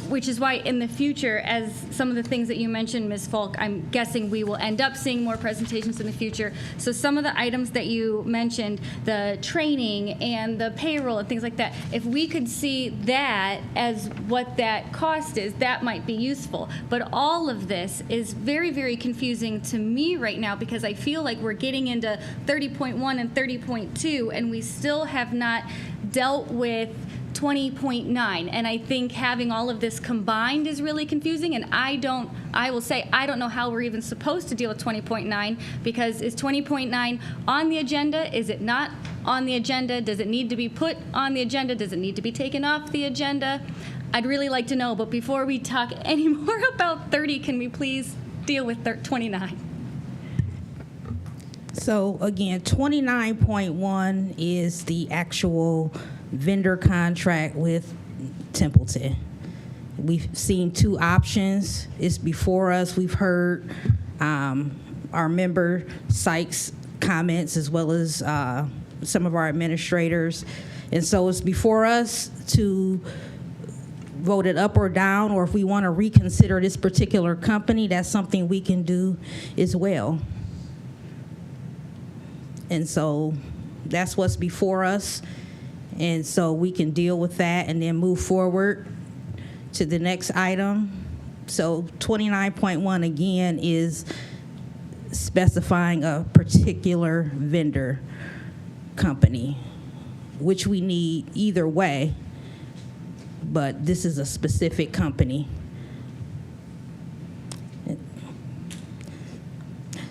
Speaker 3: which is why in the future, as some of the things that you mentioned, Ms. Falk, I'm guessing we will end up seeing more presentations in the future. So some of the items that you mentioned, the training and the payroll and things like that, if we could see that as what that cost is, that might be useful. But all of this is very, very confusing to me right now because I feel like we're getting into 30.1 and 30.2 and we still have not dealt with 20.9, and I think having all of this combined is really confusing, and I will say I don't know how we're even supposed to deal with 20.9, because is 20.9 on the agenda? Is it not on the agenda? Does it need to be put on the agenda? Does it need to be taken off the agenda? I'd really like to know, but before we talk any more about 30, can we please deal with 29?
Speaker 1: So again, 29.1 is the actual vendor contract with Templeton. We've seen two options. It's before us. We've heard our member Sykes' comments as well as some of our administrators. And so it's before us to vote it up or down, or if we want to reconsider this particular company, that's something we can do as well. And so that's what's before us. And so we can deal with that and then move forward to the next item. So 29.1 again is specifying a particular vendor company, which we need either way, but this is a specific company.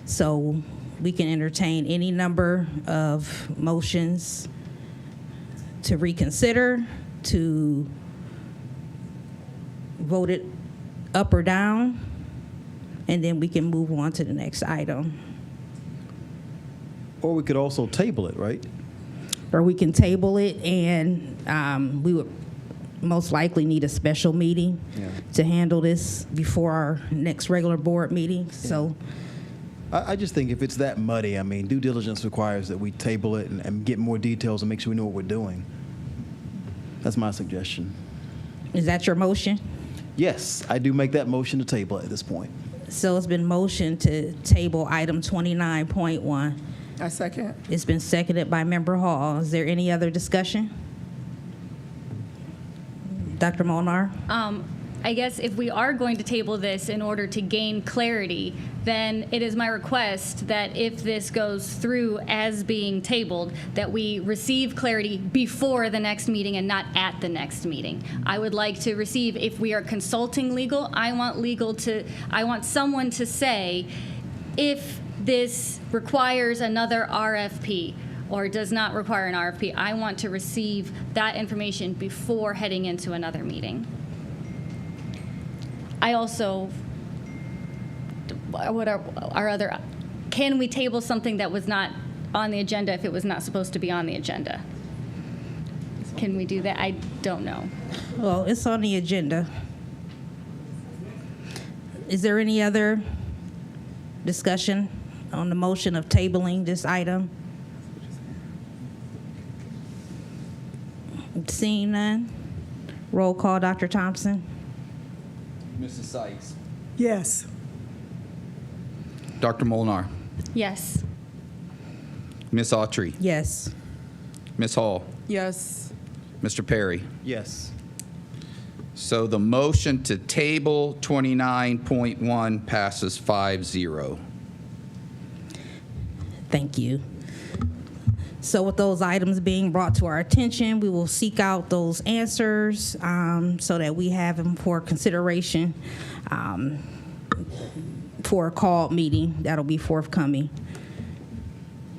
Speaker 1: So we can entertain any number of motions to reconsider, to vote it up or down, and then we can move on to the next item.
Speaker 14: Or we could also table it, right?
Speaker 1: Or we can table it, and we would most likely need a special meeting to handle this before our next regular board meeting. So
Speaker 14: I just think if it's that muddy, I mean, due diligence requires that we table it and get more details and make sure we know what we're doing. That's my suggestion.
Speaker 1: is that your motion?
Speaker 14: Yes, I do make that motion to table at this point.
Speaker 1: So it's been motioned to table item 29.1.
Speaker 5: I second.
Speaker 1: It's been seconded by Member Hall. Is there any other discussion? Dr. Molnar?
Speaker 3: I guess if we are going to table this in order to gain clarity, then it is my request that if this goes through as being tabled, that we receive clarity before the next meeting and not at the next meeting. I would like to receive, if we are consulting legal, I want someone to say if this requires another RFP or does not require an RFP. I want to receive that information before heading into another meeting. I also, what are our other, can we table something that was not on the agenda if it was not supposed to be on the agenda? Can we do that? I don't know.
Speaker 1: Well, it's on the agenda. Is there any other discussion on the motion of tabling this item? Seeing none, roll call, Dr. Thompson.
Speaker 2: Mrs. Sykes.
Speaker 15: Yes.
Speaker 18: Dr. Molnar.
Speaker 3: Yes.
Speaker 18: Ms. Autry.
Speaker 1: Yes.
Speaker 18: Ms. Hall.
Speaker 5: Yes.
Speaker 18: Mr. Perry.
Speaker 14: Yes.
Speaker 18: So the motion to table 29.1 passes 5-0.
Speaker 1: Thank you. So with those items being brought to our attention, we will seek out those answers so that we have them for consideration for a called meeting that'll be forthcoming.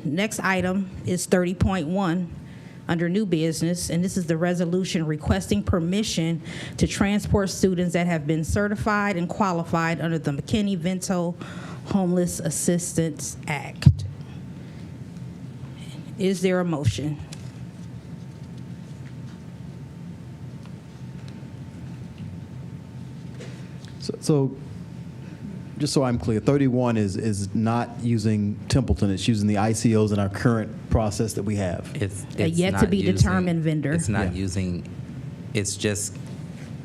Speaker 1: Next item is 30.1 under new business, and this is the resolution requesting permission to transport students that have been certified and qualified under the McKinney-Vento Homeless Assistance Act. Is there a motion?
Speaker 14: So just so I'm clear, 31 is not using Templeton, it's using the ICOs in our current process that we have.
Speaker 13: It's
Speaker 1: yet to
Speaker 13: not
Speaker 1: be
Speaker 13: using-
Speaker 1: determined vendor.
Speaker 13: It's not using, it's just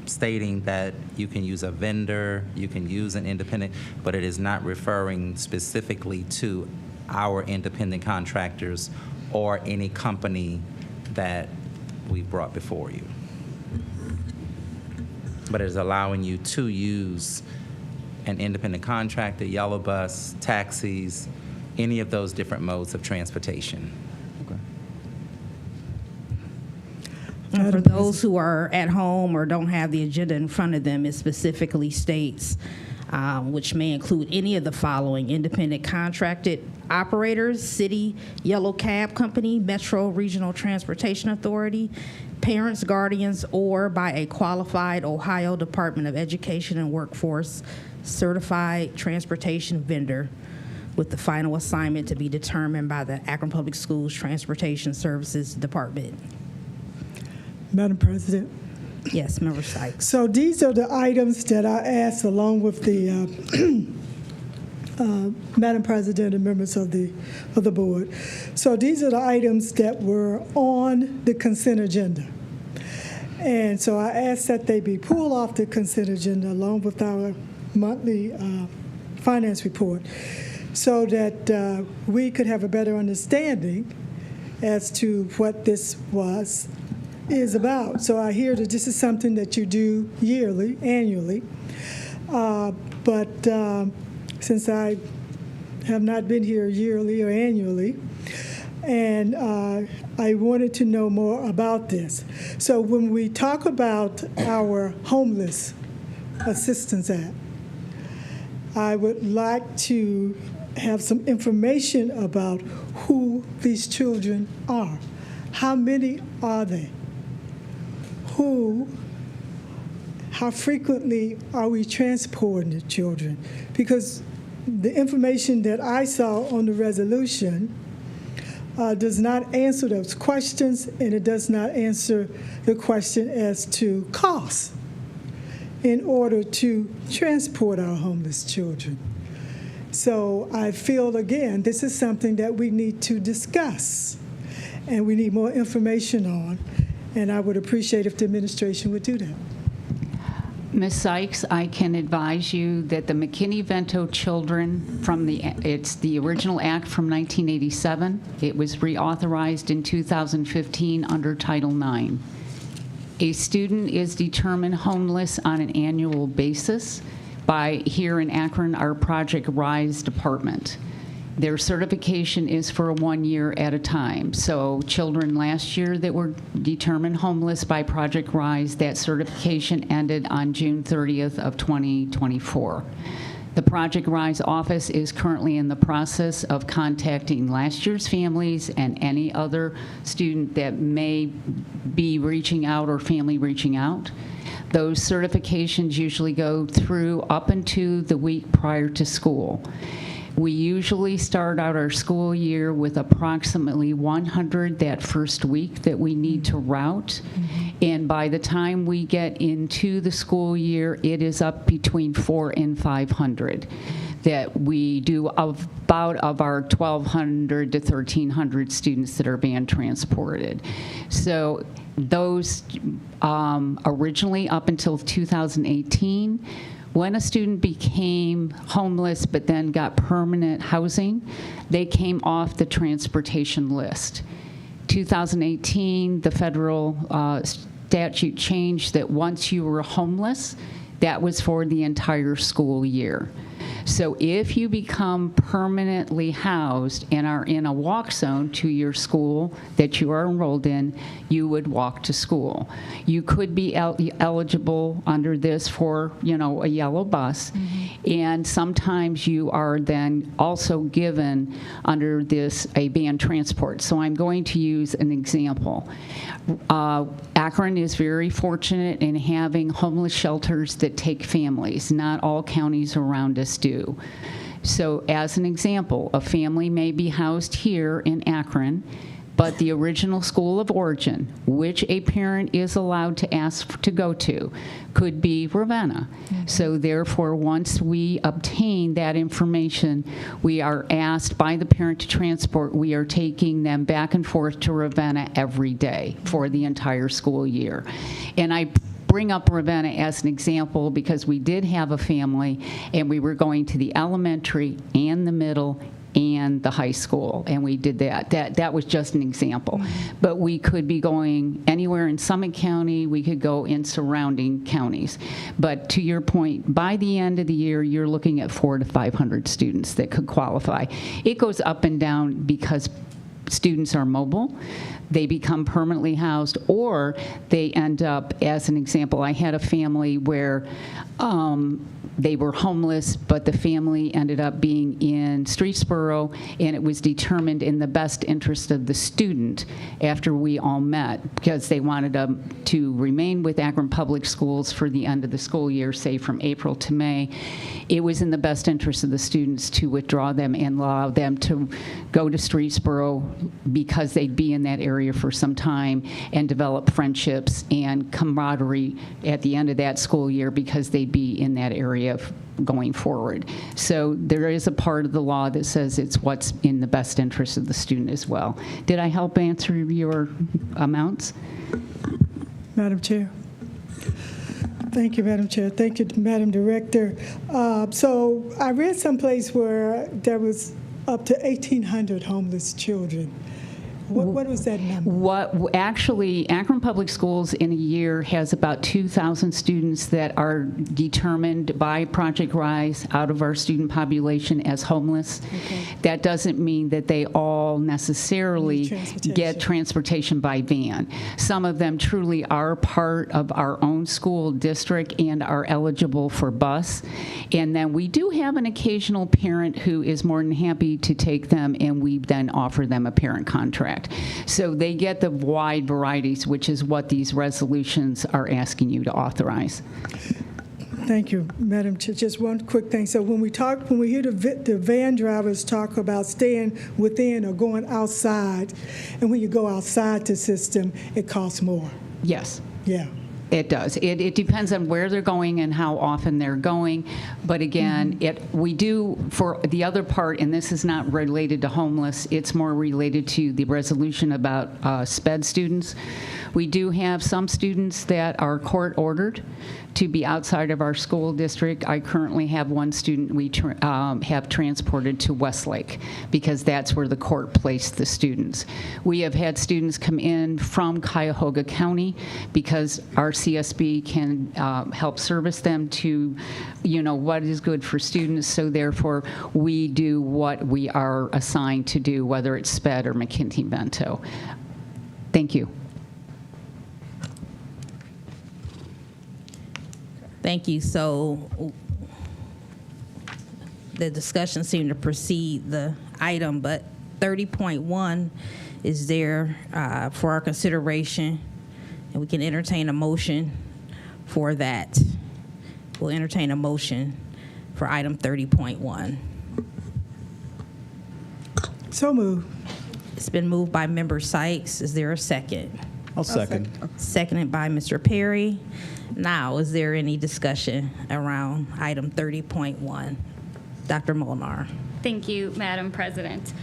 Speaker 13: stating that you can use a vendor, you can use an independent, but it is not referring specifically to our independent contractors or any company that we brought before you. But it is allowing you to use an independent contractor, yellow bus, taxis, any of those different modes of transportation.
Speaker 1: And for those who are at home or don't have the agenda in front of them, it specifically states, which may include any of the following: independent contracted operators, city yellow cab company, Metro Regional Transportation Authority, parents, guardians, or by a qualified Ohio Department of Education and Workforce certified transportation vendor, with the final assignment to be determined by the Akron Public Schools Transportation Services Department.
Speaker 15: Madam President.
Speaker 1: Yes, Member Sykes.
Speaker 15: So these are the items that I asked along with the Madam President and members of the board. So these are the items that were on the consent agenda. And so I asked that they be pulled off the consent agenda along with our monthly finance report so that we could have a better understanding as to what this is about. So I hear that this is something that you do annually, but since I have not been here yearly or annually, and I wanted to know more about this. So when we talk about our Homeless Assistance Act, I would like to have some information about who these children are. How many are they? How frequently are we transporting the children? Because the information that I saw on the resolution does not answer those questions, and it does not answer the question as to costs in order to transport our homeless children. So I feel, again, this is something that we need to discuss, and we need more information on. And I would appreciate if the administration would do that.
Speaker 19: Ms. Sykes, I can advise you that the McKinney-Vento children it's the original act from 1987. It was reauthorized in 2015 under Title IX. A student is determined homeless on an annual basis by, here in Akron, our Project RISE department. Their certification is for 1 year at a time. So children last year that were determined homeless by Project RISE, that certification ended on June 30th of 2024. The Project RISE office is currently in the process of contacting last year's families and any other student that may be reaching out or family reaching out. Those certifications usually go through up into the week prior to school. We usually start out our school year with approximately 100 that first week that we need to route. And by the time we get into the school year, it is up between 400 and 500 that we do of our 1,200 to 1,300 students that are being transported. So those originally up until 2018, when a student became homeless but then got permanent housing, they came off the transportation list. 2018, the federal statute changed that once you were homeless, that was for the entire school year. So if you become permanently housed and are in a walk zone to your school that you are enrolled in, you would walk to school. You could be eligible under this for, a yellow bus, and sometimes you are then also given under this a van transport. So I'm going to use an example. Akron is very fortunate in having homeless shelters that take families. Not all counties around us do. So as an example, a family may be housed here in Akron. but the original school of origin, which a parent is allowed to ask to go to, could be Ravenna. So therefore, once we obtain that information, we are asked by the parent to transport. We are taking them back and forth to Ravenna every day for the entire school year. And I bring up Ravenna as an example because we did have a family, and we were going to the elementary and the middle and the high school, and we did that. That was just an example. But we could be going anywhere in Summit County, we could go in surrounding counties. But to your point, by the end of the year, you're looking at 400 to 500 students that could qualify. It goes up and down because students are mobile, they become permanently housed, or they end up, as an example, I had a family where they were homeless, but the family ended up being in Streetsboro, and it was determined in the best interest of the student after we all met, because they wanted to remain with Akron Public Schools for the end of the school year, say from April to May. It was in the best interest of the students to withdraw them and allow them to go to Streetsboro because they'd be in that area for some time and develop friendships and camaraderie at the end of that school year because they'd be in that area going forward. So there is a part of the law that says it's what's in the best interest of the student as well. Did I help answer your amounts?
Speaker 15: Madam Chair. Thank you, Madam Chair. Thank you, Madam Director. So I read someplace where there was up to 1,800 homeless children. What was that number?
Speaker 19: Actually, Akron Public Schools in a year has about 2,000 students that are determined by Project Rise out of our student population as homeless. Okay. That doesn't mean that they all necessarily get transportation by van. Some of them truly are part of our own school district and are eligible for bus. And then we do have an occasional parent who is more than happy to take them, and we then offer them a parent contract. So they get the wide varieties, which is what these resolutions are asking you to authorize.
Speaker 15: Thank you, Madam Chair. Just one quick thing. So when we hear the van drivers talk about staying within or going outside, and when you go outside the system, it costs more.
Speaker 19: Yes.
Speaker 15: Yeah.
Speaker 19: It does. It depends on where they're going and how often they're going. But again, we do, for the other part, and this is not related to homeless, it's more related to the resolution about SPED students. We do have some students that are court-ordered to be outside of our school district. I currently have one student we have transported to Westlake because that's where the court placed the students. We have had students come in from Cuyahoga County because our CSB can help service them to, what is good for students. So therefore, we do what we are assigned to do, whether it's SPED or McKinney-Vento. Thank you.
Speaker 1: Thank you. So the discussion seemed to precede the item, but 30.1 is there for our consideration, and we can entertain a motion for that. We'll entertain a motion for item 30.1.
Speaker 15: So moved.
Speaker 1: It's been moved by Member Sykes. Is there a second?
Speaker 14: I'll second.
Speaker 1: Seconded by Mr. Perry. Now, is there any discussion around item 30.1? Dr. Molnar.
Speaker 3: Thank you, Madam President.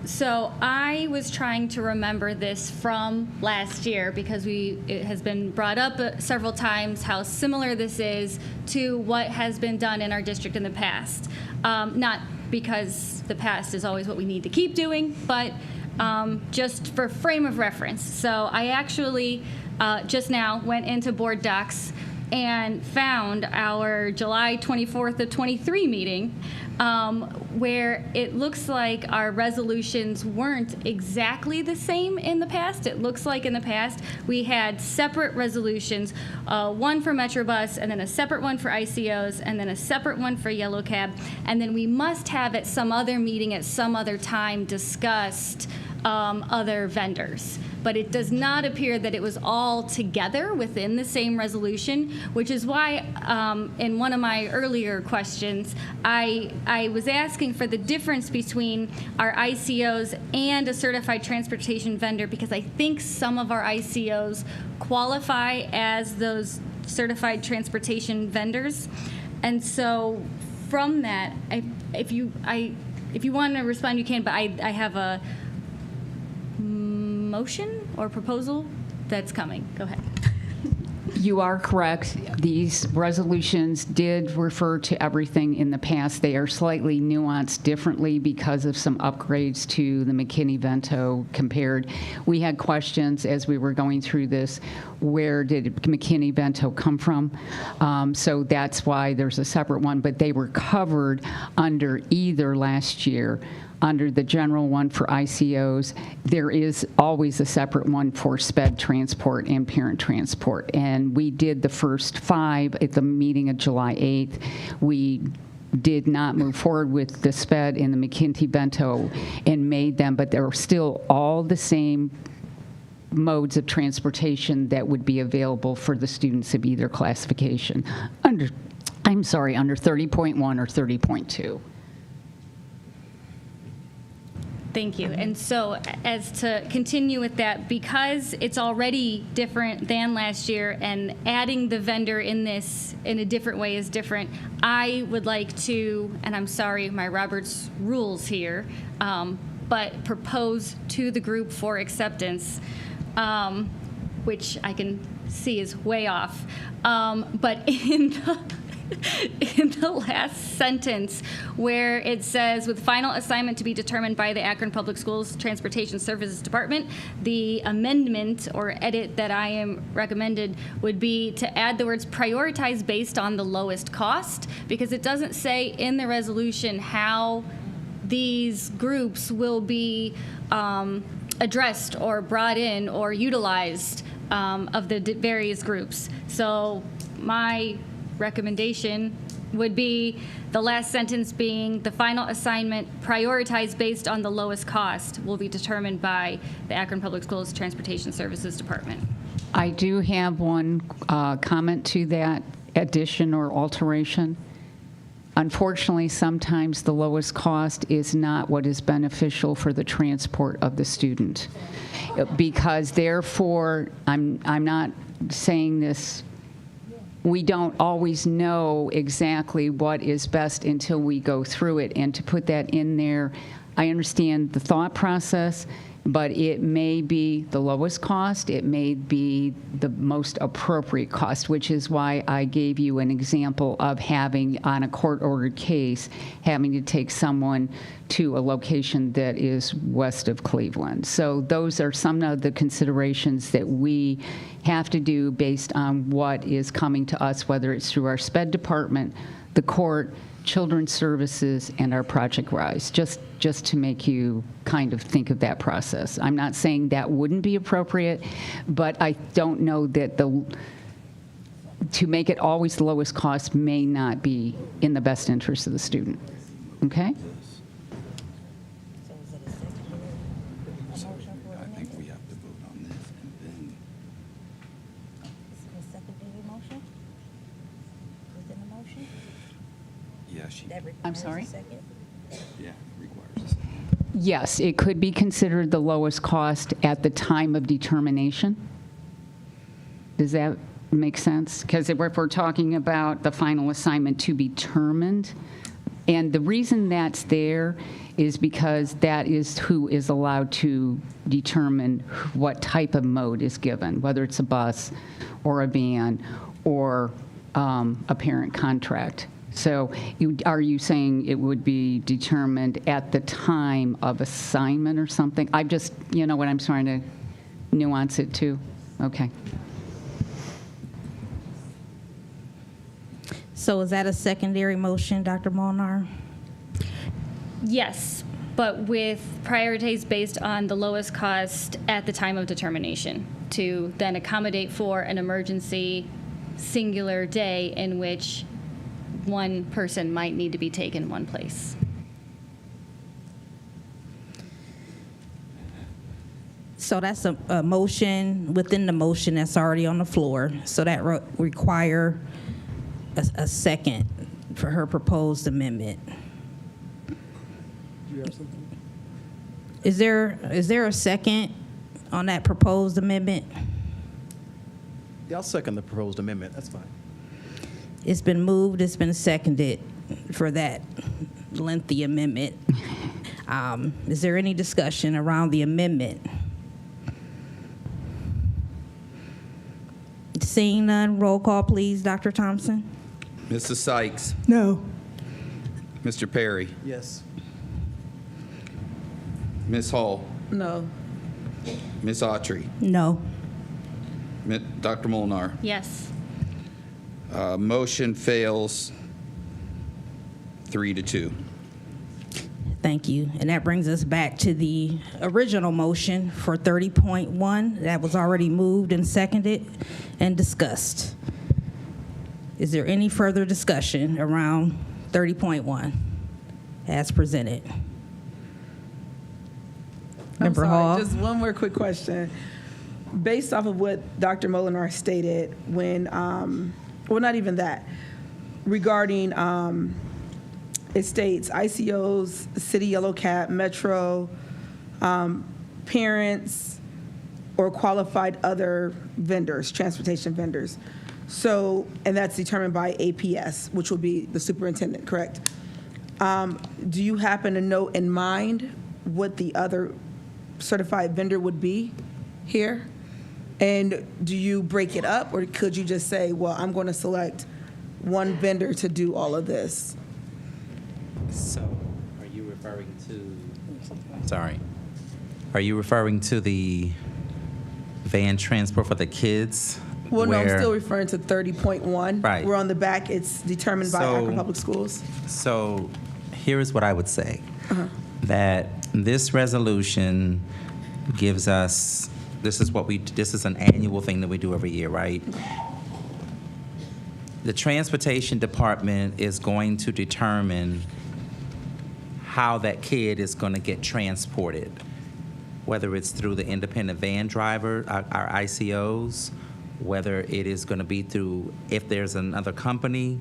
Speaker 3: So I was trying to remember this from last year because it has been brought up several times how similar this is to what has been done in our district in the past. Not because the past is always what we need to keep doing, but just for frame of reference. So I actually just now went into board docs and found our July 24th of 23 meeting where it looks like our resolutions weren't exactly the same in the past. It looks like in the past we had separate resolutions, one for Metrobus and then a separate one for ICOs and then a separate one for Yellow Cab. And then we must have at some other meeting at some other time discussed other vendors. but it does not appear that it was all together within the same resolution, which is why in one of my earlier questions, I was asking for the difference between our ICOs and a certified transportation vendor, because I think some of our ICOs qualify as those certified transportation vendors. And so from that, if you want to respond, you can, but I have a motion or proposal that's coming. Go ahead.
Speaker 19: You are correct. These resolutions did refer to everything in the past. They are slightly nuanced differently because of some upgrades to the McKinney-Vento compared. We had questions as we were going through this, where did McKinney-Vento come from? So that's why there's a separate one, but they were covered under either last year. Under the general one for ICOs, there is always a separate one for SPED transport and parent transport. And we did the first 5 at the meeting of July 8th. We did not move forward with the SPED and the McKinney-Vento and made them, but they're still all the same modes of transportation that would be available for the students of either classification under 30.1 or 30.2.
Speaker 3: Thank you. And so as to continue with that, because it's already different than last year and adding the vendor in this in a different way is different, I would like to, and I'm sorry, my Robert's rules here, but propose to the group for acceptance, which I can see is way off. But in the last sentence where it says, with final assignment to be determined by the Akron Public Schools Transportation Services Department, the amendment or edit that I am recommended would be to add the words prioritize based on the lowest cost, because it doesn't say in the resolution how these groups will be addressed or brought in or utilized of the various groups. So my recommendation would be the last sentence being the final assignment prioritized based on the lowest cost will be determined by the Akron Public Schools Transportation Services Department.
Speaker 19: I do have one comment to that addition or alteration. Unfortunately, sometimes the lowest cost is not what is beneficial for the transport of the student. Because therefore, I'm not saying this, we don't always know exactly what is best until we go through it. And to put that in there, I understand the thought process, but it may be the lowest cost, it may be the most appropriate cost, which is why I gave you an example of having, on a court-ordered case, having to take someone to a location that is west of Cleveland. So those are some of the considerations that we have to do based on what is coming to us, whether it's through our SPED department, the court, Children's Services, and our Project Rise, just to make you kind of think of that process. I'm not saying that wouldn't be appropriate, but I don't know that to make it always the lowest cost may not be in the best interest of the student. Okay?
Speaker 18: I think we have to vote on this and then. Yeah,
Speaker 19: I'm sorry?
Speaker 18: Yeah, requires.
Speaker 19: Yes, it could be considered the lowest cost at the time of determination. Does that make sense? Because if we're talking about the final assignment to be determined, and the reason that's there is because that is who is allowed to determine what type of mode is given, whether it's a bus or a van or a parent contract. So are you saying it would be determined at the time of assignment or something? I just, you know what I'm trying to nuance it to? Okay.
Speaker 1: So is that a secondary motion, Dr. Molnar?
Speaker 3: Yes, but with priorities based on the lowest cost at the time of determination to then accommodate for an emergency singular day in which one person might need to be taken one place.
Speaker 1: So that's a motion within the motion that's already on the floor. So that require a second for her proposed amendment. Is there a second on that proposed amendment?
Speaker 14: Yeah, I'll second the proposed amendment. That's fine.
Speaker 1: It's been moved, it's been seconded for that lengthy amendment. Is there any discussion around the amendment? Seeing none, roll call, please, Dr. Thompson.
Speaker 18: Mrs. Sykes,
Speaker 15: No.
Speaker 18: Mr. Perry,
Speaker 14: Yes.
Speaker 18: Ms. Hall,
Speaker 5: No.
Speaker 18: Ms. Autry,
Speaker 1: No.
Speaker 18: Dr. Molnar.
Speaker 3: Yes.
Speaker 18: Motion fails 3-2.
Speaker 1: Thank you. And that brings us back to the original motion for 30.1 that was already moved and seconded and discussed. Is there any further discussion around 30.1 as presented?
Speaker 5: I'm
Speaker 1: Member
Speaker 5: sorry,
Speaker 1: Hall?
Speaker 5: just one more quick question. Based off of what Dr. Molinar stated when, well, not even that, regarding, it states ICOs, City Yellow Cab, Metro, parents, or qualified other vendors, transportation vendors. So, and that's determined by APS, which will be the superintendent, correct? Do you happen to know in mind what the other certified vendor would be here? And do you break it up, or could you just say, well, I'm going to select one vendor to do all of this?
Speaker 13: So, are you referring to, sorry, are you referring to the van transport for the kids?
Speaker 5: Well, no, I'm
Speaker 13: where-
Speaker 5: still referring to 30.1.
Speaker 13: Right.
Speaker 5: Where on the back, it's determined by
Speaker 13: So-
Speaker 5: Akron Public Schools.
Speaker 13: So, here is what I would say.
Speaker 5: Uh-huh.
Speaker 13: That this resolution gives us, this is an annual thing that we do every year, right? The transportation department is going to determine how that kid is going to get transported, whether it's through the independent van driver, our ICOs, whether it is going to be through, if there's another company,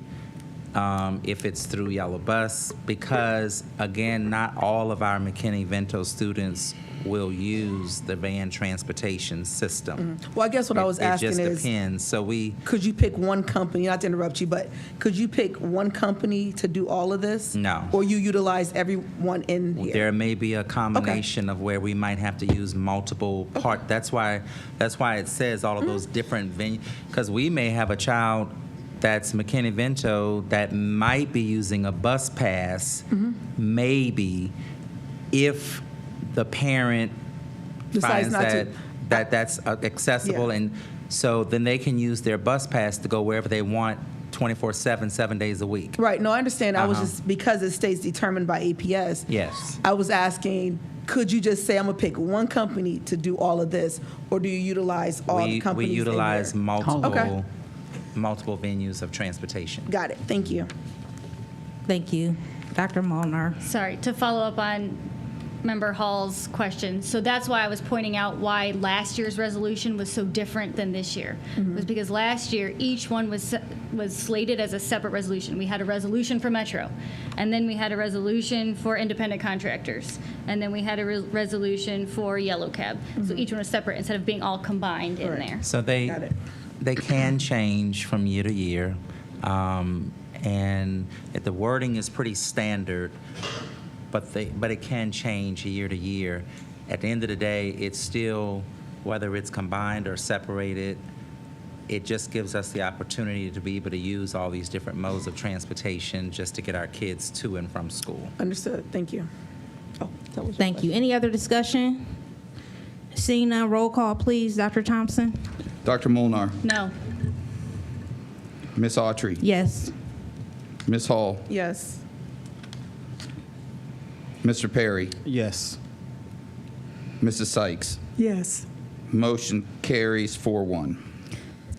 Speaker 13: if it's through Yellow Bus, because again, not all of our McKinney-Vento students will use the van transportation system.
Speaker 5: Well, I guess what I was asking
Speaker 13: It just
Speaker 5: is,
Speaker 13: depends. So
Speaker 5: could you pick one company, not to interrupt you, but could you pick one company to do all of this?
Speaker 13: No.
Speaker 5: Or you utilize everyone in here?
Speaker 13: There may be a combination of where we might have to use multiple part. That's why it says all of those different venues, because we may have a child that's McKinney-Vento that might be using a bus pass, maybe, if the parent
Speaker 5: Decides
Speaker 13: finds
Speaker 5: not to.
Speaker 13: that's accessible,
Speaker 5: Yeah.
Speaker 13: and so then they can use their bus pass to go wherever they want 24/7, 7 days a week.
Speaker 5: Right, no, I understand. I was
Speaker 13: Uh-huh.
Speaker 5: just, because it states determined by APS.
Speaker 13: Yes.
Speaker 5: I was asking, could you just say, I'm gonna pick one company to do all of this, or do you utilize all the
Speaker 13: We
Speaker 5: companies in
Speaker 13: utilize
Speaker 5: here?
Speaker 13: multiple
Speaker 5: Okay,
Speaker 13: venues of transportation.
Speaker 5: got it, thank you.
Speaker 1: Thank you. Dr. Molnar.
Speaker 3: Sorry, to follow up on Member Hall's question. So that's why I was pointing out why last year's resolution was so different than this year. It was because last year, each one was slated as a separate resolution. We had a resolution for Metro, and then we had a resolution for independent contractors, and then we had a resolution for Yellow Cab. So each one was separate instead of being all combined in there.
Speaker 13: So they can change from year to year, and if the wording is pretty standard, but it can change year to year. At the end of the day, it's still, whether it's combined or separated, it just gives us the opportunity to be able to use all these different modes of transportation just to get our kids to and from school.
Speaker 5: Understood, thank you. Oh, that was your
Speaker 1: Thank you. Any other discussion? Seeing none, roll call, please. Dr. Thompson?
Speaker 18: Dr. Molnar,
Speaker 3: No.
Speaker 18: Ms. Autry,
Speaker 1: Yes.
Speaker 18: Ms. Hall,
Speaker 5: Yes.
Speaker 18: Mr. Perry,
Speaker 14: Yes.
Speaker 18: Mrs. Sykes.
Speaker 15: Yes.
Speaker 18: Motion carries 4-1.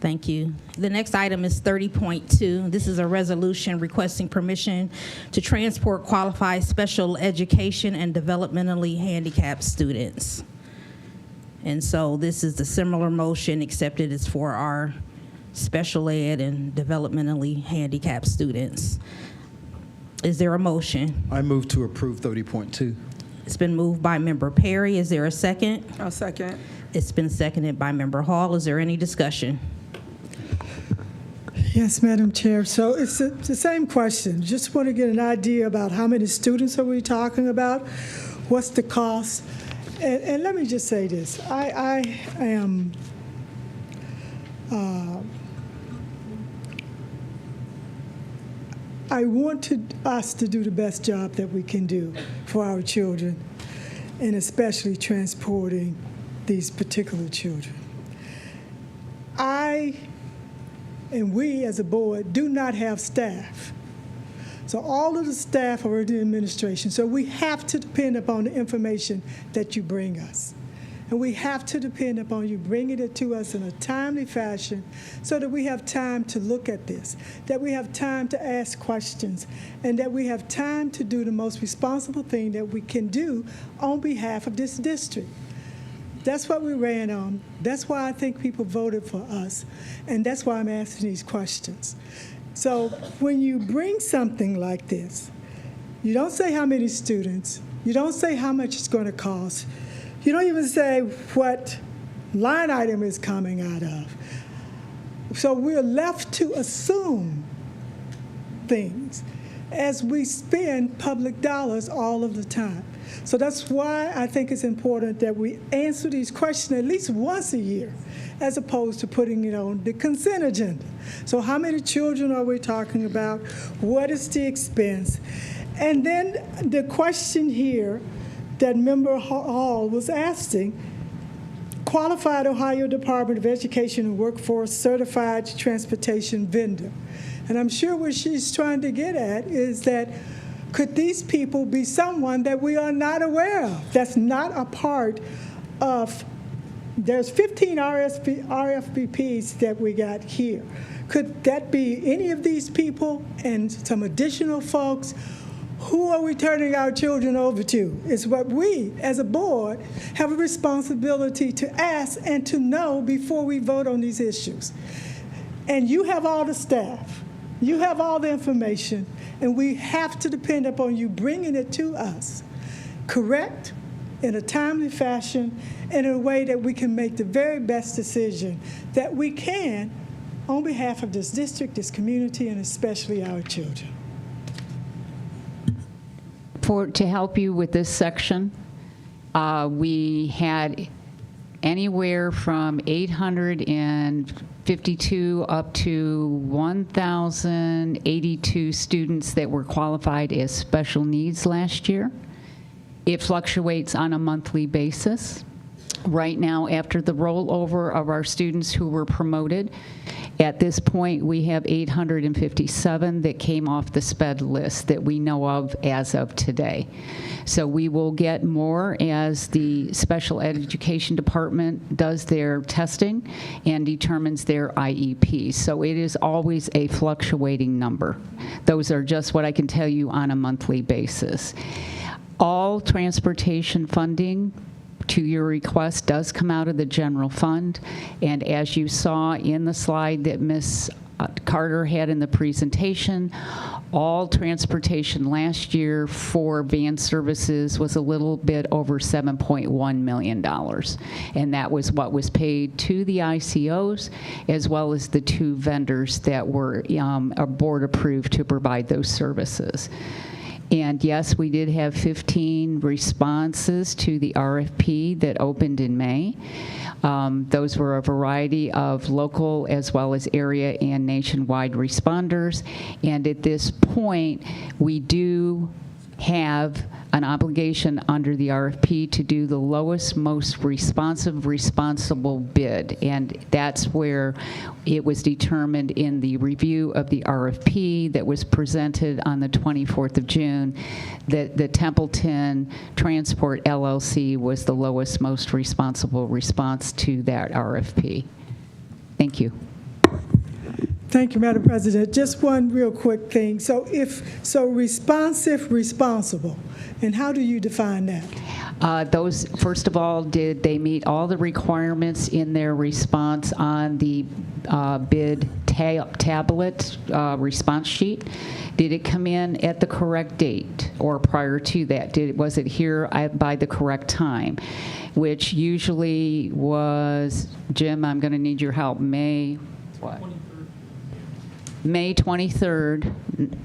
Speaker 1: Thank you. The next item is 30.2. This is a resolution requesting permission to transport qualified special education and developmentally handicapped students. And so this is a similar motion, except it is for our special ed and developmentally handicapped students. Is there a motion?
Speaker 14: I move to approve 30.2.
Speaker 1: It's been moved by Member Perry. Is there a second?
Speaker 5: I'll second.
Speaker 1: It's been seconded by Member Hall. Is there any discussion?
Speaker 15: Yes, Madam Chair. So it's the same question. Just want to get an idea about how many students are we talking about? What's the cost? And let me just say this. I am I want us to do the best job that we can do for our children, and especially transporting these particular children. And we as a board do not have staff. So all of the staff are in the administration. So we have to depend upon the information that you bring us. And we have to depend upon you bringing it to us in a timely fashion so that we have time to look at this, that we have time to ask questions, and that we have time to do the most responsible thing that we can do on behalf of this district. That's what we ran on. That's why I think people voted for us. And that's why I'm asking these questions. So when you bring something like this, you don't say how many students, you don't say how much it's going to cost, you don't even say what line item is coming out of. So we're left to assume things as we spend public dollars all of the time. So that's why I think it's important that we answer these questions at least once a year, as opposed to putting it on the consent agenda. So how many children are we talking about? What is the expense? And then the question here that Member Hall was asking, qualified Ohio Department of Education and Workforce certified transportation vendor. And I'm sure what she's trying to get at is that could these people be someone that we are not aware of, that's not a part of, there's 15 RFPs that we got here. Could that be any of these people and some additional folks? Who are we turning our children over to? It's what we, as a board, have a responsibility to ask and to know before we vote on these issues. And you have all the staff. You have all the information, and we have to depend upon you bringing it to us, correct, in a timely fashion, and in a way that we can make the very best decision that we can on behalf of this district, this community, and especially our children.
Speaker 19: To help you with this section, we had anywhere from 852 up to 1,082 students that were qualified as special needs last year. It fluctuates on a monthly basis. Right now, after the rollover of our students who were promoted, at this point, we have 857 that came off the SPED list that we know of as of today. So we will get more as the special education department does their testing and determines their IEP. So it is always a fluctuating number. Those are just what I can tell you on a monthly basis. All transportation funding to your request does come out of the general fund, and as you saw in the slide that Ms. Carter had in the presentation, all transportation last year for van services was a little bit over $7.1 million, and that was what was paid to the ICOs as well as the two vendors that were board approved to provide those services. And yes, we did have 15 responses to the RFP that opened in May. Those were a variety of local as well as area and nationwide responders. And at this point, we do have an obligation under the RFP to do the lowest, most responsible bid. And that's where it was determined in the review of the RFP that was presented on the 24th of June that the Templeton Transport LLC was the lowest, most responsible response to that RFP. Thank you.
Speaker 15: Thank you, Madam President. Just one real quick thing. So responsive, responsible, and how do you define that?
Speaker 19: Those, first of all, did they meet all the requirements in their response on the bid tablet response sheet? Did it come in at the correct date or prior to that? Was it here by the correct time? Which usually was, Jim, I'm going to need your help, May 23rd,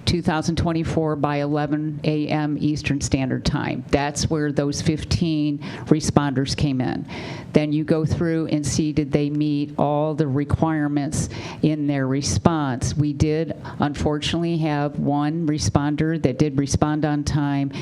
Speaker 19: 2024 by 11 a.m. Eastern Standard Time. That's where those 15 responders came in. Then you go through and see, did they meet all the requirements in their response? We did, unfortunately, have one responder that did respond on time.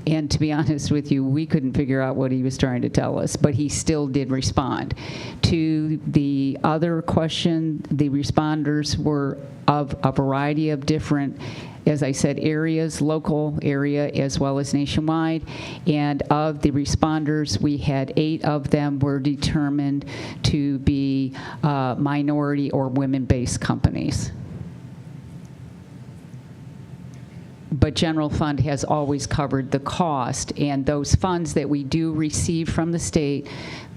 Speaker 19: And to be honest with you, we couldn't figure out what he was trying to tell us, but he still did respond. To the other question, the responders were of a variety of different, as I said, areas, local area as well as nationwide. And of the responders, we had 8 of them were determined to be minority or women-based companies. But general fund has always covered the cost, and those funds that we do receive from the state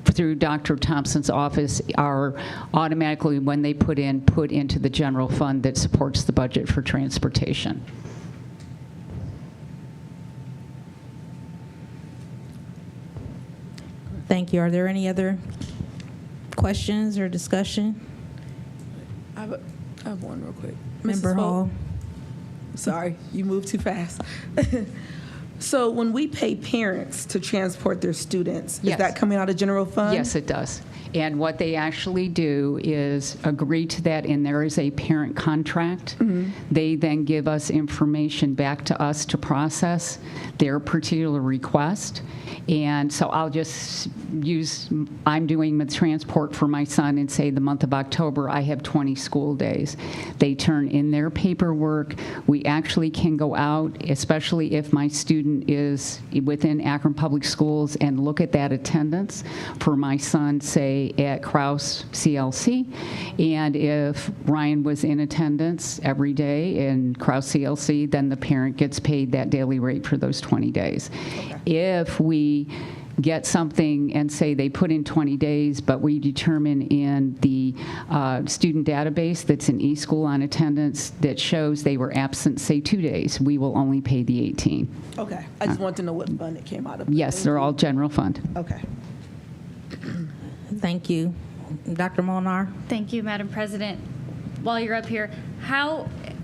Speaker 19: through Dr. Thompson's office are automatically, when they put into the general fund that supports the budget for transportation.
Speaker 1: Thank you. Are there any other questions or discussion?
Speaker 5: I have one real quick.
Speaker 1: Member
Speaker 5: Mrs. Fogg?
Speaker 1: Hall.
Speaker 5: Sorry, you moved too fast. So when we pay parents to transport their students,
Speaker 19: Yes.
Speaker 5: is that coming out of general fund?
Speaker 19: Yes, it does. And what they actually do is agree to that, and there is a parent contract. They then give us information back to us to process their particular request. And so I'll just use, I'm doing the transport for my son and say the month of October, I have 20 school days. They turn in their paperwork. We actually can go out, especially if my student is within Akron Public Schools, and look at that attendance for my son, say, at Krause CLC. And if Ryan was in attendance every day in Krause CLC, then the parent gets paid that daily rate for those 20 days. If we get something and say they put in 20 days, but we determine in the student database that's in eSchool on attendance that shows they were absent, say 2 days, we will only pay the 18.
Speaker 5: Okay, I just want to know what fund it came out of.
Speaker 19: Yes, they're all general fund.
Speaker 5: Okay.
Speaker 1: Thank you. Dr. Molnar?
Speaker 3: Thank you, Madam President. While you're up here,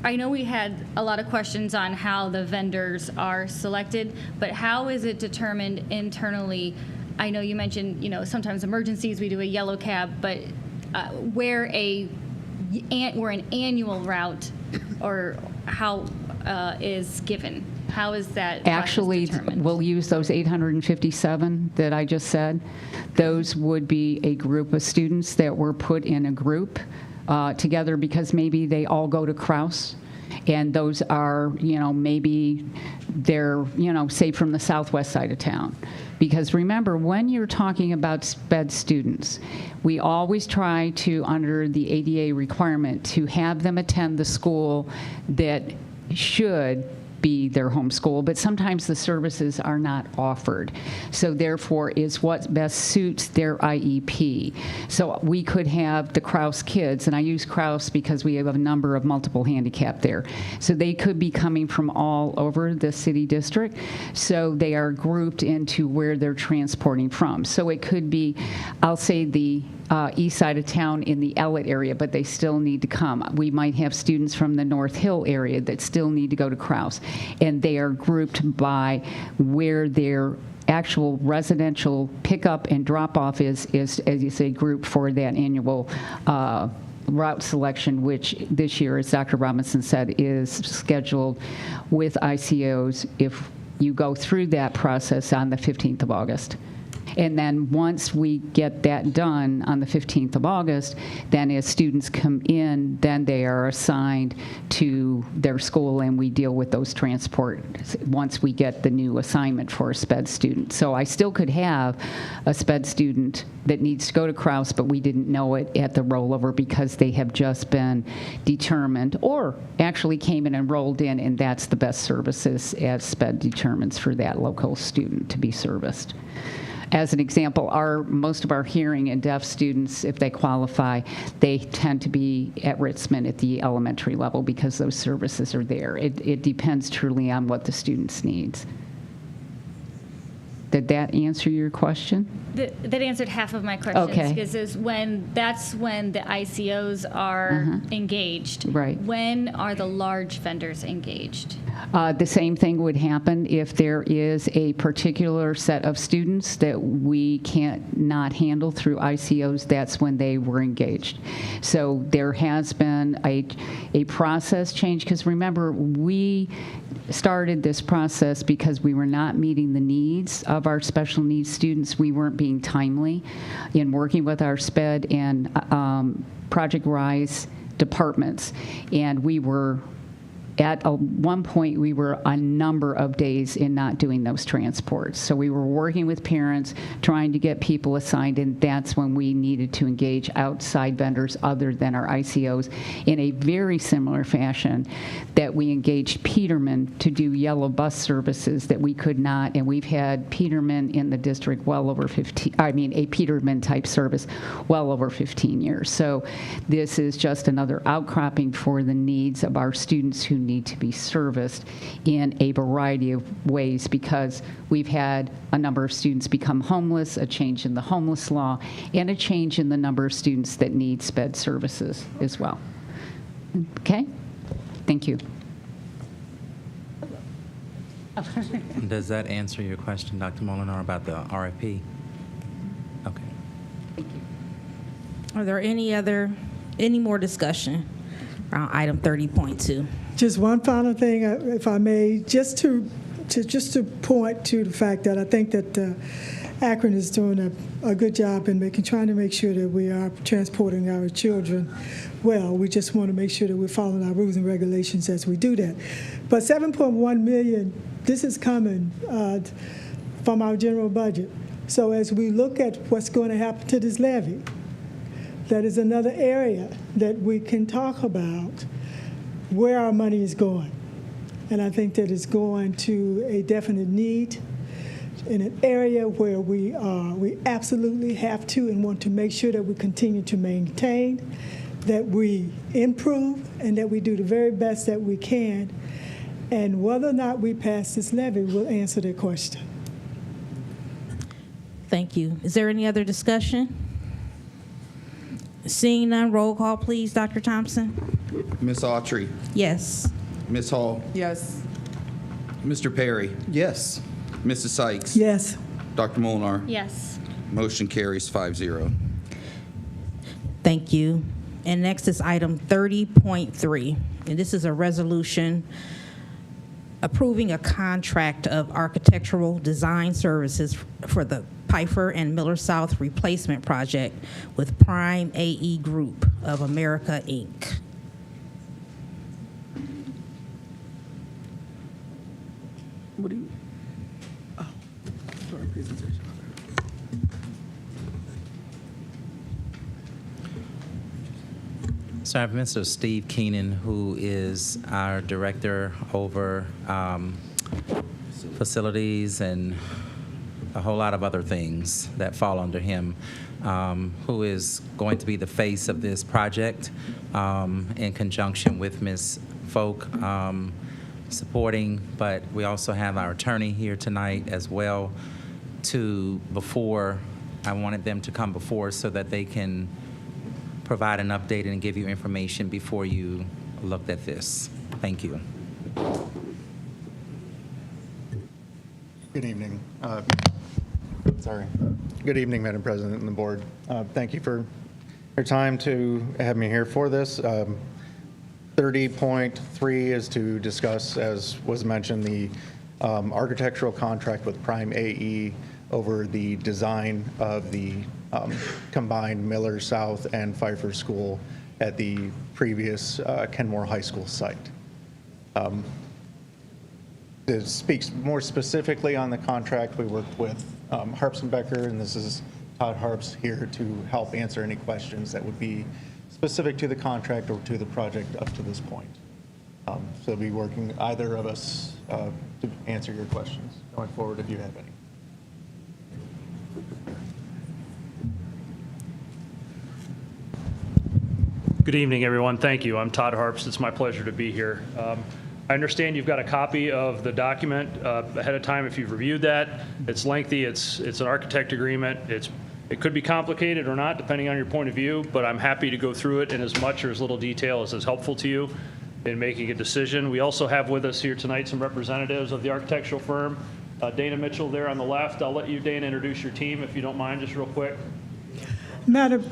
Speaker 3: I know we had a lot of questions on how the vendors are selected, but how is it determined internally? I know you mentioned, sometimes emergencies, we do a yellow cab, but where an annual route or how is given? How is that process
Speaker 19: Actually,
Speaker 3: determined?
Speaker 19: we'll use those 857 that I just said. Those would be a group of students that were put in a group together because maybe they all go to Krause. And those are, maybe they're, say from the southwest side of town. Because remember, when you're talking about SPED students, we always try to, under the ADA requirement, to have them attend the school that should be their home school, but sometimes the services are not offered. So therefore, is what best suits their IEP. So we could have the Krause kids, and I use Krause because we have a number of multiple handicap there. So they could be coming from all over the city district. So they are grouped into where they're transporting from. So it could be, I'll say the east side of town in the Ellet area, but they still need to come. We might have students from the North Hill area that still need to go to Krause, and they are grouped by where their actual residential pickup and drop-off is as you say, group for that annual route selection, which this year, as Dr. Robinson said, is scheduled with ICOs if you go through that process on the 15th of August. And then once we get that done on the 15th of August, then as students come in, then they are assigned to their school, and we deal with those transport once we get the new assignment for a SPED student. So I still could have a SPED student that needs to go to Krause, but we didn't know it at the rollover because they have just been determined, or actually came in and rolled in, and that's the best services as SPED determines for that local student to be serviced. As an example, most of our hearing and deaf students, if they qualify, they tend to be at Ritzman at the elementary level because those services are there. It depends truly on what the students needs. Did that answer your question?
Speaker 3: That answered half of my questions.
Speaker 19: Okay.
Speaker 3: Because that's when the ICOs are engaged.
Speaker 19: Right.
Speaker 3: When are the large vendors engaged?
Speaker 19: The same thing would happen if there is a particular set of students that we can't not handle through ICOs. That's when they were engaged. So there has been a process change, because remember, we started this process because we were not meeting the needs of our special needs students. We weren't being timely in working with our SPED and Project Rise departments, and we were at one point, we were a number of days in not doing those transports. So we were working with parents, trying to get people assigned, and that's when we needed to engage outside vendors other than our ICOs in a very similar fashion that we engaged Peterman to do yellow bus services that we could not, and we've had Peterman in the district well over 15, a Peterman type service well over 15 years. So this is just another outcropping for the needs of our students who need to be serviced in a variety of ways, because we've had a number of students become homeless, a change in the homeless law, and a change in the number of students that need SPED services as well. Okay? Thank you.
Speaker 13: Does that answer your question, Dr. Molinar, about the RFP? Okay.
Speaker 1: Are there any more discussion around item 30.2?
Speaker 15: Just one final thing, if I may, just to point to the fact that I think that Akron is doing a good job in trying to make sure that we are transporting our children well. We just want to make sure that we're following our rules and regulations as we do that. But 7.1 million, this is coming from our general budget. So as we look at what's going to happen to this levy, that is another area that we can talk about where our money is going. And I think that it's going to a definite need in an area where we absolutely have to and want to make sure that we continue to maintain, that we improve, and that we do the very best that we can. And whether or not we pass this levy will answer that question.
Speaker 1: Thank you. Is there any other discussion? Seeing none, roll call, please, Dr. Thompson.
Speaker 18: Ms. Autry.
Speaker 1: Yes.
Speaker 18: Ms. Hall.
Speaker 5: Yes.
Speaker 18: Mr. Perry.
Speaker 14: Yes.
Speaker 18: Mrs. Sykes.
Speaker 15: Yes.
Speaker 18: Dr. Molinar.
Speaker 3: Yes.
Speaker 18: Motion carries 5-0.
Speaker 1: Thank you. And next is item 30.3, and this is a resolution approving a contract of architectural design services for the Pfeiffer and Miller South replacement project with Prime AE Group of America, Inc.
Speaker 5: What do you? Oh, sorry, presentation.
Speaker 13: So I have Mr. Steve Keenan, who is our director over facilities and a whole lot of other things that fall under him, who is going to be the face of this project in conjunction with Ms. Folk supporting, but we also have our attorney here tonight as well I wanted them to come before so that they can provide an update and give you information before you looked at this. Thank you.
Speaker 20: Good evening. Good evening, Madam President and the board. Thank you for your time to have me here for this. 30.3 is to discuss, as was mentioned, the architectural contract with Prime AE over the design of the combined Miller South and Pfeiffer School at the previous Kenmore High School site. It speaks more specifically on the contract. We worked with Harps and Becker, and this is Todd Harps here to help answer any questions that would be specific to the contract or to the project up to this point. So we'll be working either of us to answer your questions going forward if you have any.
Speaker 21: Good evening, everyone. Thank you. I'm Todd Harps. It's my pleasure to be here. I understand you've got a copy of the document ahead of time if you've reviewed that. It's lengthy. It's an architect agreement. It could be complicated or not, depending on your point of view, but I'm happy to go through it in as much or as little detail as is helpful to you in making a decision. We also have with us here tonight some representatives of the architectural firm. Dana Mitchell there on the left. I'll let you, Dana, introduce your team if you don't mind, just real quick.
Speaker 15: Madam,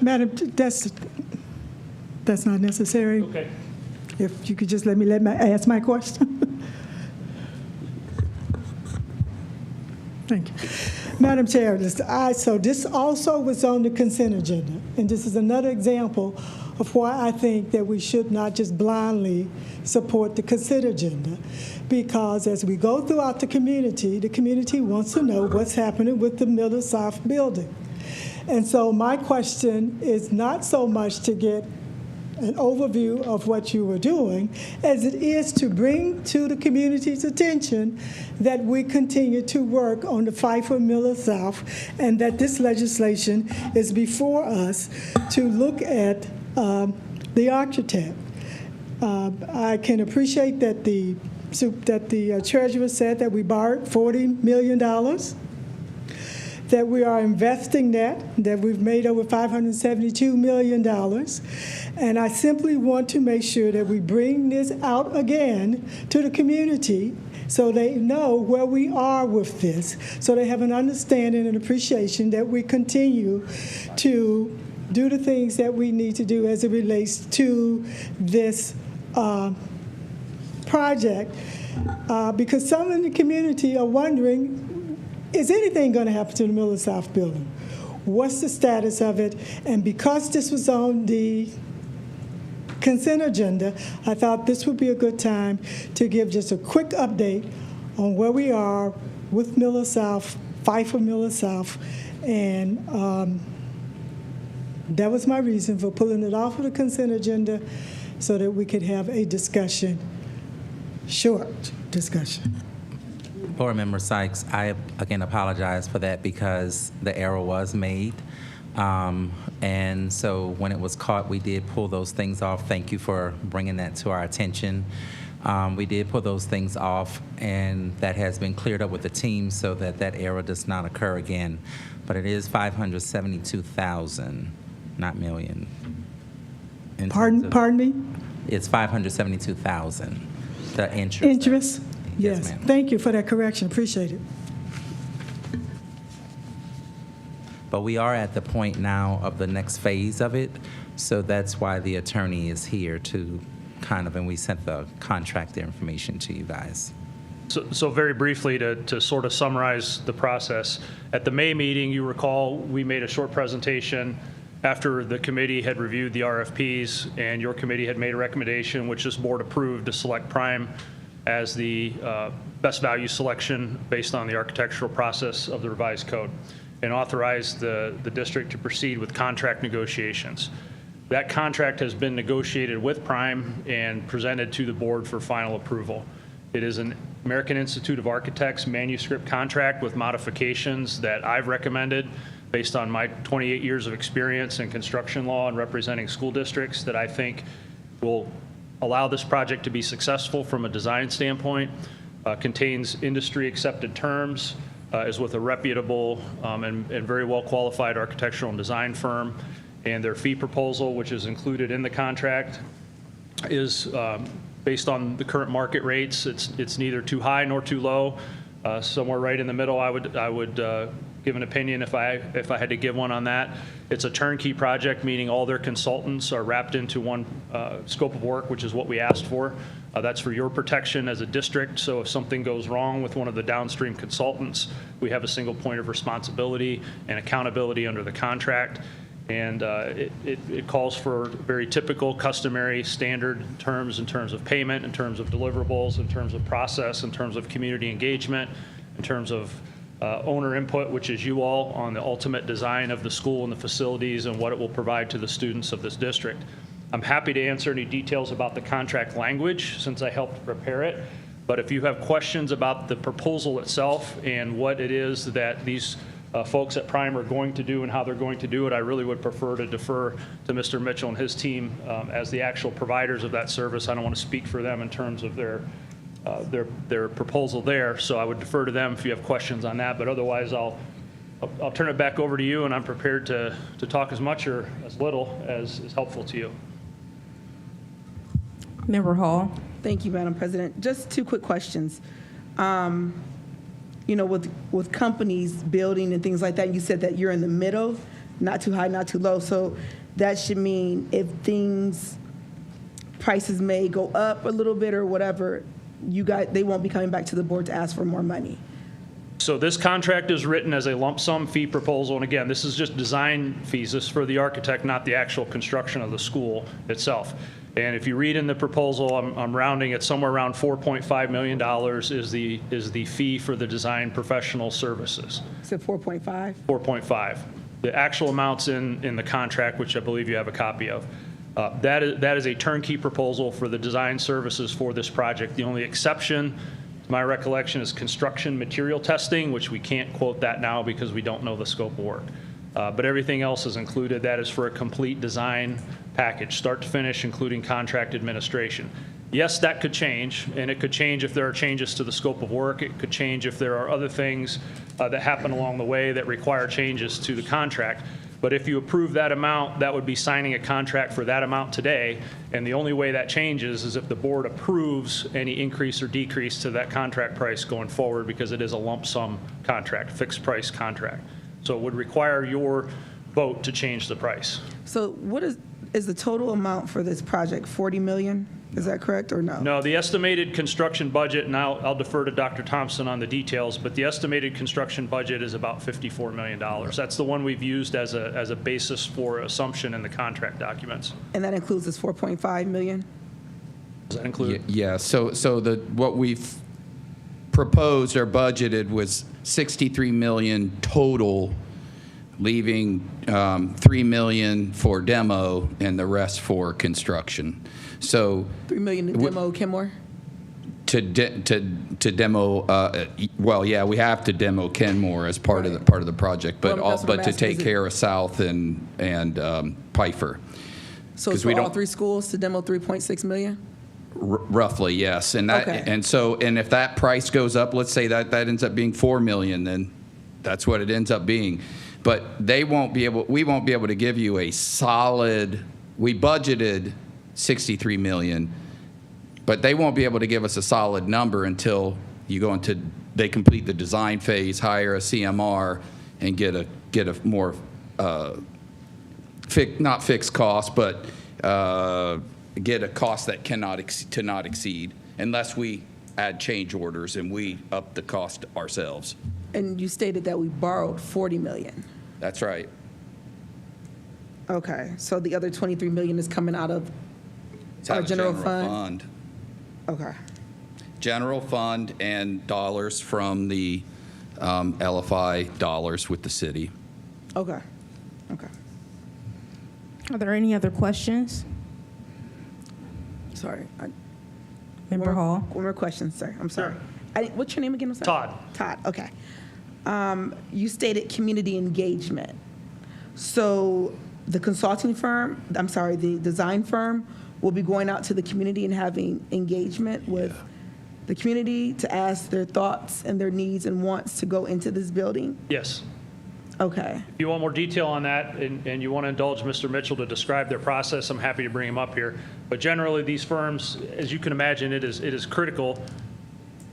Speaker 15: that's not necessary.
Speaker 21: Okay.
Speaker 15: If you could just let me ask my question. Thank you. Madam Chair, so this also was on the consent agenda, and this is another example of why I think that we should not just blindly support the consent agenda, because as we go throughout the community wants to know what's happening with the Miller South building. And so my question is not so much to get an overview of what you were doing as it is to bring to the community's attention that we continue to work on the Pfeiffer Miller South and that this legislation is before us to look at the architect. I can appreciate that the treasurer said that we borrowed $40 million, that we are investing that we've made over $572 million. And I simply want to make sure that we bring this out again to the community so they know where we are with this, so they have an understanding and appreciation that we continue to do the things that we need to do as it relates to this project. Because some in the community are wondering, is anything going to happen to the Miller South building? What's the status of it? And because this was on the consent agenda, I thought this would be a good time to give just a quick update on where we are with Miller South, Pfeiffer Miller South, and that was my reason for pulling it off of the consent agenda so that we could have a discussion, short discussion.
Speaker 13: Board Member Sykes, I again apologize for that because the error was made. And so when it was caught, we did pull those things off. Thank you for bringing that to our attention. We did pull those things off, and that has been cleared up with the team so that that error does not occur again. But it is $572,000, not million.
Speaker 15: Pardon me?
Speaker 13: It's $572,000, the interest.
Speaker 15: Interest?
Speaker 13: Yes,
Speaker 15: Yes.
Speaker 13: ma'am.
Speaker 15: Thank you for that correction. Appreciate it.
Speaker 13: But we are at the point now of the next phase of it, so that's why the attorney is here to kind of, and we sent the contract information to you guys.
Speaker 21: So very briefly, to sort of summarize the process, at the May meeting, you recall, we made a short presentation after the committee had reviewed the RFPs, and your committee had made a recommendation, which this board approved, to select Prime as the best value selection based on the architectural process of the revised code, and authorized the district to proceed with contract negotiations. That contract has been negotiated with Prime and presented to the board for final approval. It is an American Institute of Architects manuscript contract with modifications that I've recommended based on my 28 years of experience in construction law and representing school districts that I think will allow this project to be successful from a design standpoint, contains industry accepted terms, is with a reputable and very well qualified architectural and design firm, and their fee proposal, which is included in the contract, is based on the current market rates. It's neither too high nor too low, somewhere right in the middle. I would give an opinion if I had to give one on that. It's a turnkey project, meaning all their consultants are wrapped into one scope of work, which is what we asked for. That's for your protection as a district, so if something goes wrong with one of the downstream consultants, we have a single point of responsibility and accountability under the contract. And it calls for very typical, customary, standard terms in terms of payment, in terms of deliverables, in terms of process, in terms of community engagement, in terms of owner input, which is you all, on the ultimate design of the school and the facilities and what it will provide to the students of this district. I'm happy to answer any details about the contract language since I helped prepare it. But if you have questions about the proposal itself and what it is that these folks at Prime are going to do and how they're going to do it, I really would prefer to defer to Mr. Mitchell and his team as the actual providers of that service. I don't want to speak for them in terms of their proposal there, so I would defer to them if you have questions on that. But otherwise, I'll turn it back over to you, and I'm prepared to talk as much or as little as is helpful to you.
Speaker 1: Member Hall.
Speaker 5: Thank you, Madam President. Just two quick questions. You know, with companies building and things like that, you said that you're in the middle, not too high, not too low. So that should mean if prices may go up a little bit or whatever, they won't be coming back to the board to ask for more money.
Speaker 21: So this contract is written as a lump sum fee proposal, and again, this is just design fees. This is for the architect, not the actual construction of the school itself. And if you read in the proposal, I'm rounding it somewhere around $4.5 million is the fee for the design professional services.
Speaker 5: So 4.5?
Speaker 21: 4.5. The actual amounts in the contract, which I believe you have a copy of. That is a turnkey proposal for the design services for this project. The only exception, to my recollection, is construction material testing, which we can't quote that now because we don't know the scope of work. But everything else is included. That is for a complete design package, start to finish, including contract administration. Yes, that could change, and it could change if there are changes to the scope of work. It could change if there are other things that happen along the way that require changes to the contract. But if you approve that amount, that would be signing a contract for that amount today, and the only way that changes is if the board approves any increase or decrease to that contract price going forward, because it is a lump sum contract, fixed price contract. So it would require your vote to change the price.
Speaker 5: So what is the total amount for this project? 40 million? Is that correct or no?
Speaker 21: No, the estimated construction budget, and I'll defer to Dr. Thompson on the details, but the estimated construction budget is about $54 million. That's the one we've used as a basis for assumption in the contract documents.
Speaker 5: And that includes this 4.5 million?
Speaker 21: Does that include?
Speaker 18: Yeah, so what we've proposed or budgeted was 63 million total, leaving 3 million for demo and the rest for construction. So
Speaker 5: 3 million to demo Kenmore?
Speaker 18: To demo, well, yeah, we have to demo Kenmore as part of the project, but
Speaker 5: Well, that's what I'm
Speaker 18: to
Speaker 5: asking,
Speaker 18: take
Speaker 5: is it-
Speaker 18: care of South and Pfeiffer.
Speaker 5: So
Speaker 18: 'Cause
Speaker 5: it's
Speaker 18: we
Speaker 5: for all
Speaker 18: don't-
Speaker 5: 3 schools to demo 3.6 million?
Speaker 18: Roughly, yes. And that,
Speaker 5: Okay.
Speaker 18: and if that price goes up, let's say that ends up being 4 million, then that's what it ends up being. But we won't be able to give you a solid, we budgeted 63 million, but they won't be able to give us a solid number until they complete the design phase, hire a CMR, and get a more, not fixed cost, but get a cost that cannot exceed, unless we add change orders and we up the cost ourselves.
Speaker 5: And you stated that we borrowed 40 million.
Speaker 18: That's right.
Speaker 5: Okay, so the other 23 million is coming out of
Speaker 18: It's out
Speaker 5: our
Speaker 18: of
Speaker 5: general fund? Okay.
Speaker 18: General fund and dollars from the LFI dollars with the city.
Speaker 5: Okay. Okay.
Speaker 1: Are there any other questions?
Speaker 5: Sorry.
Speaker 1: Member Hall.
Speaker 5: One more question, sir. I'm sorry. What's your name again? I'm sorry.
Speaker 21: Todd.
Speaker 5: Todd, okay. You stated community engagement. So the consulting firm, the design firm will be going out to the community and having engagement with the community to ask their thoughts and their needs and wants to go into this building?
Speaker 21: Yes.
Speaker 5: Okay.
Speaker 21: If you want more detail on that and you want to indulge Mr. Mitchell to describe their process, I'm happy to bring him up here. But generally, these firms, as you can imagine, it is critical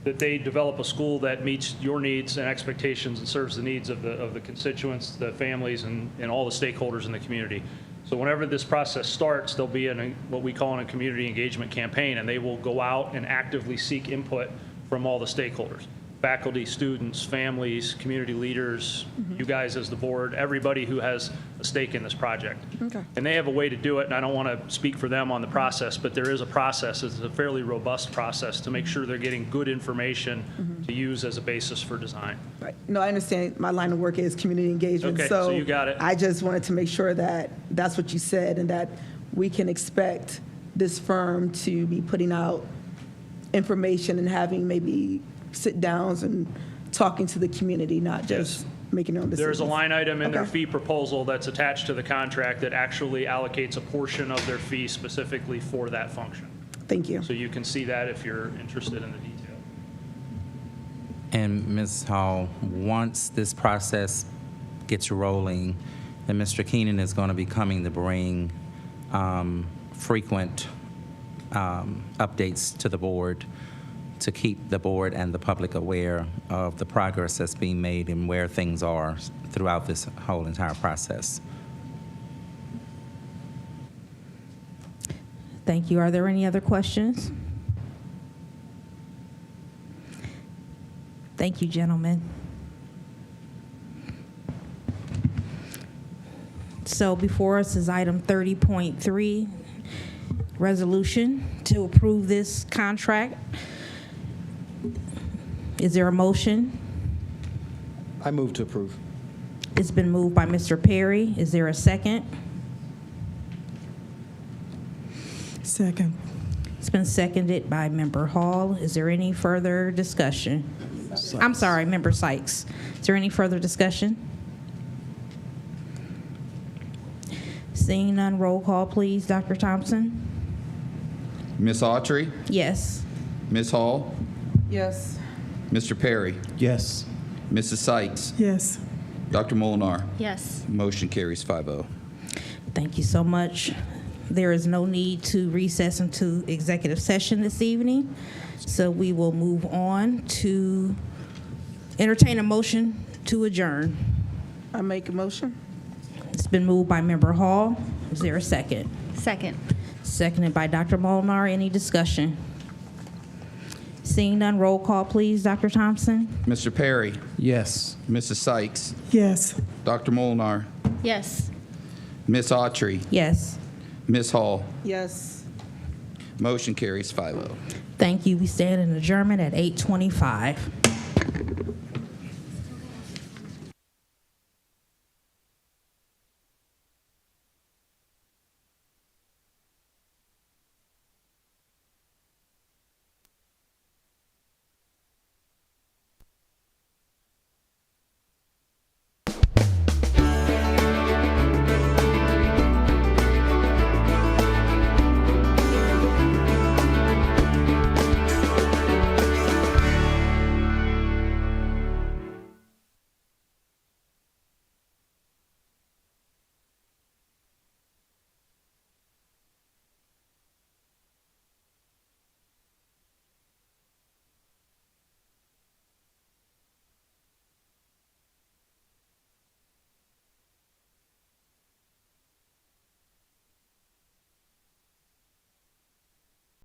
Speaker 21: that they develop a school that meets your needs and expectations and serves the needs of the constituents, the families, and all the stakeholders in the community. So whenever this process starts, there'll be what we call a community engagement campaign, and they will go out and actively seek input from all the stakeholders, faculty, students, families, community leaders, you guys as the board, everybody who has a stake in this project.
Speaker 5: Okay.
Speaker 21: And they have a way to do it, and I don't want to speak for them on the process, but there is a process. It's a fairly robust process to make sure they're getting good information to use as a basis for design.
Speaker 5: Right. No, I understand. My line of work is community engagement.
Speaker 21: Okay, so you got it.
Speaker 5: I just wanted to make sure that that's what you said and that we can expect this firm to be putting out information and having maybe sit downs and talking to the community, not just making their own decisions.
Speaker 21: There's a line item in their
Speaker 5: Okay.
Speaker 21: fee proposal that's attached to the contract that actually allocates a portion of their fee specifically for that function.
Speaker 5: Thank you.
Speaker 21: So you can see that if you're interested in the detail.
Speaker 13: And Ms. Hall, once this process gets rolling, then Mr. Keenan is going to be coming to bring frequent updates to the board to keep the board and the public aware of the progress that's being made and where things are throughout this whole entire process.
Speaker 1: Thank you. Are there any other questions? Thank you, gentlemen. So before us is item 30.3, resolution to approve this contract. Is there a motion?
Speaker 14: I move to approve.
Speaker 1: It's been moved by Mr. Perry. Is there a second?
Speaker 15: Second.
Speaker 1: It's been seconded by Member Hall. Is there any further discussion? I'm sorry, Member Sykes. Is there any further discussion? Seeing none, roll call, please. Dr. Thompson?
Speaker 18: Ms. Autry?
Speaker 1: Yes.
Speaker 18: Ms. Hall?
Speaker 5: Yes.
Speaker 18: Mr. Perry?
Speaker 14: Yes.
Speaker 18: Mrs. Sykes?
Speaker 15: Yes.
Speaker 18: Dr. Molinar?
Speaker 3: Yes.
Speaker 18: Motion carries 5-0.
Speaker 1: Thank you so much. There is no need to recess into executive session this evening, so we will move on to entertain a motion to adjourn.
Speaker 5: I make a motion.
Speaker 1: It's been moved by Member Hall. Is there a second?
Speaker 3: Second.
Speaker 1: Seconded by Dr. Molinar. Any discussion? Seeing none, roll call, please. Dr. Thompson?
Speaker 18: Mr. Perry?
Speaker 14: Yes.
Speaker 18: Mrs. Sykes?
Speaker 15: Yes.
Speaker 18: Dr. Molinar?
Speaker 3: Yes.
Speaker 18: Ms. Autry?
Speaker 1: Yes.
Speaker 18: Ms. Hall?
Speaker 5: Yes.
Speaker 18: Motion carries 5-0.
Speaker 1: Thank you. We stand in adjournment at 8:25.